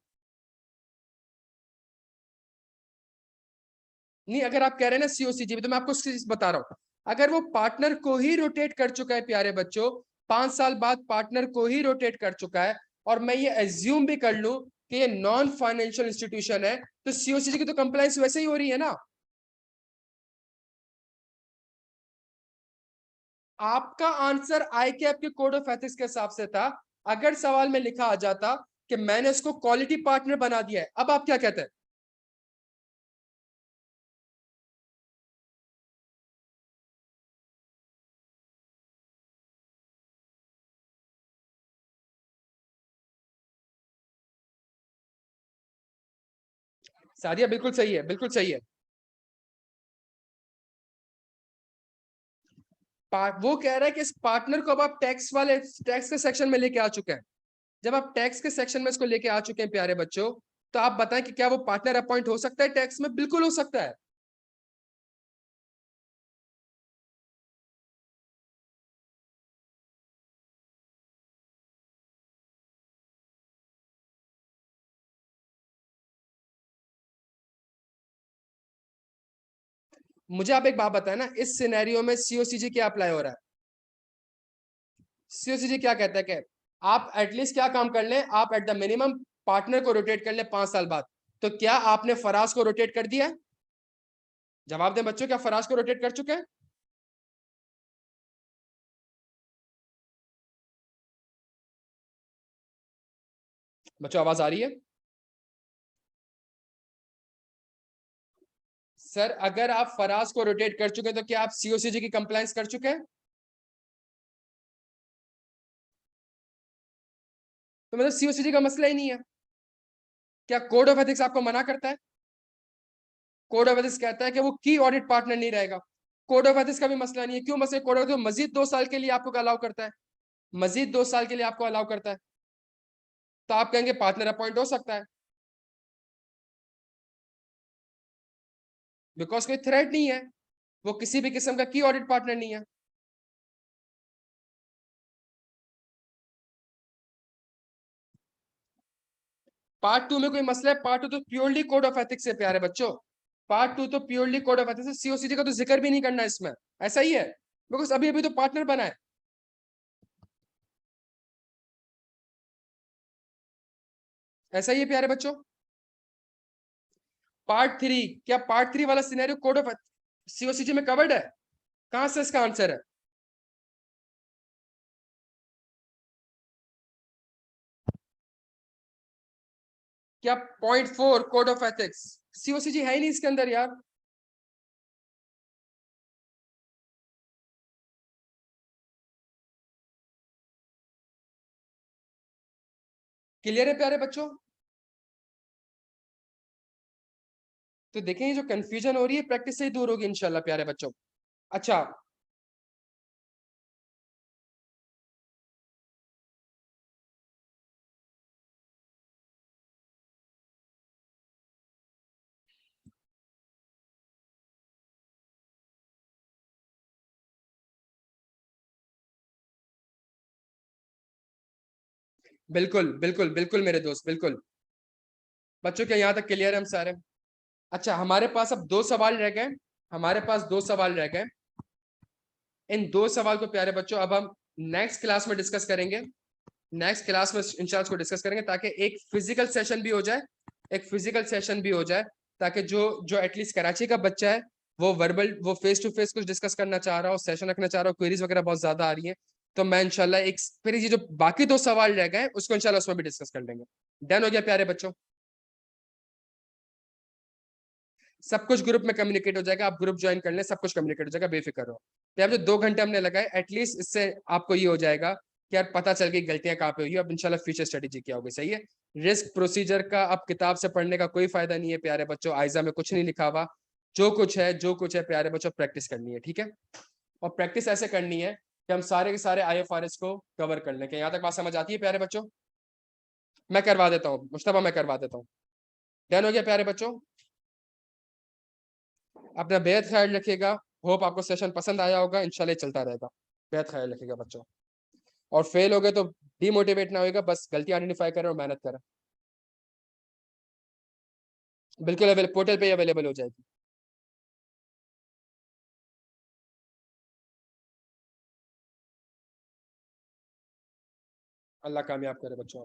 नहीं, अगर आप कह रहे हैं ना सीओसीजी, तो मैं आपको चीज बता रहा हूं, अगर वो पार्टनर को ही रोटेट कर चुका है प्यारे बच्चों, 5 साल बाद पार्टनर को ही रोटेट कर चुका है, और मैं ये एज्यूम भी कर लूं कि ये नॉन फाइनेंशियल इंस्टीट्यूशन है, तो सीओसीजी की तो कंप्लायंस वैसे ही हो रही है ना। आपका आंसर आई कैप के कोड ऑफ एथिक्स के हिसाब से था, अगर सवाल में लिखा आ जाता कि मैंने इसको क्वालिटी पार्टनर बना दिया है। अब आप क्या कहते हैं। सादिया बिल्कुल सही है, बिल्कुल सही है। वो कह रहा है कि इस पार्टनर को अब आप टैक्स के सेक्शन में लेके आ चुके हैं। जब आप टैक्स के सेक्शन में इसको लेके आ चुके हैं प्यारे बच्चों, तो आप बताएं कि क्या वो पार्टनर अपॉइंट हो सकता है टैक्स में। बिल्कुल हो सकता है। मुझे आप एक बात बताएं ना, इस सिनेरियो में सीओसीजी क्या अप्लाई हो रहा है। सीओसीजी क्या कहता है कि आप एटलीस्ट क्या काम कर लें, आप एट द मिनिमम पार्टनर को रोटेट कर लें 5 साल बाद। तो क्या आपने फराज को रोटेट कर दिया है। जवाब दें बच्चों, क्या फराज को रोटेट कर चुके हैं। बच्चों आवाज आ रही है। सर अगर आप फराज को रोटेट कर चुके हैं, तो क्या आप सीओसीजी की कंप्लायंस कर चुके हैं। तो मतलब सीओसीजी का मसला ही नहीं है। क्या कोड ऑफ एथिक्स आपको मना करता है। कोड ऑफ एथिक्स कहता है कि वो की ऑडिट पार्टनर नहीं रहेगा। कोड ऑफ एथिक्स का भी मसला नहीं है। क्यों मसला, कोड ऑफ एथिक्स मजीद 2 साल के लिए आपको अलाउ करता है, मजीद 2 साल के लिए आपको अलाउ करता है। तो आप कहेंगे पार्टनर अपॉइंट हो सकता है, बिकॉज कोई थ्रेट नहीं है, वो किसी भी किस्म का की ऑडिट पार्टनर नहीं है। पार्ट 2 में कोई मसला है। पार्ट 2 तो प्योरली कोड ऑफ एथिक्स है प्यारे बच्चों। पार्ट 2 तो प्योरली कोड ऑफ एथिक्स है, सीओसीजी का तो जिक्र भी नहीं करना इसमें। ऐसा ही है, बिकॉज अभी अभी तो पार्टनर बना है। ऐसा ही है प्यारे बच्चों। पार्ट 3, क्या पार्ट 3 वाला सिनेरियो कोड ऑफ सीओसीजी में कवर्ड है। कहां से इसका आंसर है। क्या .4 कोड ऑफ एथिक्स, सीओसीजी है ही नहीं इसके अंदर यार। क्लियर है प्यारे बच्चों। तो देखें ये जो कंफ्यूजन हो रही है प्रैक्टिस से ही दूर होगी इंशाल्लाह प्यारे बच्चों। अच्छा, बिल्कुल बिल्कुल बिल्कुल मेरे दोस्त, बिल्कुल। बच्चों क्या यहाँ तक क्लियर है हम सारे। अच्छा, हमारे पास अब 2 सवाल रह गए, हमारे पास 2 सवाल रह गए। इन 2 सवाल को प्यारे बच्चों अब हम नेक्स्ट क्लास में डिस्कस करेंगे। नेक्स्ट क्लास में इंशाल्लाह को डिस्कस करेंगे, ताकि एक फिजिकल सेशन भी हो जाए, एक फिजिकल सेशन भी हो जाए, ताकि जो जो एटलीस्ट कराची का बच्चा है वो वर्बल, वो फेस टू फेस कुछ डिस्कस करना चाह रहा हो, सेशन रखना चाह रहा हो, क्वेरीज वगैरह बहुत ज्यादा आ रही है, तो मैं इंशाल्लाह एक फिर ये जो बाकी 2 सवाल रह गए उसको इंशाल्लाह उसमें भी डिस्कस कर लेंगे। डन हो गया प्यारे बच्चों? सब कुछ ग्रुप में कम्युनिकेट हो जाएगा, आप ग्रुप ज्वाइन कर लें, सब कुछ कम्युनिकेट हो जाएगा, बेफिक्र रहो। तो अब जो 2 घंटे हमने लगाए, एटलीस्ट इससे आपको ये हो जाएगा कि यार पता चल गई गलतियां कहाँ पे हुई, अब इंशाल्लाह फ्यूचर स्ट्रेटेजी क्या होगी। सही है। रिस्क प्रोसीजर का अब किताब से पढ़ने का कोई फायदा नहीं है प्यारे बच्चों, आइजा में कुछ नहीं लिखा हुआ, जो कुछ है प्यारे बच्चों प्रैक्टिस करनी है, ठीक है। और प्रैक्टिस ऐसे करनी है कि हम सारे के सारे IFRS को कवर कर लें। यहाँ तक बात समझ आती है प्यारे बच्चों? मैं करवा देता हूँ मुश्तबा, मैं करवा देता हूँ। डन हो गया प्यारे बच्चों? अपना बेहद ख्याल रखिएगा। होप आपको सेशन पसंद आया होगा, इंशाल्लाह चलता रहेगा। बेहद ख्याल रखिएगा बच्चों, और फेल हो गए तो डीमोटिवेट ना होएगा, बस गलती आइडेंटिफाई करें और मेहनत करें। बिल्कुल पोर्टल पे अवेलेबल हो जाएगी। अल्लाह कामयाब करे बच्चों।